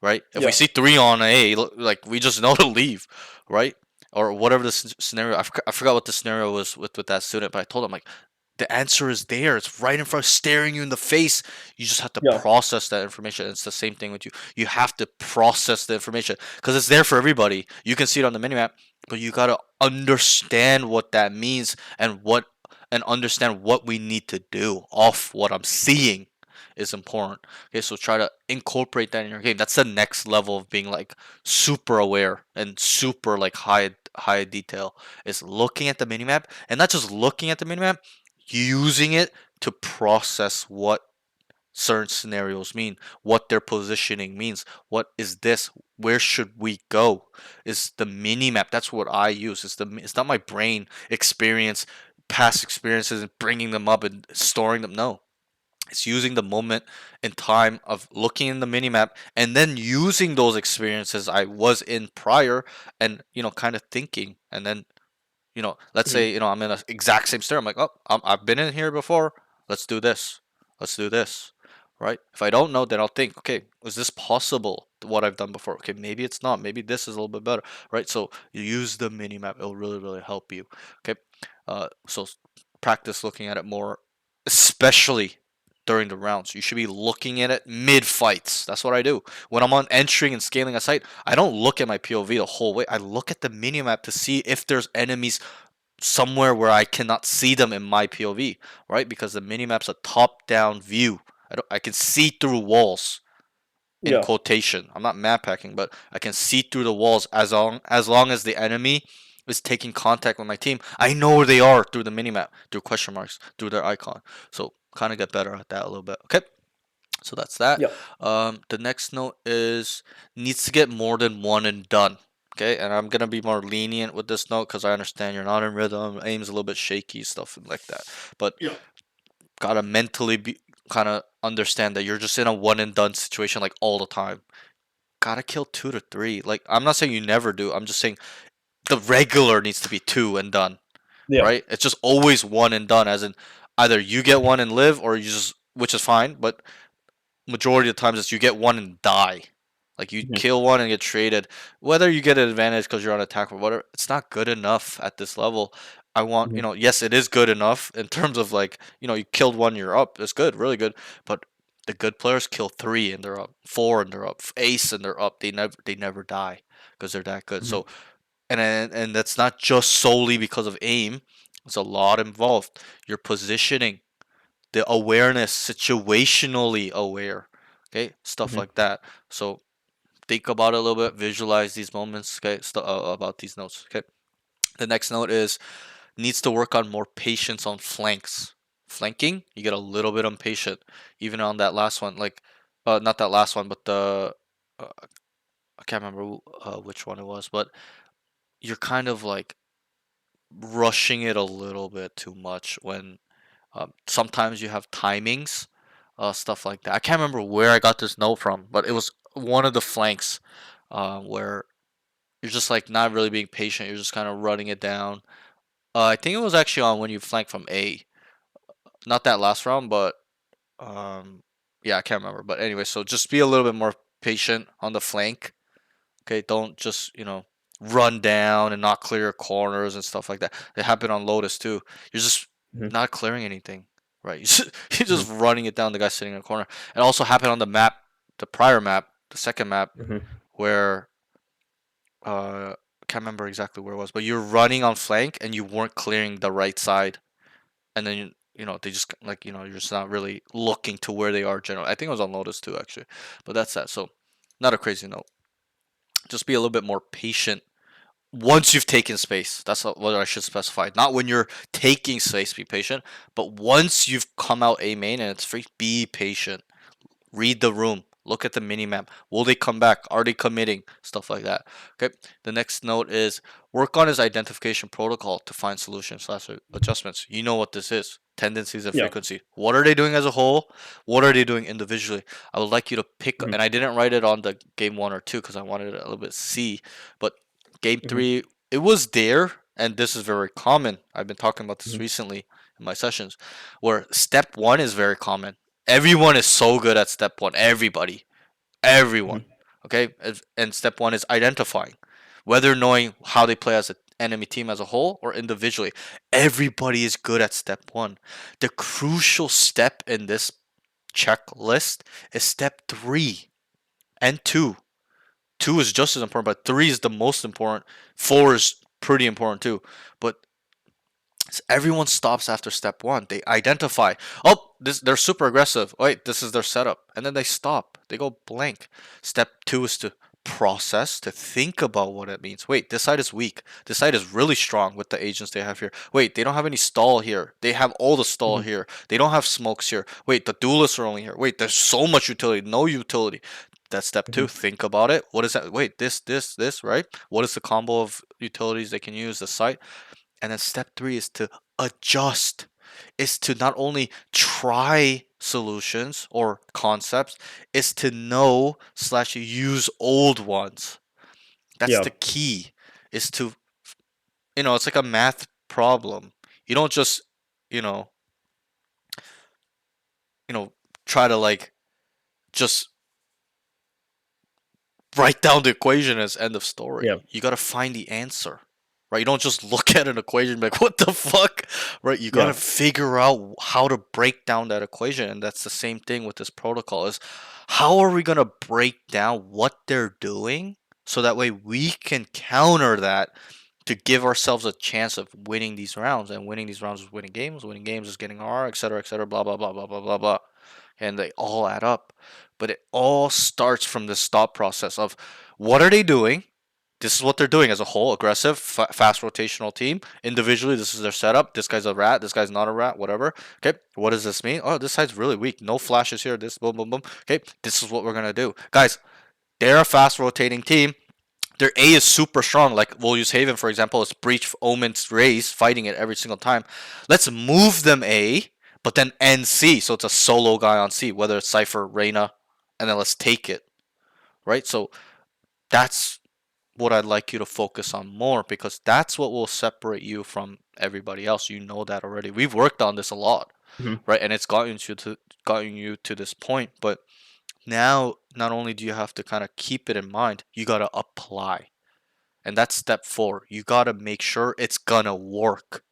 Right? If we see 3 on A, like we just know to leave, right? Or whatever the scenario. I forgot what the scenario was with that student, but I told him, like, the answer is there. It's right in front, staring you in the face. You just have to process that information. It's the same thing with you. You have to process the information because it's there for everybody. You can see it on the minimap, but you gotta understand what that means, and understand what we need to do off what I'm seeing is important. Okay, so try to incorporate that in your game. That's the next level of being like super aware and super like high detail, is looking at the minimap, and not just looking at the minimap, using it to process what certain scenarios mean, what their positioning means. What is this? Where should we go? Is the mini map? That's what I use. It's not my brain experience, past experiences, and bringing them up and storing them. No, it's using the moment in time of looking in the mini map, and then using those experiences I was in prior, and kind of thinking, and then let's say I'm in an exact same scenario. I'm like, oh, I've been in here before. Let's do this. Let's do this. Right? If I don't know, then I'll think, okay, is this possible? What I've done before? Okay, maybe it's not. Maybe this is a little bit better. Right? So you use the mini map. It'll really, really help you. Okay. So practice looking at it more, especially during the rounds. You should be looking at it mid fights. That's what I do. When I'm on entering and scaling a site, I don't look at my POV the whole way. I look at the minimap to see if there's enemies somewhere where I cannot see them in my POV, right? Because the minimap's a top-down view. I can see through walls, in quotation. I'm not map hacking, but I can see through the walls as long as the enemy is taking contact with my team. I know where they are through the minimap, through question marks, through their icon. So kind of get better at that a little bit. Okay. So that's that. The next note is needs to get more than one and done. Okay, and I'm gonna be more lenient with this note because I understand you're not in rhythm, aim's a little bit shaky, stuff like that. But gotta mentally be kind of understand that you're just in a one and done situation like all the time. Gotta kill 2 to 3. Like, I'm not saying you never do. I'm just saying the regular needs to be 2 and done. Right? It's just always one and done, as in either you get one and live, or you just, which is fine, but majority of the times it's you get one and die. Like, you kill one and get traded. Whether you get an advantage because you're on attack or whatever, it's not good enough at this level. I want, yes, it is good enough in terms of like, you killed one, you're up. It's good, really good. But the good players kill 3 and they're up, 4 and they're up, ace and they're up. They never die because they're that good. So and that's not just solely because of aim. There's a lot involved. Your positioning, the awareness, situationally aware, okay, stuff Mhm. like that. So think about it a little bit, visualize these moments, okay, about these notes, okay. The next note is needs to work on more patience on flanks. Flanking, you get a little bit impatient, even on that last one, like, not that last one, but the, I can't remember which one it was, but you're kind of like rushing it a little bit too much when sometimes you have timings, stuff like that. I can't remember where I got this note from, but it was one of the flanks where you're just like not really being patient. You're just kind of running it down. I think it was actually on when you flank from A, not that last round, but yeah, I can't remember. But anyway, so just be a little bit more patient on the flank. Okay, don't just run down and not clear corners and stuff like that. It happened on Lotus too. You're just Mhm. not clearing anything, right? You're just Mhm. running it down. The guy sitting in the corner. It also happened on the map, the prior map, the second map, Mhm. where I can't remember exactly where it was, but you're running on flank and you weren't clearing the right side, and then they just like you're just not really looking to where they are generally. I think it was on Lotus too actually, but that's that. So not a crazy note. Just be a little bit more patient once you've taken space. That's what I should specify. Not when you're taking space, be patient, but once you've come out A main and it's free, be patient. Read the room. Look at the mini map. Will they come back? Are they committing? Stuff like that. Okay. The next note is work on his identification protocol to find solutions slash adjustments. You know what this is. Tendencies and Yeah. frequency. What are they doing as a whole? What are they doing individually? I would like you to pick, Mhm. and I didn't write it on the game 1 or 2 because I wanted it a little bit C, but game Mhm. 3, it was there, and this is very common. I've been talking about this Mhm. recently in my sessions, where step 1 is very common. Everyone is so good at step 1. Everyone. Mhm. Okay, and step 1 is identifying, whether knowing how they play as an enemy team as a whole or individually. Everybody is good at step 1. The crucial step in this checklist is step 3 and 2. 2 is just as important, but 3 is the most important. 4 is pretty important too. But everyone stops after step 1. They identify, oh, they're super aggressive. Wait, this is their setup, and then they stop. They go blank. Step 2 is to process, to think about what it means. Wait, this side is weak. This side is really strong with the agents they have here. Wait, they don't have any stall here. They have all the stall Mhm. here. They don't have smokes here. Wait, the duelists are only here. Wait, there's so much utility. No utility. That's step 2. Mhm. Think about it. What is that? Wait, this, right? What is the combo of utilities they can use? The site. And then step 3 is to adjust, is to not only try solutions or concepts, is to know slash use old ones. That's Yeah. the key. Is to it's like a math problem. You don't just you know you know try to like just write down the equation as end of story. Yeah. You gotta find the answer, right? You don't just look at an equation and be like, what the fuck, right? You gotta Yeah. figure out how to break down that equation, and that's the same thing with this protocol. Is how are we gonna break down what they're doing so that way we can counter that to give ourselves a chance of winning these rounds, and winning these rounds is winning games is getting R, etc., blah blah blah blah blah blah blah, and they all add up. But it all starts from this thought process of what are they doing? This is what they're doing as a whole: aggressive, fast rotational team. Individually, this is their setup. This guy's a rat. This guy's not a rat. Whatever. Okay. What does this mean? Oh, this side's really weak. No flashes here. This boom boom boom. Okay. This is what we're gonna do, guys. They're a fast rotating team. Their A is super strong. Like we'll use Haven for example. It's Breach, Omen's, Raze fighting it every single time. Let's move them A, but then end C. So it's a solo guy on C, whether it's Cypher, Reyna, and then let's take it. Right. So that's what I'd like you to focus on more, because that's what will separate you from everybody else. You know that already. We've worked on this a lot, Mhm. right? And it's gotten you to this point. But now, not only do you have to kind of keep it in mind, you gotta apply. And that's step 4. You gotta make sure it's gonna work.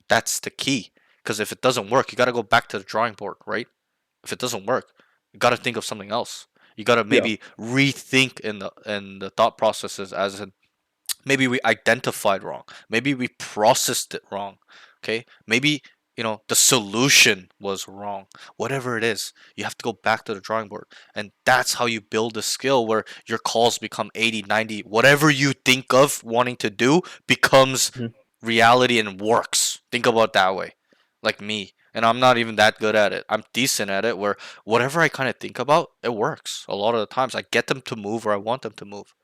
That's the key. Because if it doesn't work, you gotta go back to the drawing board, right? If it doesn't work, you gotta think of something else. You gotta Yeah. maybe rethink in the thought processes, as in Maybe we identified wrong. Maybe we processed it wrong. Okay? Maybe, the solution was wrong. Whatever it is, you have to go back to the drawing board. And that's how you build a skill where your calls become 80, 90. Whatever you think of wanting to do becomes Mhm. reality and works. Think about it that way. Like me. And I'm not even that good at it. I'm decent at it where whatever I kind of think about, it works. A lot of the times I get them to move where I want them to move,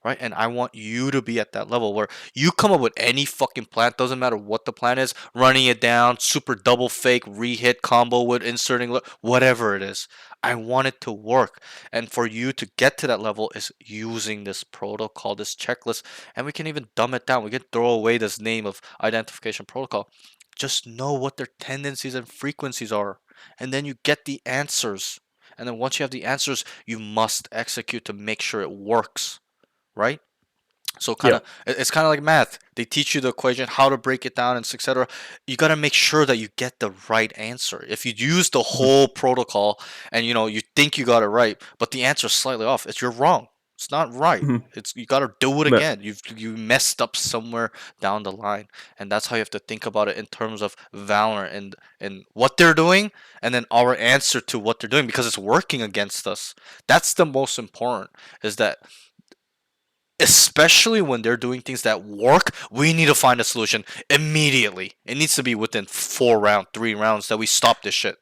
right? And I want you to be at that level where you come up with any fucking plan, doesn't matter what the plan is, running it down, super double fake, re-hit combo with inserting, whatever it is. I want it to work. And for you to get to that level is using this protocol, this checklist, and we can even dumb it down. We can throw away this name of identification protocol. Just know what their tendencies and frequencies are, and then you get the answers. And then once you have the answers, you must execute to make sure it works, right? So Yeah. it's kind of like math. They teach you the equation, how to break it down, and etc. You got to make sure that you get the right answer. If you use the Mhm. whole protocol and you think you got it right, but the answer is slightly off, you're wrong. It's not right. Mhm. It's you got to do it Yeah. again. You messed up somewhere down the line, and that's how you have to think about it in terms of Valorant and what they're doing, and then our answer to what they're doing because it's working against us. That's the most important. Is that especially when they're doing things that work, we need to find a solution immediately. It needs to be within 3 rounds that we stop this shit.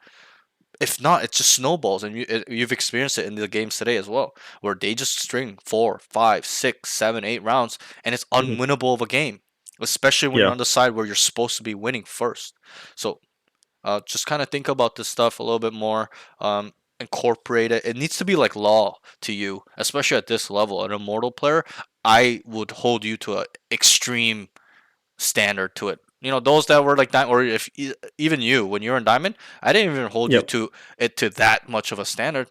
If not, it just snowballs, and you've experienced it in the games today as well, where they just string 4, 5, 6, 7, 8 rounds, and it's Mhm. unwinnable of a game, especially when you're Yeah. on the side where you're supposed to be winning first. So just kind of think about this stuff a little bit more. Incorporate it. It needs to be like law to you, especially at this level. An immortal player, I would hold you to a extreme standard to it. Those that were like that, or if even you, when you're in diamond, I didn't even hold you Yep. to it to that much of a standard,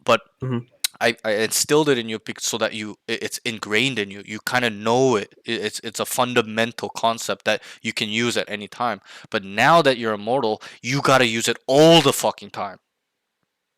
but Mhm. I instilled it in you so that it's ingrained in you. You kind of know it. It's a fundamental concept that you can use at any time. But now that you're immortal, you gotta use it all the fucking time.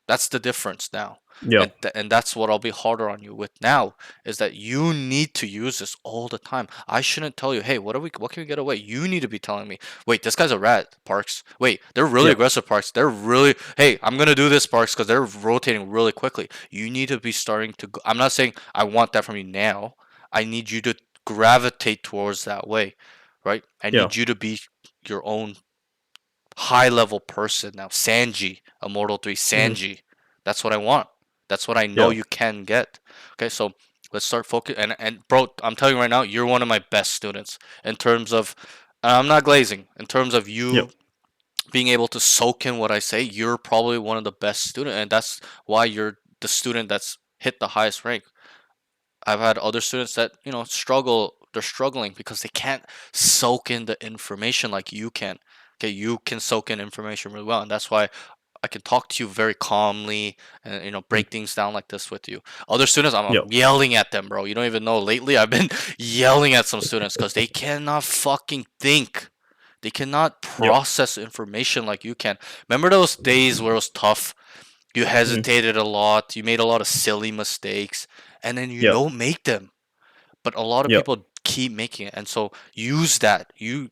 That's the difference now. Yeah. And that's what I'll be harder on you with now is that you need to use this all the time. I shouldn't tell you, hey, what can we get away? You need to be telling me, wait, this guy's a rat, Parks. Wait, they're really Yeah. aggressive, Parks. They're really, hey, I'm gonna do this, Parks, because they're rotating really quickly. You need to be starting to go. I'm not saying I want that from you now. I need you to gravitate towards that way, right? I Yeah. need you to be your own high level person now. Sanji, Immortal 3, Mhm. Sanji. That's what I want. That's what I know Yeah. you can get. Okay, so let's start focus and bro, I'm telling you right now, you're one of my best students in terms of I'm not glazing. In terms of Yeah. you being able to soak in what I say, you're probably one of the best student and that's why you're the student that's hit the highest rank. I've had other students that, struggle. They're struggling because they can't soak in the information like you can. Okay, you can soak in information really well, and that's why I can talk to you very calmly and Mhm. break things down like this with you. Other students, I'm Yeah. yelling at them, bro. You don't even know. Lately, I've been yelling at some students because they cannot fucking think. They cannot Yep. process information like you can. Remember those days where it was tough? You Mhm. hesitated a lot. You made a lot of silly mistakes, and then you Yep. don't make them. But a lot of Yep. people keep making it, and so use that. You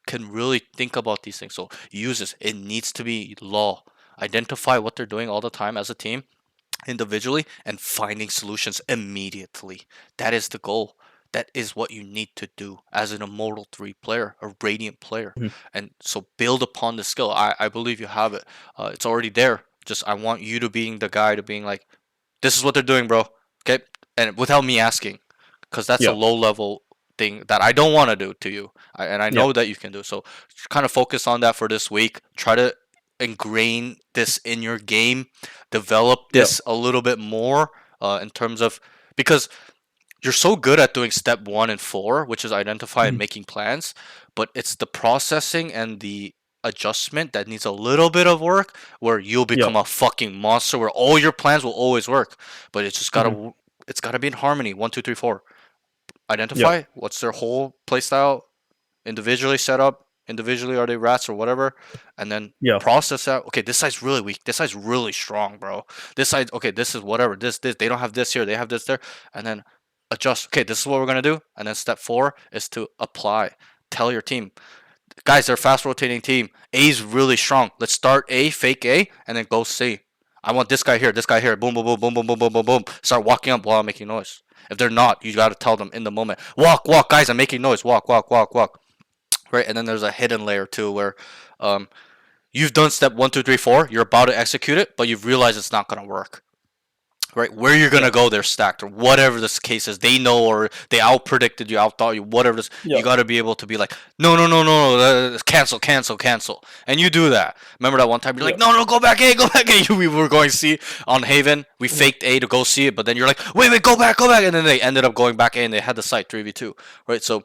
can really think about these things. So use this. It needs to be law. Identify what they're doing all the time as a team, individually, and finding solutions immediately. That is the goal. That is what you need to do as an Immortal 3 player, a Radiant player. Mhm. And so build upon the skill. I believe you have it. It's already there. Just I want you to being the guy to being like, this is what they're doing, bro. Okay? And without me asking, because that's a Yeah. low level thing that I don't want to do to you. And I Yeah. know that you can do. So kind of focus on that for this week. Try to ingrain this in your game, develop Yeah. this a little bit more in terms of because you're so good at doing step 1 and 4, which is identify and Mhm. making plans, but it's the processing and the adjustment that needs a little bit of work where you'll Yeah. become a fucking monster where all your plans will always work, but Mhm. it's gotta be in harmony. 1, 2, 3, 4. Yep. Identify what's their whole playstyle individually set up. Individually, are they rats or whatever, and then Yeah. process that. Okay, this side's really weak. This side's really strong, bro. This side, okay, this is whatever. This. They don't have this here. They have this there, and then adjust. Okay, this is what we're gonna do, and then step 4 is to apply. Tell your team, guys, they're a fast rotating team. A's really strong. Let's start A, fake A, and then go C. I want this guy here, this guy here. Boom, boom, boom, boom, boom, boom, boom, boom, boom. Start walking up while I'm making noise. If they're not, you gotta tell them in the moment. Walk, walk, guys. I'm making noise. Walk, walk, walk, walk. Right, and then there's a hidden layer too, where um, you've done step 1, 2, 3, 4. You're about to execute it, but you've realized it's not gonna work. Right, where you're gonna go, they're stacked, or whatever this case is. They know, or they out predicted you, out thought you, whatever this. You gotta be able to be like, no, no, no, no, no, cancel, cancel, cancel, and you do that. Remember that one time you're like, no, no, go back A, go back A. We were going C on Haven. We faked A to go C it, but then you're like, wait, wait, go back, and then they ended up going back A, and they had the site 3v2. Right, so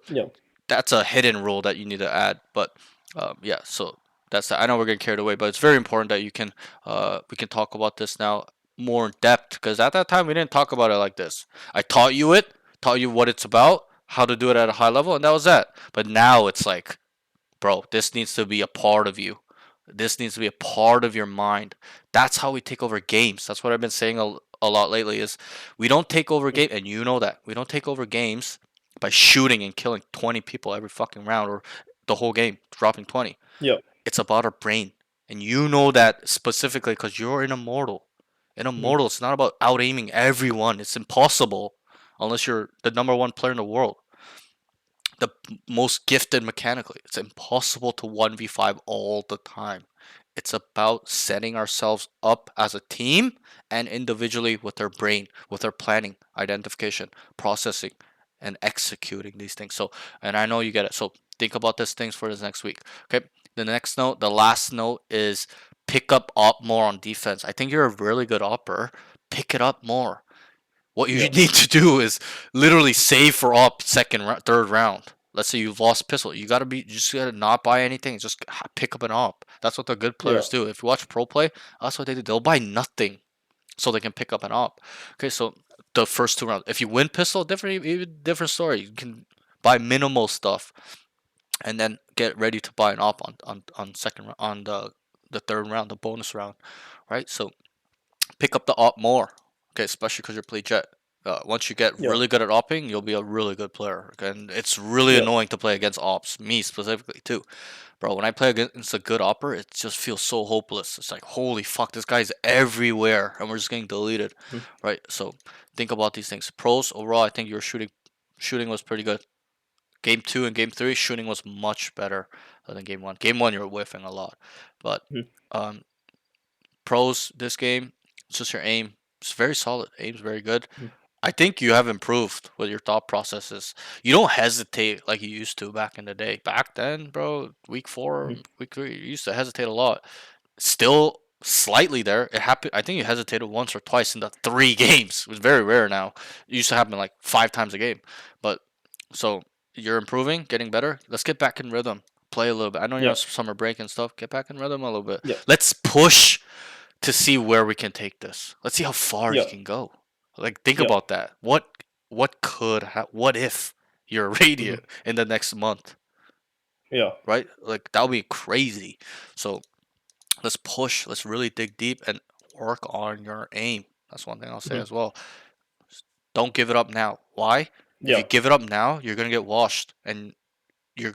that's a hidden rule that you need to add. But yeah, so that's that. I know we're getting carried away, but it's very important that you can we can talk about this now more in depth, because at that time we didn't talk about it like this. I taught you it, taught you what it's about, how to do it at a high level, and that was that. But now it's like, bro, this needs to be a part of you. This needs to be a part of your mind. That's how we take over games. That's what I've been saying a lot lately is we don't take over game, and you know that. We don't take over games by shooting and killing 20 people every fucking round, or the whole game dropping 20. It's about our brain. And you know that specifically because you're an Immortal. In Immortal, it's not about out aiming everyone. It's impossible unless you're the #1 player in the world, the most gifted mechanically. It's impossible to 1v5 all the time. It's about setting ourselves up as a team and individually with our brain, with our planning, identification, processing, and executing these things. So, and I know you get it. So think about these things for this next week. Okay. The next note, the last note is pick up op more on defense. I think you're a really good opper. Pick it up more. What you need to do is literally save for op third round. Let's say you've lost pistol. You just gotta not buy anything. Just pick up an op. That's what the good players do. If you watch pro play, that's what they do. They'll buy nothing so they can pick up an op. Okay, so the first 2 rounds. If you win pistol, different story. You can buy minimal stuff, and then get ready to buy an op on second on the third round, the bonus round, right? So pick up the op more, okay, especially because you're play jet. Once you get really good at opping, you'll be a really good player. Okay? And it's really annoying to play against ops, me specifically too. Bro, when I play against a good opper, it just feels so hopeless. It's like, holy fuck, this guy's everywhere, and we're just getting deleted, right? So think about these things. Pros, overall, I think your shooting was pretty good. Game 2 and Game 3, shooting was much better than Game 1. Game 1, you're whiffing a lot. But pros, this game, it's just your aim. It's very solid. Aim's very good. I think you have improved with your thought processes. You don't hesitate like you used to back in the day. Back then, bro, week 4, week 3, you used to hesitate a lot. Still slightly there. It happened. I think you hesitated once or twice in the 3 games. It was very rare now. It used to happen like 5 times a game. But so you're improving, getting better. Let's get back in rhythm. Play a little bit. I know you're on summer break and stuff. Get back in rhythm a little bit. Let's push to see where we can take this. Let's see how far you can go. Like, think about that. What what if you're Radiant in the next month? Right? Like, that would be crazy. So let's push. Let's really dig deep and work on your aim. That's one thing I'll say as well. Don't give it up now. Why? If you give it up now, you're gonna get washed, and you're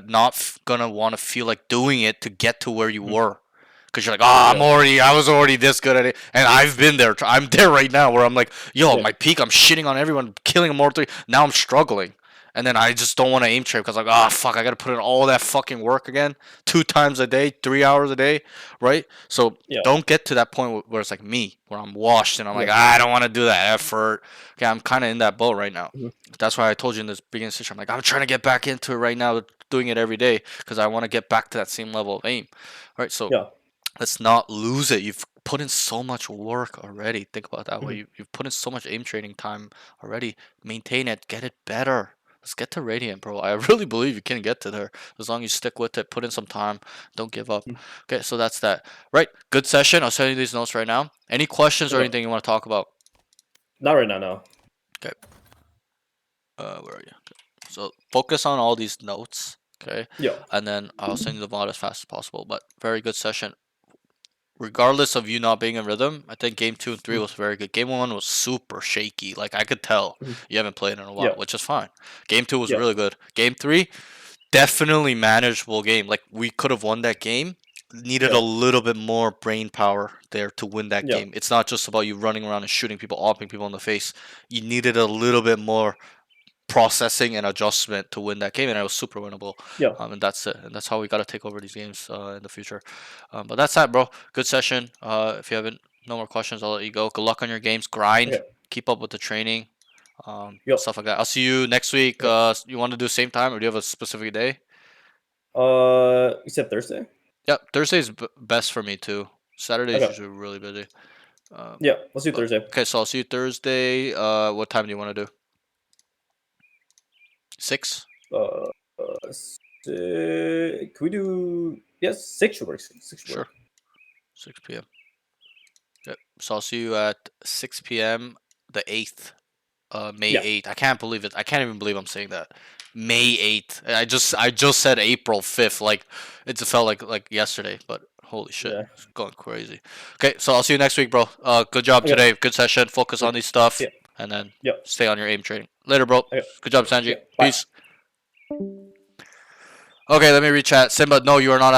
not gonna want to feel like doing it to get to where you were. Because you're like, I was already this good at it. And I've been there. I'm there right now where I'm like, yo, at my peak, I'm shitting on everyone, killing Immortal 3. Now I'm struggling. And then I just don't want to aim trade because, like, fuck, I got to put in all that fucking work again 2 times a day, 3 hours a day, right? So don't get to that point where it's like me, where I'm washed and I'm like, I don't want to do that effort. Okay, I'm kind of in that boat right now. That's why I told you in this beginning session, I'm like, I'm trying to get back into it right now, doing it every day because I want to get back to that same level of aim, right? So let's not lose it. You've put in so much work already. Think about it that way. You've put in so much aim training time already. Maintain it. Get it better. Let's get to Radiant, bro. I really believe you can get to there as long as you stick with it. Put in some time. Don't give up. Okay, so that's that. Right. Good session. I'll send you these notes right now. Any questions or anything you want to talk about? Not right now, no. Okay. Where are you? Okay. So focus on all these notes. Okay. And then I'll send you the VOD as fast as possible. But very good session. regardless of you not being in rhythm, I think game 2 and 3 was very good. Game 1 was super shaky. Like I could tell you haven't played in a while, which is fine. Game 2 was really good. Game 3, definitely manageable game. Like we could have won that game. Needed a little bit more brain power there to win that game. It's not just about you running around and shooting people, opping people in the face. You needed a little bit more processing and adjustment to win that game, and it was super winnable. And that's it. And that's how we got to take over these games in the future. But that's that, bro. Good session. If you haven't, no more questions, I'll let you go. Good luck on your games. Grind. Keep up with the training. Stuff like that. I'll see you next week. You want to do the same time, or do you have a specific day? You said Thursday? Yep, Thursday's best for me too. Saturday's usually really busy. Let's do Thursday. Okay, so I'll see you Thursday. What time do you want to do? 6? Can we do? Yes, 6 should work. 6 should work. 6 p.m. Yep. So I'll see you at 6 p.m. the 8th. May 8th. I can't believe it. I can't even believe I'm saying that. May 8th. I just said April 5th. Like it felt like yesterday, but holy shit, it's going crazy. Okay, so I'll see you next week, bro. Good job today. Good session. Focus on these stuff, and then stay on your aim training. Later, bro. Good job, Sanji. Peace. Okay, let me reach chat. Simba, no, you are not